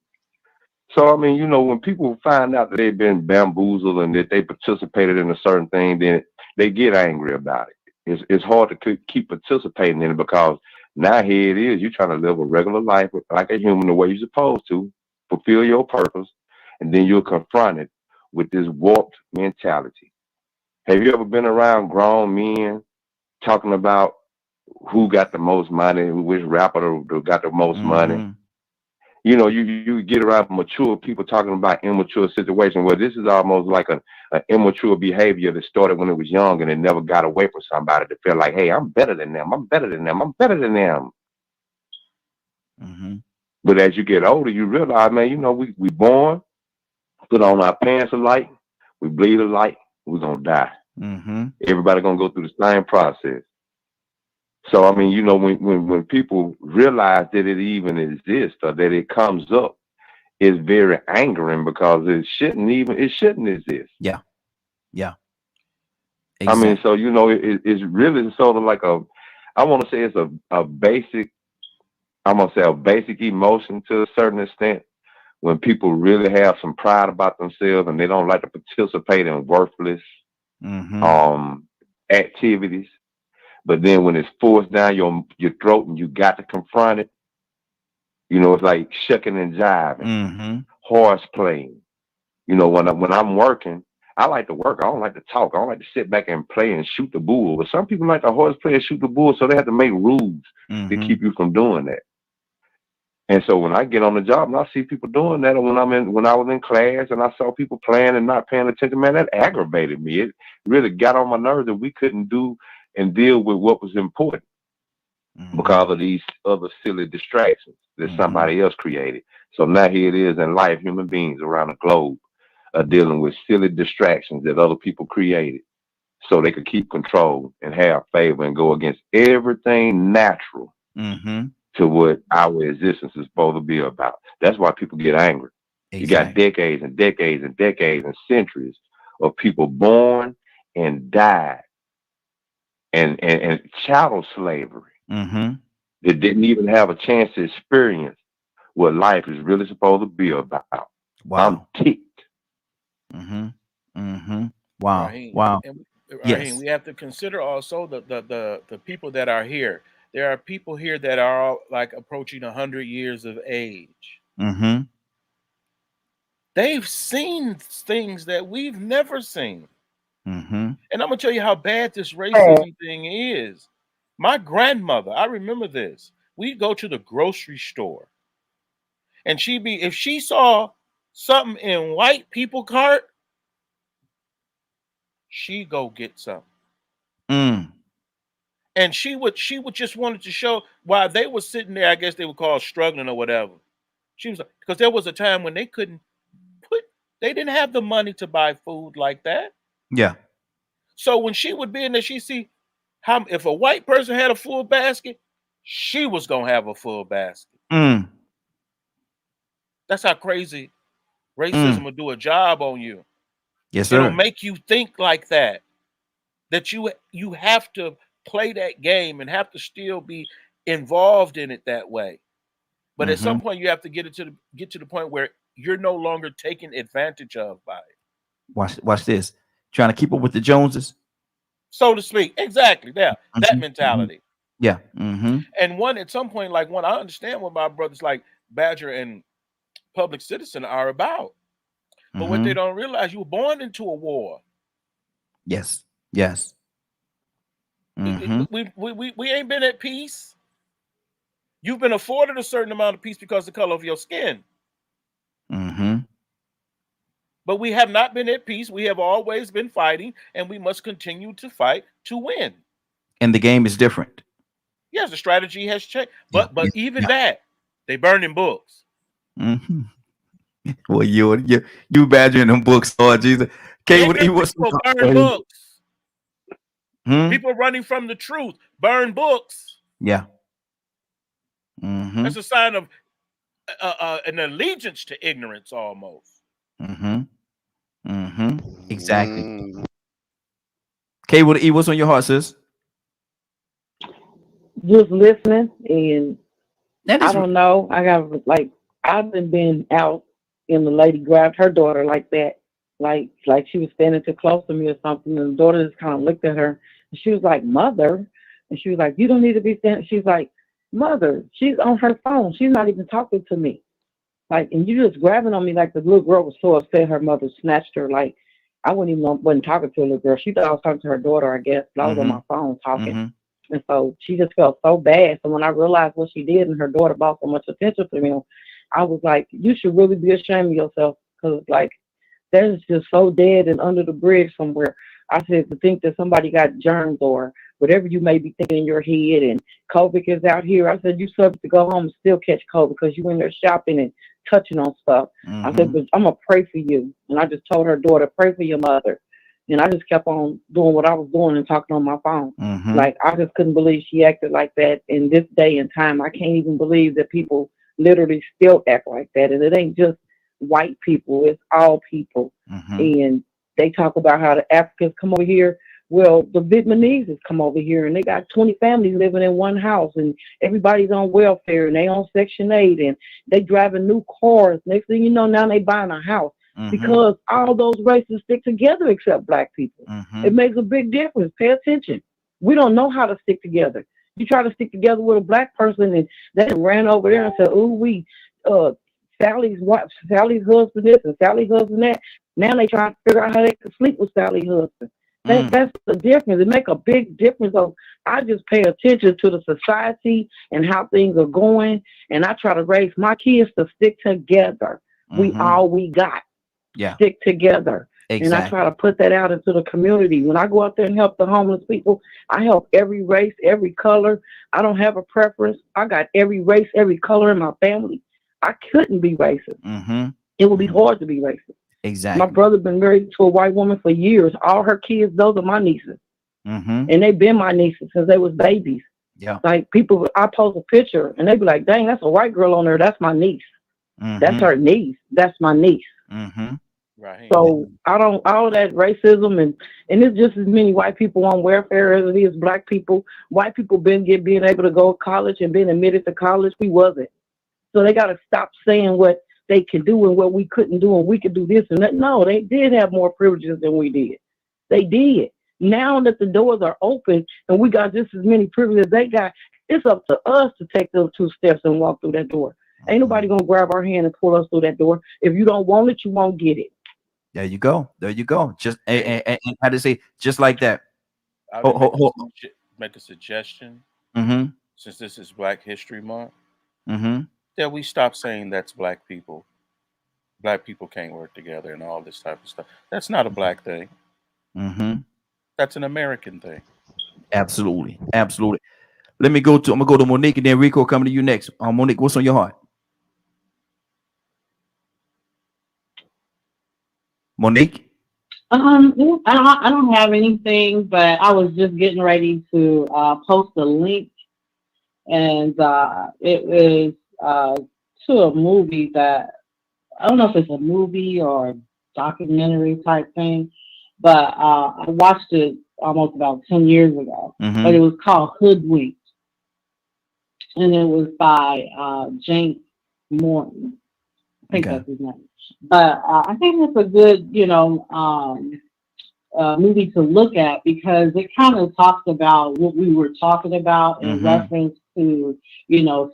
So, I mean, when people find out that they've been bamboozled and that they participated in a certain thing, then they get angry about it. It's hard to keep participating in it because now here it is, you're trying to live a regular life like a human the way you're supposed to, fulfill your purpose, and then you're confronted with this warped mentality. Have you ever been around grown men talking about who got the most money, which rapper got the most money? You get around mature people talking about immature situations. Well, this is almost like an immature behavior that started when it was young and it never got away from somebody to feel like, hey, I'm better than them. I'm better than them. I'm better than them. But as you get older, you realize, man, we born, put on our pants alike, we bleed alike, we're going to die. Everybody going to go through the same process. So, I mean, when people realize that it even exists or that it comes up, it's very angering because it shouldn't exist. Yeah. Exactly. I mean, so, it's really sort of like I want to say it's a basic emotion to a certain extent when people really have some pride about themselves and they don't like to participate in worthless activities. But then when it's forced down your throat and you got to confront it, it's like shucking and jiving, horse playing. When I'm working, I like to work. I don't like to talk. I don't like to sit back and play and shoot the bull. But some people like to horse play and shoot the bull, so they have to make rules to keep you from doing that. And so when I get on the job and I see people doing that, or when I was in class and I saw people playing and not paying attention, man, that aggravated me. It really got on my nerves that we couldn't do and deal with what was important because of these other silly distractions that somebody else created. So now here it is in life, human beings around the globe are dealing with silly distractions that other people created so they could keep control and have favor and go against everything natural to what our existence is supposed to be about. That's why people get angry. You got decades and decades and decades and centuries of people born and died and chattel slavery that didn't even have a chance to experience what life is really supposed to be about. Wow. I'm ticked. Wow. Raheem. Wow. And Raheem, Yes. we have to consider also the people that are here. There are people here that are like approaching 100 years of age. Mm-hmm. They've seen things that we've never seen. Mm-hmm. And I'm gonna tell you how bad this racism thing is. My grandmother, I remember this. We'd go to the grocery store, and if she saw something in white people cart, she'd go get something. Mm. And she would just wanted to show while they were sitting there, I guess they would call struggling or whatever. She was like, because there was a time when they didn't have the money to buy food like that. Yeah. So when she would be in there, she see how if a white person had a full basket, she was gonna have a full basket. Mm. That's how crazy racism will do a job on you. Yes, It'll sir. make you think like that. That you have to play that game and have to still be involved in it that way. But at some point, you have to get to the point where you're no longer taken advantage of by it. Watch this. Trying to keep up with the Joneses, so to speak. Exactly. Yeah, that mentality. Yeah. Mm-hmm. And at some point, like I understand what my brothers like Badger and Public Citizen are about. But what they don't realize, you were born into a war. Yes. Yes. Mm-hmm. We ain't been at peace. You've been afforded a certain amount of peace because of the color of your skin. Mm-hmm. But we have not been at peace. We have always been fighting, and we must continue to fight to win. And the game is different. Yes, the strategy has changed. But even that, they burning books. Mm-hmm. Well, you badgering them books, Lord Jesus. People burn books. People running from the truth burn books. Yeah. Mm-hmm. That's a sign of an allegiance to ignorance, almost. Mm-hmm. Mm-hmm. Exactly. Kay, what's on your heart, sis? Just listening, and I don't know. I got I've been out, and the lady grabbed her daughter like that, like she was standing too close to me or something, and the daughter just kind of looked at her, and she was like, "Mother," and she was like, "You don't need to be standing." She's like, "Mother," she's on her phone. She's not even talking to me. Like, and you just grabbing on me like the little girl was so upset her mother snatched her. Like, I wasn't talking to a little girl. She thought I was talking to her daughter, I guess. But I was on my phone talking. And so she just felt so bad. So when I realized what she did and her daughter brought so much attention to me, I was like, you should really be ashamed of yourself, because like that is just so dead and under the bridge somewhere. I said, to think that somebody got germs or whatever you may be thinking in your head, and COVID is out here. I said, you subject to go home and still catch COVID because you in there shopping and touching on stuff. I said, but I'm going to pray for you. And I just told her daughter, pray for your mother. And I just kept on doing what I was doing and talking on my phone. Like, I just couldn't believe she acted like that in this day and time. I can't even believe that people literally still act like that. And it ain't just white people, it's all people. And they talk about how the Africans come over here. Well, the Vietnamese has come over here, and they got 20 families living in one house, and everybody's on welfare, and they on Section 8, and they driving new cars. Next thing you know, now they buying a house. Because all those races stick together except black people. It makes a big difference. Pay attention. We don't know how to stick together. You try to stick together with a black person, and they ran over there and said, "Ooh, Sally's husband this and Sally's husband that." Now they try to figure out how they can sleep with Sally's husband. That's the difference. It make a big difference. So I just pay attention to the society and how things are going, and I try to raise my kids to stick together. We all we got. Yeah. Stick together. Exactly. And I try to put that out into the community. When I go out there and help the homeless people, I help every race, every color. I don't have a preference. I got every race, every color in my family. I couldn't be racist. It would be hard to be racist. Exactly. My brother been married to a white woman for years. All her kids, those are my nieces. And they've been my nieces since they was babies. Yeah. Like people, I post a picture and they be like, dang, that's a white girl on there. That's my niece. That's her niece. That's my niece. Right. So all that racism and it's just as many white people on welfare as it is black people. White people being able to go to college and being admitted to college. We wasn't. So they got to stop saying what they can do and what we couldn't do, and we could do this and that. No, they did have more privileges than we did. They did. Now that the doors are open and we got just as many privileges they got, it's up to us to take those 2 steps and walk through that door. Ain't nobody gonna grab our hand and pull us through that door. If you don't want it, you won't get it. There you go. There you go. Just and how to say, just like that. Make a suggestion. Mm-hmm. Since this is Black History Month, mm-hmm. that we stop saying that's black people. Black people can't work together and all this type of stuff. That's not a black thing. Mm-hmm. That's an American thing. Absolutely. Absolutely. I'm gonna go to Monique and then Rico coming to you next. Monique, what's on your heart? Monique? I don't have anything, but I was just getting ready to post a link, and it was to a movie that I don't know if it's a movie or documentary type thing, but I watched it almost about 10 years ago. Mm-hmm. But it was called Hoodwinked, and it was by James Morton. I think that's his name. But I think it's a good, movie to look at, because it kind of talks about what we were talking about in reference to,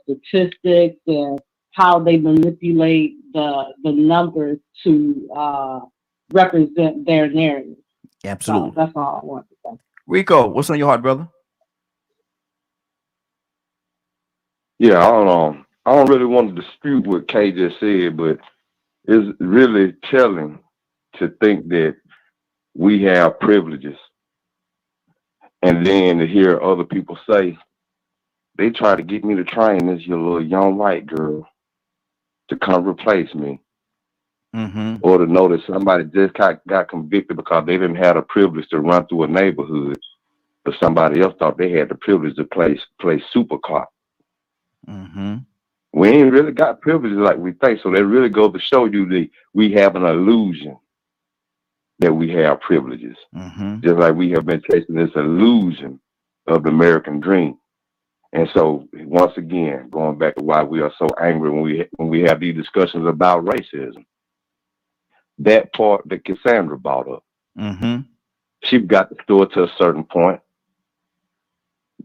statistics and how they manipulate the numbers to represent their narrative. Absolutely. So that's all I want to say. Rico, what's on your heart, brother? Yeah, I don't really want to dispute what Kay just said, but it's really telling to think that we have privileges, and then to hear other people say, they try to get me to train this your little young white girl to come replace me. Mm-hmm. Or to know that somebody just got convicted because they didn't have the privilege to run through a neighborhood, but somebody else thought they had the privilege to play super cop. Mm-hmm. We ain't really got privileges like we think, so that really goes to show you that we have an illusion that we have privileges. Mm-hmm. Just like we have been chasing this illusion of the American dream. And so, once again, going back to why we are so angry when we have these discussions about racism, that part that Cassandra brought up, she got the store to a certain point.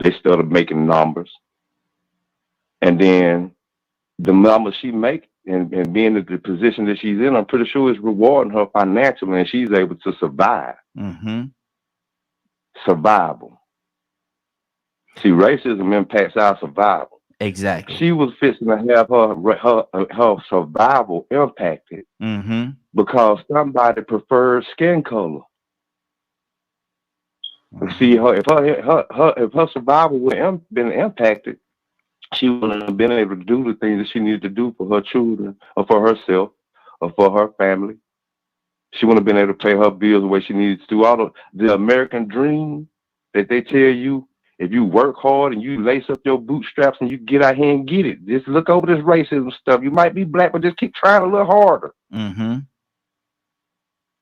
They started making numbers, and then the numbers she make and being in the position that she's in, I'm pretty sure is rewarding her financially, and she's able to survive. Mm-hmm. Survival. See, racism impacts our survival. Exactly. She was fixing to have her survival impacted because somebody prefers skin color. See, if her survival would have been impacted, she wouldn't have been able to do the things that she needed to do for her children, or for herself, or for her family. She wouldn't have been able to pay her bills the way she needed to do. All the American dream that they tell you, if you work hard and you lace up your bootstraps and you get out here and get it, just look over this racism stuff. You might be black, but just keep trying a little harder. Mm-hmm.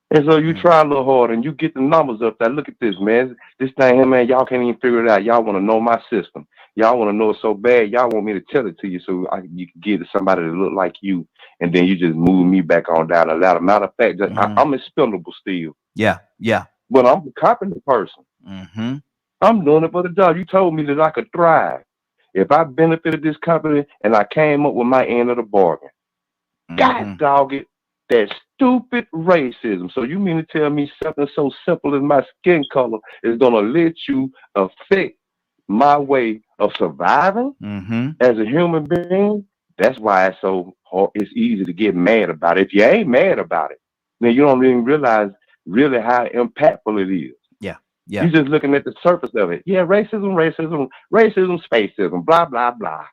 And so you try a little harder and you get the numbers up there. Look at this, man. This thing here, man, y'all can't even figure it out. Y'all want to know my system. Y'all want to know it so bad. Y'all want me to tell it to you so you can get to somebody that look like you. And then you just move me back on down the ladder. Matter of fact, I'm expendable still. Yeah, yeah. But I'm a competent person. Mm-hmm. I'm doing it for the job. You told me that I could thrive if I benefited this company and I came up with my end of the bargain. God dog it, that stupid racism. So you mean to tell me something so simple as my skin color is going to let you affect my way of surviving as a human being? That's why it's so hard. It's easy to get mad about it. If you ain't mad about it, then you don't even realize really how impactful it is. Yeah. You're just looking at the surface of it. Yeah, racism, spacism, blah, blah, blah.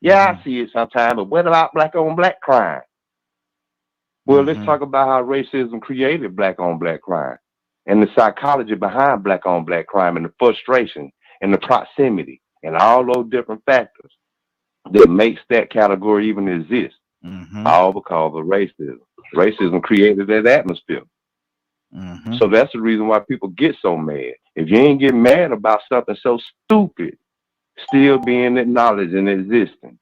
Yeah, I see it sometimes, but what about black on black crime? Well, let's talk about how racism created black on black crime and the psychology behind black on black crime and the frustration and the proximity and all those different factors that makes that category even exist. All because of racism. Racism created that atmosphere. So that's the reason why people get so mad. If you ain't getting mad about something so stupid still being acknowledged and existing,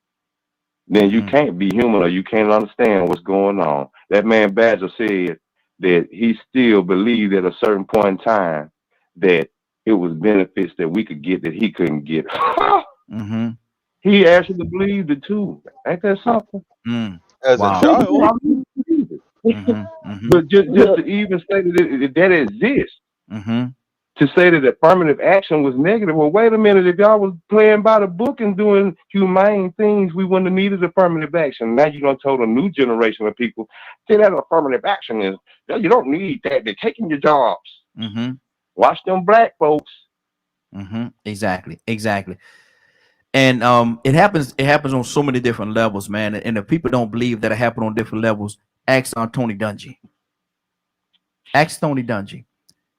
then you can't be human or you can't understand what's going on. That man Badger said, that he still believed at a certain point in time that it was benefits that we could get that he couldn't get. Mm-hmm. He actually believed it too. Ain't that something? As a child. But just to even say that exists, to say that affirmative action was negative. Well, wait a minute. If y'all was playing by the book and doing humane things, we wouldn't have needed affirmative action. Now you're going to tell a new generation of people, say that affirmative action is, you don't need that. They're taking your jobs. Watch them black folks. Exactly. And it happens on so many different levels, man. And if people don't believe that it happened on different levels, ask Tony Dungy.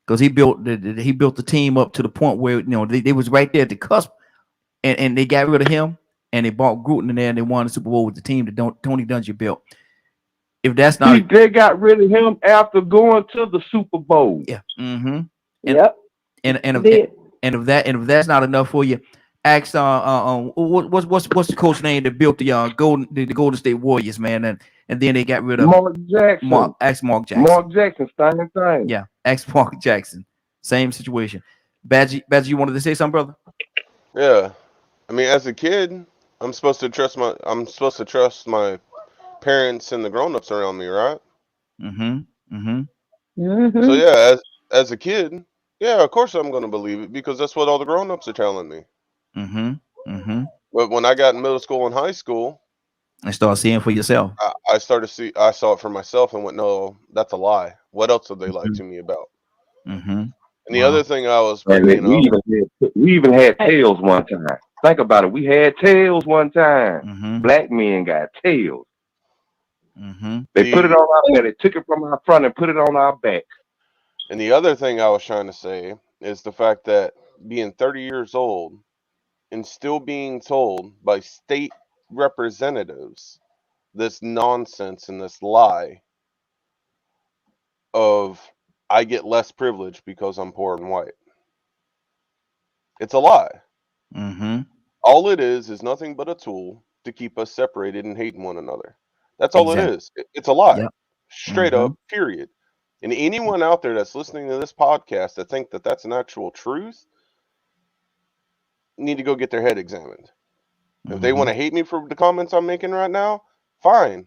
Because he built the team up to the point where they was right there at the cusp, and they got rid of him and they bought Gruden in there and they won the Super Bowl with the team that Tony Dungy built. If that's not, they got rid of him after going to the Super Bowl. Yeah. Yep. And if that's not enough for you, ask what's the coach name that built the Golden State Warriors, man, and then they got rid of Mark Jackson. Ask Mark Jackson. Mark Jackson, same thing. Yeah, ask Mark Jackson. Same situation. Badgie, you wanted to say something, brother? Yeah, I mean, as a kid, I'm supposed to trust my parents and the grown-ups around me, right? So yeah, as a kid, yeah, of course I'm gonna believe it because that's what all the grown-ups are telling me. But when I got in middle school and high school, and start seeing for yourself, I saw it for myself and went, no, that's a lie. What else did they lie to me about? And the other thing I was bringing up, we even had tails one time. Think about it. We had tails one time. Black men got tails. They put it on our back. They took it from our front and put it on our back. And the other thing I was trying to say is the fact that being 30 years old and still being told by state representatives this nonsense and this lie of I get less privilege because I'm poor and white. It's a lie. All it is nothing but a tool to keep us separated and hating one another. That's all it is. It's a lie. Yep. Straight up, period. And anyone out there that's listening to this podcast that think that that's an actual truth need to go get their head examined. If they want to hate me for the comments I'm making right now, fine.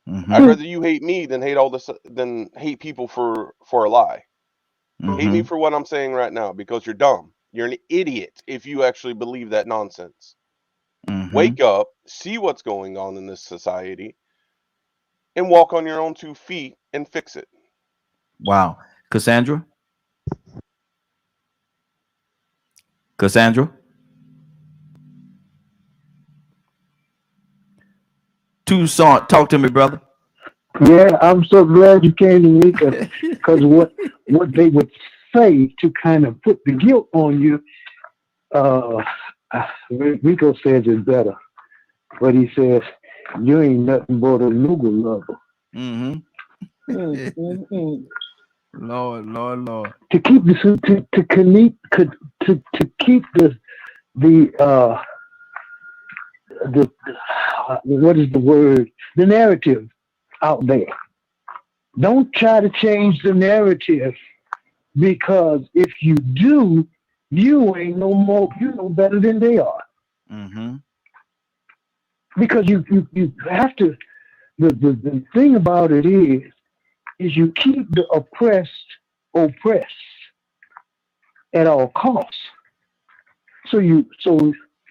I'd rather you hate me than hate people for a lie. Hate me for what I'm saying right now because you're dumb. You're an idiot if you actually believe that nonsense. Wake up, see what's going on in this society, and walk on your own 2 feet and fix it. Wow. Cassandra? Tucson, talk to me, brother. Yeah, I'm so glad you came to me because what they would say to kind of put the guilt on you, Rico says it's better, but he says you ain't nothing but a nougat lover. Lord. To keep this, to keep the what is the word? The narrative out there. Don't try to change the narrative because if you do, you ain't no more. You know better than they are. Because you have to. The thing about it is you keep the oppressed at all costs. So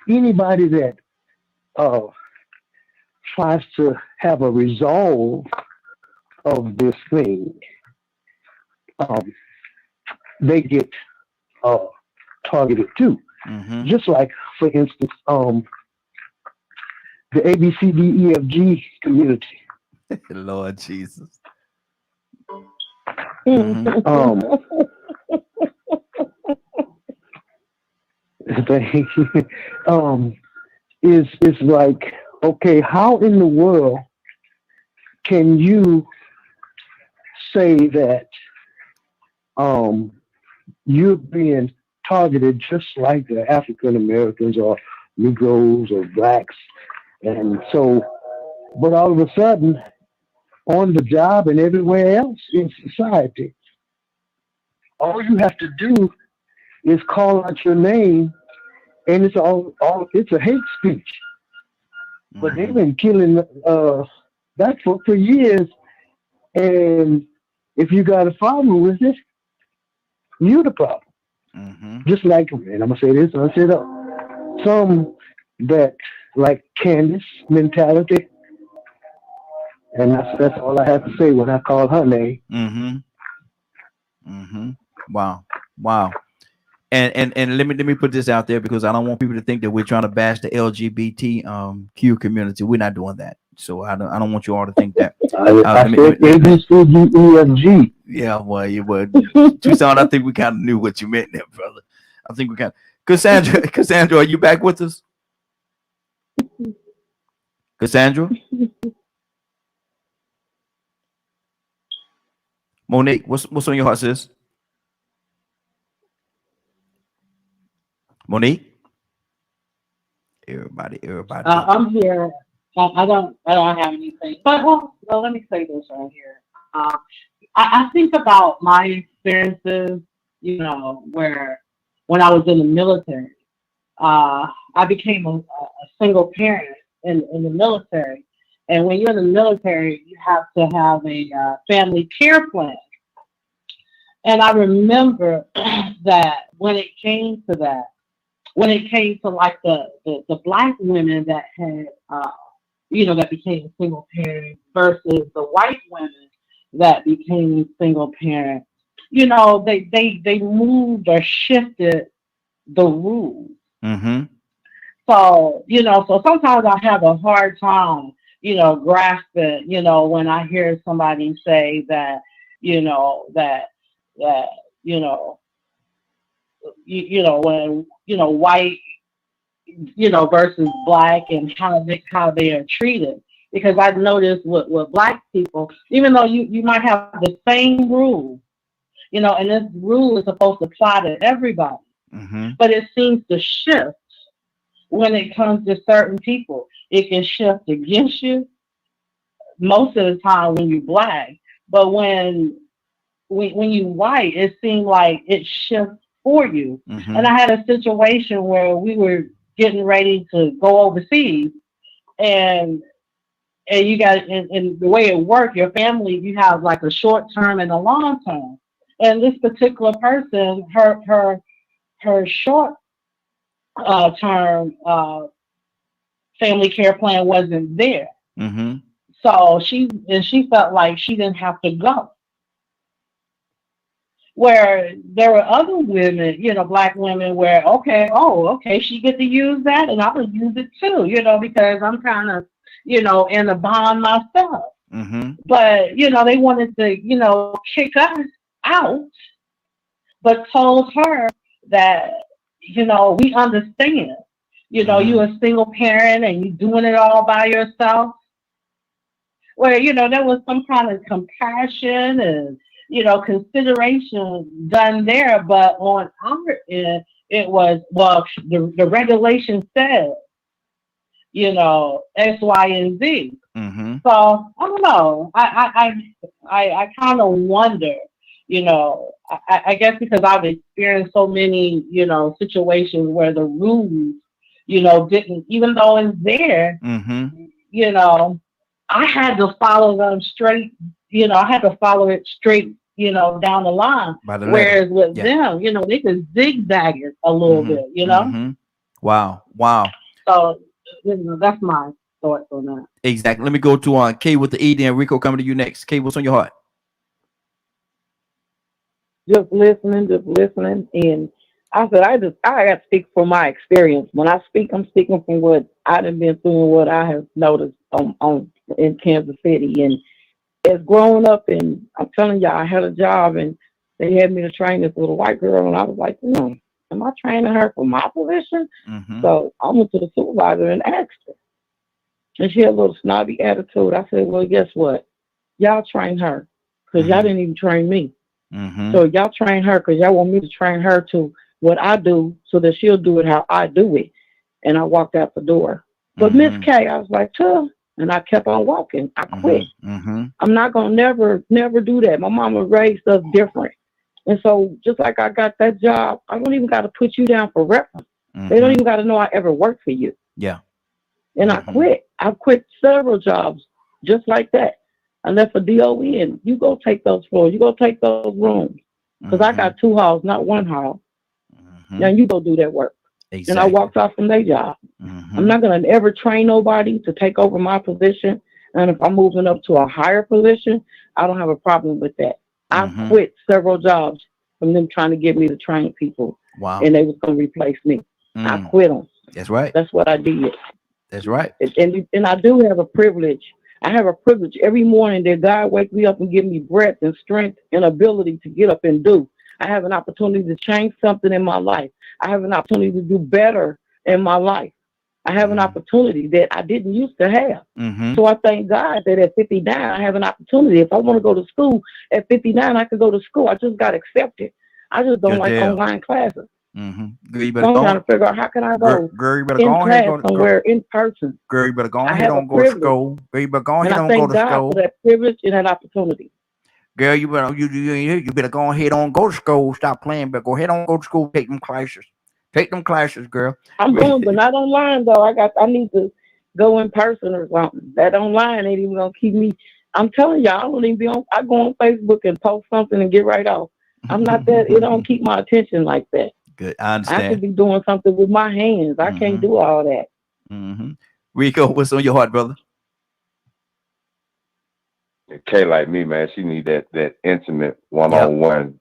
anybody that tries to have a resolve of this thing, they get targeted too. Just like, for instance, the ABCDEFG community. Lord Jesus. It's like, okay, how in the world can you say that you're being targeted just like the African Americans or Negroes or blacks, and so, but all of a sudden on the job and everywhere else in society. All you have to do is call out your name, and it's it's a hate speech. But they've been killing that for years, and if you got a problem with it, you the problem. Just like, and I'm gonna say this, I'll say that some that like Candace mentality, and that's all I have to say when I call her name. Wow. And let me put this out there, because I don't want people to think that we're trying to bash the LGBT community. We're not doing that. So I don't want you all to think that. I said ABCDEFG. Yeah, well, you would. Tucson, I think we kind of knew what you meant there, brother. I think we kind of. Cassandra, are you back with us? Cassandra? Monique, what's on your heart, sis? Monique? Everybody. I'm here. I don't have anything. But well, let me say this right here. I think about my experiences, where when I was in the military, I became a single parent in the military. And when you're in the military, you have to have a family care plan. And I remember that when it came to like the Black women that had, that became single parents versus the white women that became single parents, they moved or shifted the rules. So, so sometimes I have a hard time, grasping, when I hear somebody say that, when, white, versus Black and how they are treated. Because I've noticed with Black people, even though you might have the same rule, and this rule is supposed to apply to everybody, but it seems to shift when it comes to certain people. It can shift against you most of the time when you're Black, but when you white, it seemed like it shifts for you. And I had a situation where we were getting ready to go overseas, and you got, and the way it worked, your family, you have like a short term and a long term. And this particular person, her short term family care plan wasn't there. So she felt like she didn't have to go. Where there were other women, Black women, where okay, she get to use that, and I would use it too, because I'm kind of, in a bond myself. But they wanted to, kick us out, but told her that, we understand, you're a single parent and you're doing it all by yourself. Where, there was some kind of compassion and, consideration done there, but on our end, it was, well, the regulation said, X, Y, and Z. So I don't know. I kind of wonder, I guess because I've experienced so many, situations where the rules, didn't, even though it's there, I had to follow them straight. I had to follow it straight, down the line. Whereas with them, they could zigzag it a little bit, Wow. So, that's my thoughts on that. Exactly. Let me go to Kay with the E, and Rico coming to you next. Kay, what's on your heart? Just listening. And I said, I got to speak from my experience. When I speak, I'm speaking from what I've been through and what I have noticed in Kansas City. And as growing up, and I'm telling y'all, I had a job and they had me to train this little white girl, and I was like, am I training her for my position? So I went to the supervisor and asked her. And she had a little snobby attitude. I said, well, guess what? Y'all train her because y'all didn't even train me. So y'all train her because y'all want me to train her to what I do so that she'll do it how I do it. And I walked out the door. But Miss K, I was like, and I kept on walking. I quit. Mm-hmm. I'm not gonna never do that. My mama raised us different. And so just like I got that job, I don't even gotta put you down for reference. They don't even gotta know I ever worked for you. Yeah. And I quit. I quit several jobs just like that. I left for DOE, and you go take those floors, you go take those rooms. Because I got 2 halls, not 1 hall. Now you go do that work. Exactly. And I walked off from their job. I'm not going to ever train nobody to take over my position. And if I'm moving up to a higher position, I don't have a problem with that. I quit several jobs from them trying to get me to train people. Wow. And they was going to replace me. I quit them. That's right. That's what I did. That's right. And I do have a privilege. I have a privilege every morning that God wakes me up and give me breath and strength and ability to get up and do. I have an opportunity to change something in my life. I have an opportunity to do better in my life. I have an opportunity that I didn't used to have. So I thank God that at 59, I have an opportunity. If I want to go to school at 59, I can go to school. I just got accepted. I just don't like online classes. Girl, you So better I'm go trying to figure out how can I go girl, you better in go ahead class and go somewhere in person. girl, you better go I ahead have a and go to privilege. school. Girl, you better go And ahead I and go thank to God school. for that privilege and that opportunity. Girl, you better go ahead on go to school. Stop playing, but go ahead on go to school. Take them classes. Take them classes, girl. I'm going, but not online though. I need to go in person or something. That online ain't even gonna keep me. I'm telling y'all, I don't even be on. I go on Facebook and post something and get right off. I'm not that. It don't keep my attention like that. Good, I I understand. have to be doing something with my hands. I can't do all that. Rico, what's on your heart, brother? Kay like me, man, she need that intimate one-on-one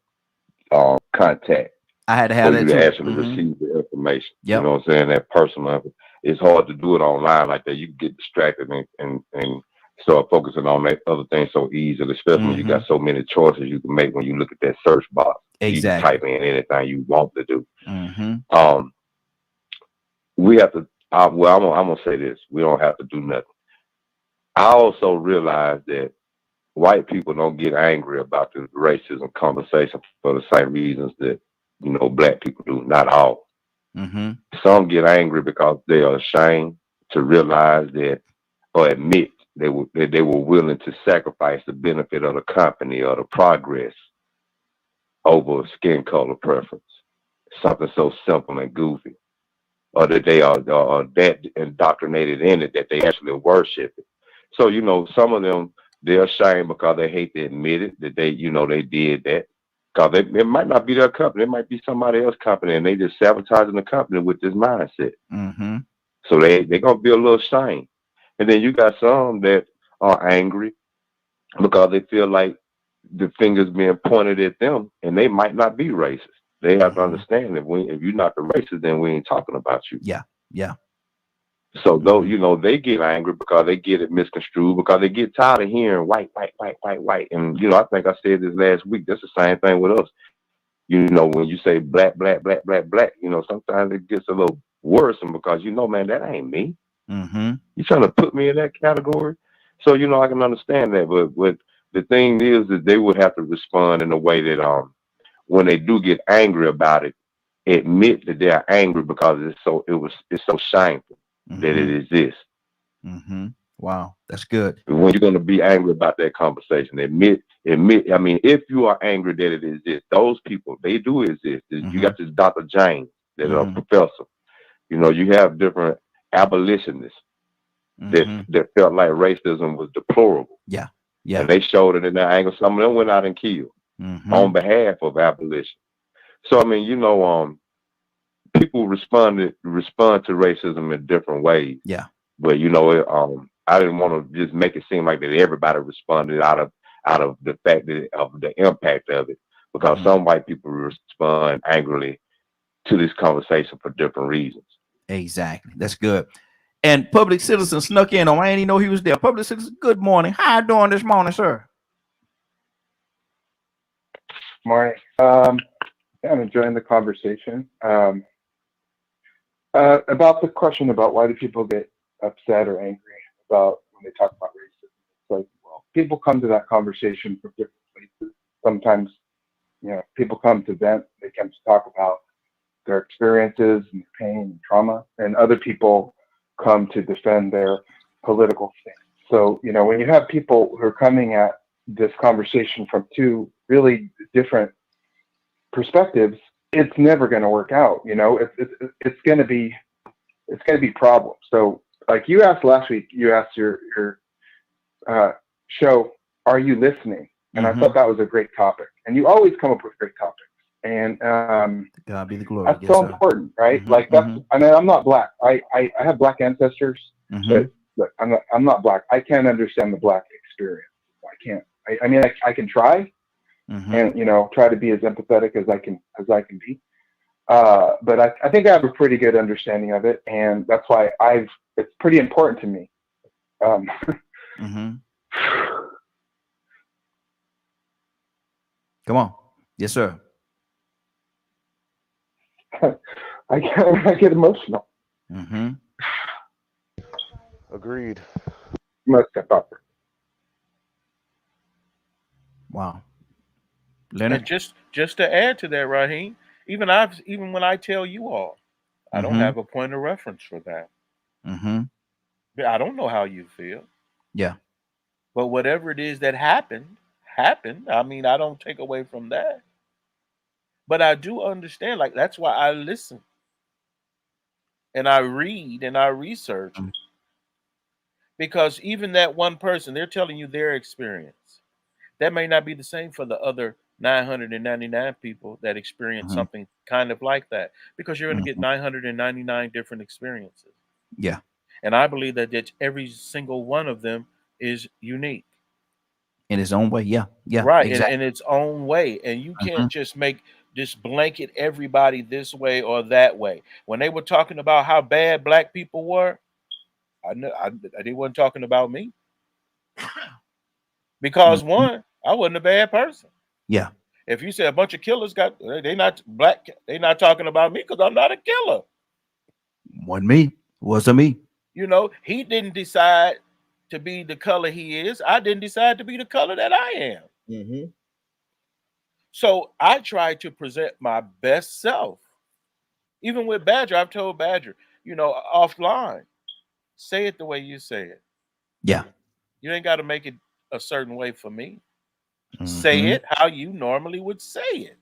contact. I had to have for you that to too. actually receive the information. Yep. You know what I'm saying? That personal. It's hard to do it online like that. You get distracted and start focusing on that other thing so easily, especially when you got so many choices you can make when you look at that search box. Exactly. You can type in anything you want to do. We have to. Well, I'm gonna say this: we don't have to do nothing. I also realize that white people don't get angry about the racism conversation for the same reasons that black people do. Not all. Some get angry because they are ashamed to realize that or admit that they were willing to sacrifice the benefit of the company or the progress over skin color preference. Something so simple and goofy. Or that they are that indoctrinated in it that they actually worship it. So, some of them, they're ashamed because they hate to admit it, that they did that. Because it might not be their company. It might be somebody else's company, and they just sabotaging the company with this mindset. So they're going to be a little ashamed. And then you got some that are angry because they feel like the finger's being pointed at them, and they might not be racist. They have to understand that if you're not the racist, then we ain't talking about you. Yeah. So though they get angry because they get it misconstrued because they get tired of hearing white. And I think I said this last week. That's the same thing with us. When you say black, sometimes it gets a little worrisome because man, that ain't me. You trying to put me in that category? So I can understand that, but the thing is that they would have to respond in a way that when they do get angry about it, admit that they are angry because it's so shameful that it exists. Wow, that's good. When you're going to be angry about that conversation, admit. I mean, if you are angry that it exists, those people, they do exist. You got this Dr. James, that a professor. You have different abolitionists that felt like racism was deplorable. Yeah. And they showed it in their anger. Some of them went out and killed on behalf of abolition. So I mean, people respond to racism in different ways. Yeah. But I didn't want to just make it seem like that everybody responded out of the fact of the impact of it, because some white people respond angrily to this conversation for different reasons. Exactly. That's good. And Public Citizen snuck in on. I didn't even know he was there. Public Citizen, good morning. How you doing this morning, sir? Morning. I'm enjoying the conversation. About the question about why do people get upset or angry about when they talk about racism. It's like, well, people come to that conversation from different places. Sometimes, people come to vent. They come to talk about their experiences and pain and trauma, and other people come to defend their political stance. So, you know, when you have people who are coming at this conversation from two really different perspectives, it's never going to work out. You know, it's going to be problems. So, like you asked last week, you asked your show, are you listening? And I thought that was a great topic. And you always come up with great topics. And God be the glory. that's so important, right? Like that's. I mean, I'm not black. I have black ancestors, but look, I'm not black. I can't understand the black experience. I can't. I mean, I can try, and you know, try to be as empathetic as I can be. But I think I have a pretty good understanding of it, and that's why it's pretty important to me. Come on. Yes, sir. I get emotional. Agreed. Must step up. Wow. Leonard? And just to add to that, Raheem, even when I tell you all, I don't have a point of reference for that. I don't know how you feel. Yeah. But whatever it is that happened. I mean, I don't take away from that. But I do understand, like, that's why I listen. And I read and I research. Because even that one person, they're telling you their experience. That may not be the same for the other 999 people that experience something kind of like that. Because you're going to get 999 different experiences. Yeah. And I believe that every single one of them is unique. In its own way. Yeah. Yeah. Right. Exactly. In its own way. And you can't just just blanket everybody this way or that way. When they were talking about how bad black people were, they weren't talking about me. Because one, I wasn't a bad person. Yeah. If you say a bunch of killers they not black, they not talking about me because I'm not a killer. Wasn't me. Wasn't me. You know, he didn't decide to be the color he is. I didn't decide to be the color that I am. So I try to present my best self. Even with Badger, I've told Badger, you know, offline, say it the way you say it. Yeah. You ain't got to make it a certain way for me. Say it how you normally would say it.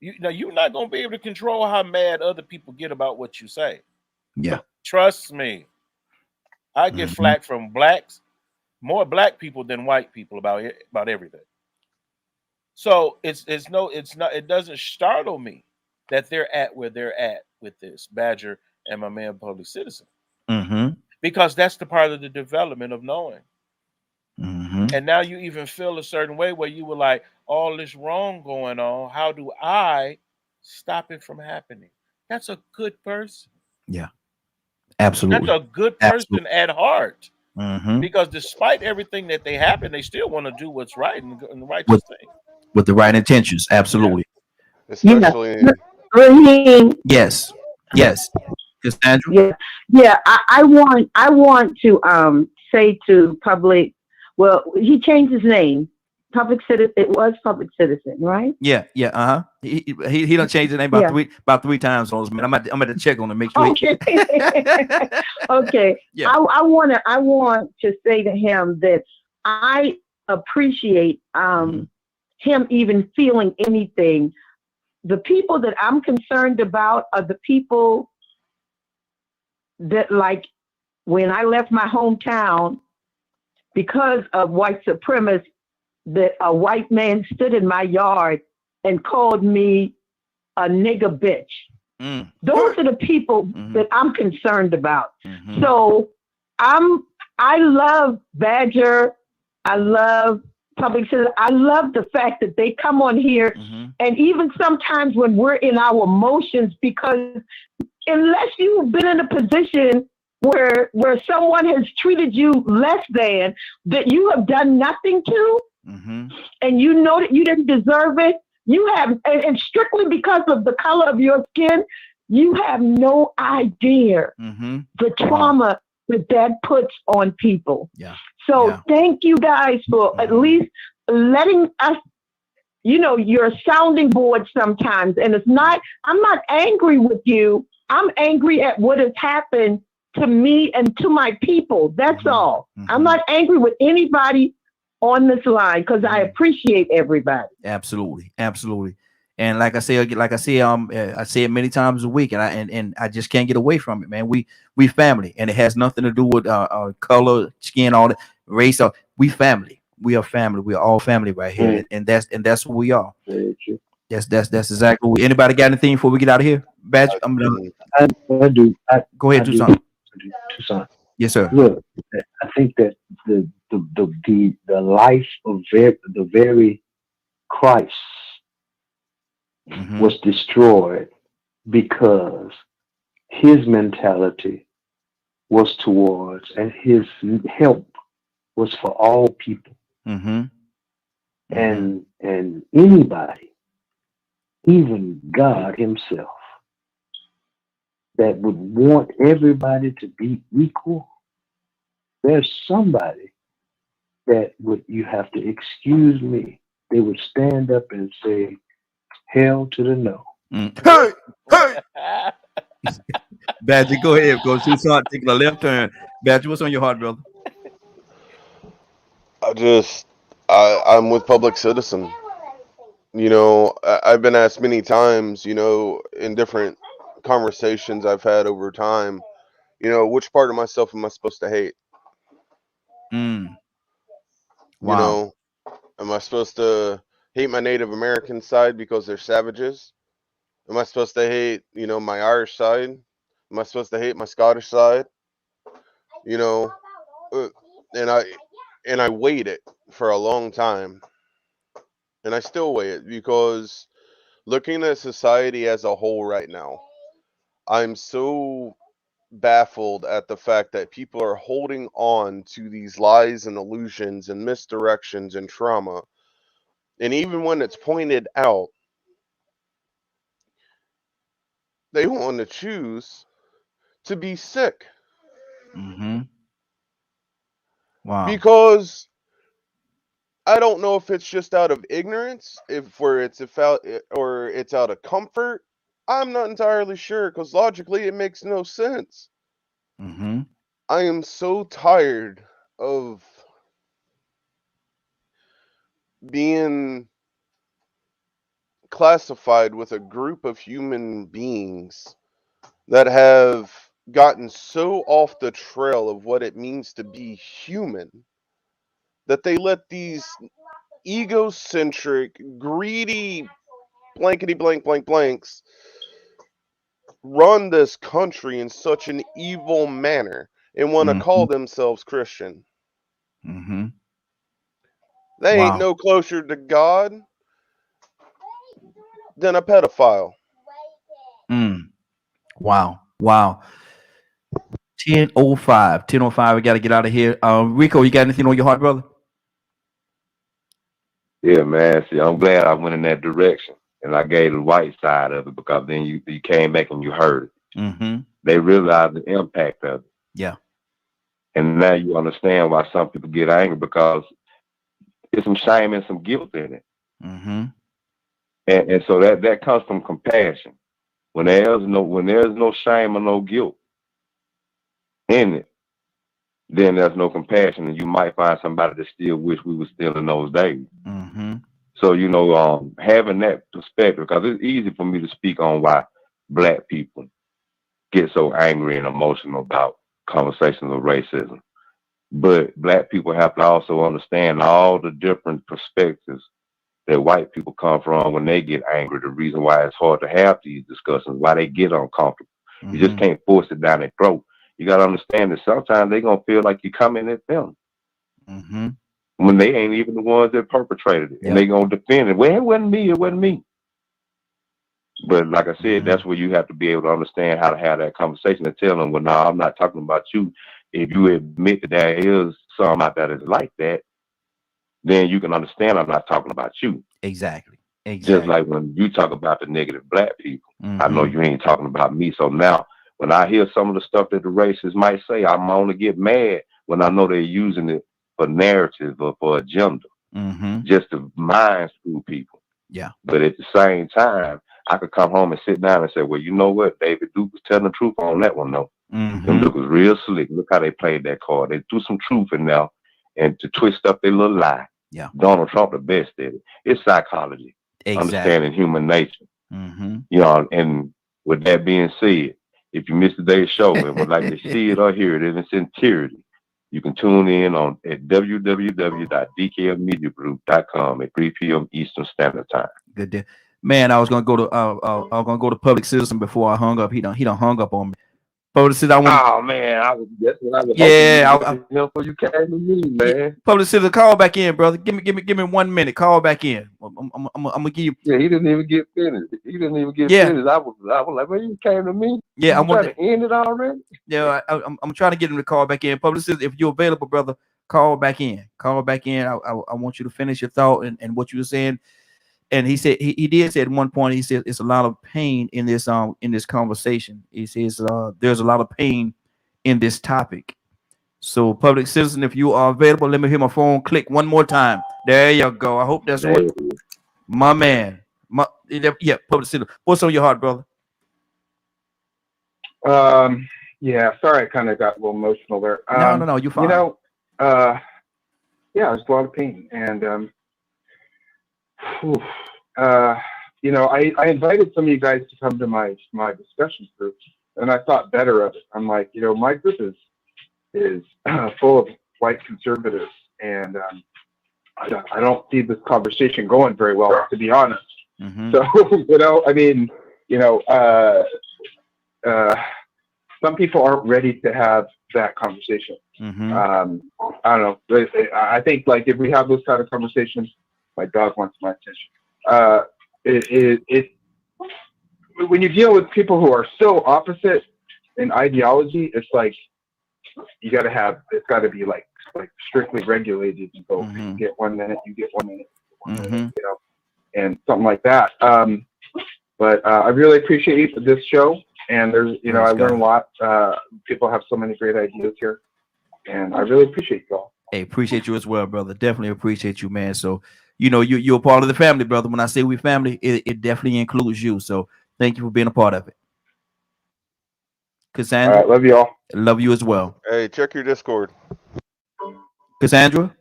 You're not going to be able to control how mad other people get about what you say. Yeah. Trust me. I get flack from more black people than white people about everything. So it doesn't startle me that they're at where they're at with this, Badger and my man Public Citizen. Because that's the part of the development of knowing. And now you even feel a certain way where you were like, all this wrong going on, how do I stop it from happening? That's a good person. Yeah. Absolutely. That's a good person at heart. Because despite everything that they happen, they still want to do what's right and the righteous thing. With the right intentions. Absolutely. Especially. Yes. Yes. Cassandra? Yeah. I want to say to Public, well, he changed his name. Public Citizen. It was Public Citizen, right? Yeah. He done changed his name about three times on us, man. I'm at to check on him, make sure. Okay. Okay. Yeah. I want to say to him that I appreciate him even feeling anything. The people that I'm concerned about are the people that, like, when I left my hometown because of white supremacists, that a white man stood in my yard and called me a nigger bitch. Those are the people that I'm concerned about. So I love Badger. I love Public Citizen. I love the fact that they come on here, and even sometimes when we're in our emotions, because unless you've been in a position where someone has treated you less than, that you have done nothing to, and you know that you didn't deserve it, you have, and strictly because of the color of your skin, you have no idea the trauma that puts on people. So thank you guys for at least letting us, you're a sounding board sometimes. And I'm not angry with you. I'm angry at what has happened to me and to my people. That's all. I'm not angry with anybody on this line because I appreciate everybody. Absolutely, absolutely. And like I say, I say it many times a week, and I just can't get away from it, man. We family, and it has nothing to do with color, skin, all that, race. We family. We are family. We are all family right here, and that's who we are. That's exactly. Anybody got anything before we get out of here? Badge, I do. Go ahead, Tucson. Yes, sir. Look, I think that the life of the very Christ was destroyed because his mentality was towards, and his help was for all people. And anybody, even God himself, that would want everybody to be equal, there's somebody that would, you have to excuse me, they would stand up and say, hell to the no. Hey! Badger, go ahead. Go Tucson, taking a left turn. Badger, what's on your heart, brother? I'm with Public Citizen. You know, I've been asked many times, you know, in different conversations I've had over time, you know, which part of myself am I supposed to hate? Wow. You know, am I supposed to hate my Native American side because they're savages? Am I supposed to hate, you know, my Irish side? Am I supposed to hate my Scottish side? You know, and I weighed it for a long time, and I still weigh it, because looking at society as a whole right now, I'm so baffled at the fact that people are holding on to these lies and illusions and misdirections and trauma. And even when it's pointed out, they want to choose to be sick. Wow. Because I don't know if it's just out of ignorance, or it's out of comfort. I'm not entirely sure, because logically it makes no sense. I am so tired of being classified with a group of human beings that have gotten so off the trail of what it means to be human that they let these egocentric, greedy, blankety blank blank blanks run this country in such an evil manner and want to call themselves Christian. They ain't no closer to God than a pedophile. Wow. 10:05. We got to get out of here. Rico, you got anything on your heart, brother? Yeah, man. See, I'm glad I went in that direction, and I gave the white side of it, because then you came back and you heard it. They realized the impact of it. Yeah. And now you understand why some people get angry, because there's some shame and some guilt in it. And so that comes from compassion. When there's no shame or no guilt in it, then there's no compassion, and you might find somebody that still wish we were still in those days. So, you know, having that perspective, because it's easy for me to speak on why Black people get so angry and emotional about conversations of racism. But Black people have to also understand all the different perspectives that white people come from when they get angry, the reason why it's hard to have these discussions, why they get uncomfortable. You just can't force it down their throat. You got to understand that sometimes they're going to feel like you're coming at them when they ain't even the ones that perpetrated it. And they're going to defend it. Well, it wasn't me. But like I said, that's where you have to be able to understand how to have that conversation and tell them, well, no, I'm not talking about you. If you admit that there is some out there that's like that, then you can understand I'm not talking about you. Exactly. Just like when you talk about the negative Black people, I know you ain't talking about me. So now when I hear some of the stuff that the racists might say, I'm only get mad when I know they're using it for narrative or for agenda, just to mind screw people. Yeah. But at the same time, I could come home and sit down and say, well, you know what? David Duke was telling the truth on that one, though. Them look was real slick. Look how they played that card. They threw some truth in there and to twist up their little lie. Yeah. Donald Trump the best at it. It's psychology. Exactly. Understanding human nature. You know, and with that being said, if you missed today's show and would like to see it or hear it in its entirety, you can tune in at www.dklmediagroup.com at 3 p.m. Eastern Standard Time. Good deal. Man, I was gonna go to Public Citizen before I hung up. He done hung up on me. Public Citizen, oh man, that's what I was before you came to me, man. Public Citizen, call back in, brother. Give me 1 minute. Call back in. I'm gonna give you. Yeah, he didn't even get finished. Finished. I was like, man, you came to me. Yeah, I'm trying to end it already. Yeah, I'm trying to get him to call back in. Public Citizen, if you're available, brother, call back in. Call back in. I want you to finish your thought and what you were saying. And he said he did say at one point, he said it's a lot of pain in this conversation. He says there's a lot of pain in this topic. So Public Citizen, if you are available, let me hear my phone click one more time. There you go. I hope that's what my man. Public Citizen. What's on your heart, brother? Yeah, sorry, I kind of got a little emotional there. No, you're fine. You know, there's a lot of pain, and you know, I invited some of you guys to come to my discussion group, and I thought better of it. I'm like, you know, my group is full of white conservatives, and I don't see this conversation going very well, to be honest. So, you know, I mean, you know, some people aren't ready to have that conversation. I don't know. I think, like, if we have those kind of conversations, my dog wants my attention. When you deal with people who are so opposite in ideology, it's like it's got to be like strictly regulated. You go, you get 1 minute, you get 1 minute, you know, and something like that. But I really appreciate this show, and there's, you know, I learned a lot. People have so many great ideas here, and I really appreciate y'all. Hey, appreciate you as well, brother. Definitely appreciate you, man. So, you know, you're a part of the family, brother. When I say we family, it definitely includes you. So thank you for being a part of it. Cassandra. All right, love you all. Love you as well. Hey, check your Discord. Cassandra.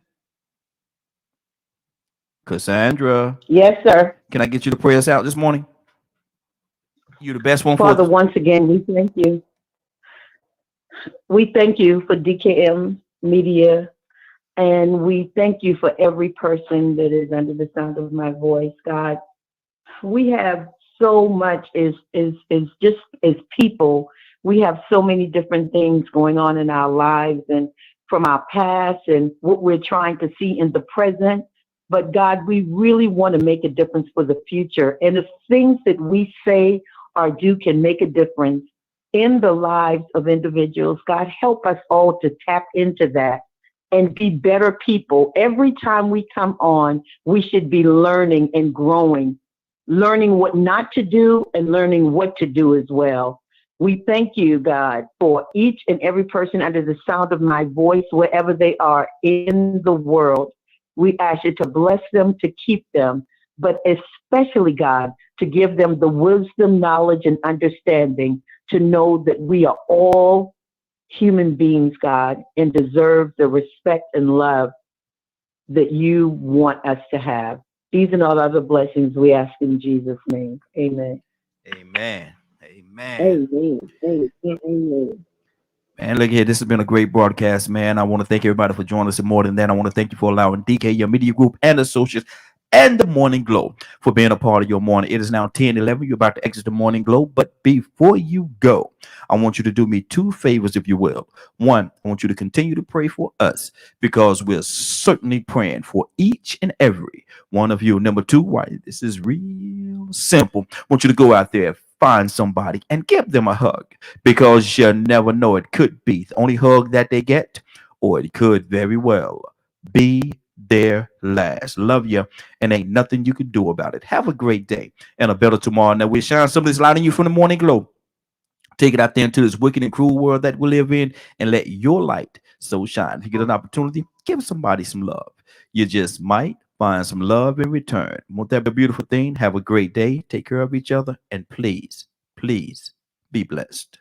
Yes, sir. Can I get you to pray us out this morning? You're the best one. Father, once again, we thank you. We thank you for DKM Media. And we thank you for every person that is under the sound of my voice, God. We have so much is just as people. We have so many different things going on in our lives and from our past and what we're trying to see in the present. But God, we really want to make a difference for the future. And if things that we say or do can make a difference in the lives of individuals, God, help us all to tap into that and be better people. Every time we come on, we should be learning and growing, learning what not to do and learning what to do as well. We thank you, God, for each and every person under the sound of my voice, wherever they are in the world. We ask you to bless them, to keep them, but especially, God, to give them the wisdom, knowledge, and understanding to know that we are all human beings, God, and deserve the respect and love that you want us to have. These and all other blessings we ask in Jesus' name. Amen. Amen. Amen. Amen. Man, look here. This has been a great broadcast, man. I want to thank everybody for joining us. And more than that, I want to thank you for allowing DKM Media Group and Associates and the Morning Glow for being a part of your morning. It is now 10:11. You're about to exit the Morning Glow. But before you go, I want you to do me two favors, if you will. One, I want you to continue to pray for us because we're certainly praying for each and every one of you. Number two, why this is real simple. I want you to go out there, find somebody and give them a hug because you never know. It could be the only hug that they get, or it could very well be their last. Love you, and ain't nothing you can do about it. Have a great day and a better tomorrow. Now we shine some of this light in you from the Morning Glow. Take it out there into this wicked and cruel world that we live in and let your light so shine. If you get an opportunity, give somebody some love. You just might find some love in return. Won't that be a beautiful thing? Have a great day. Take care of each other. And please, please be blessed.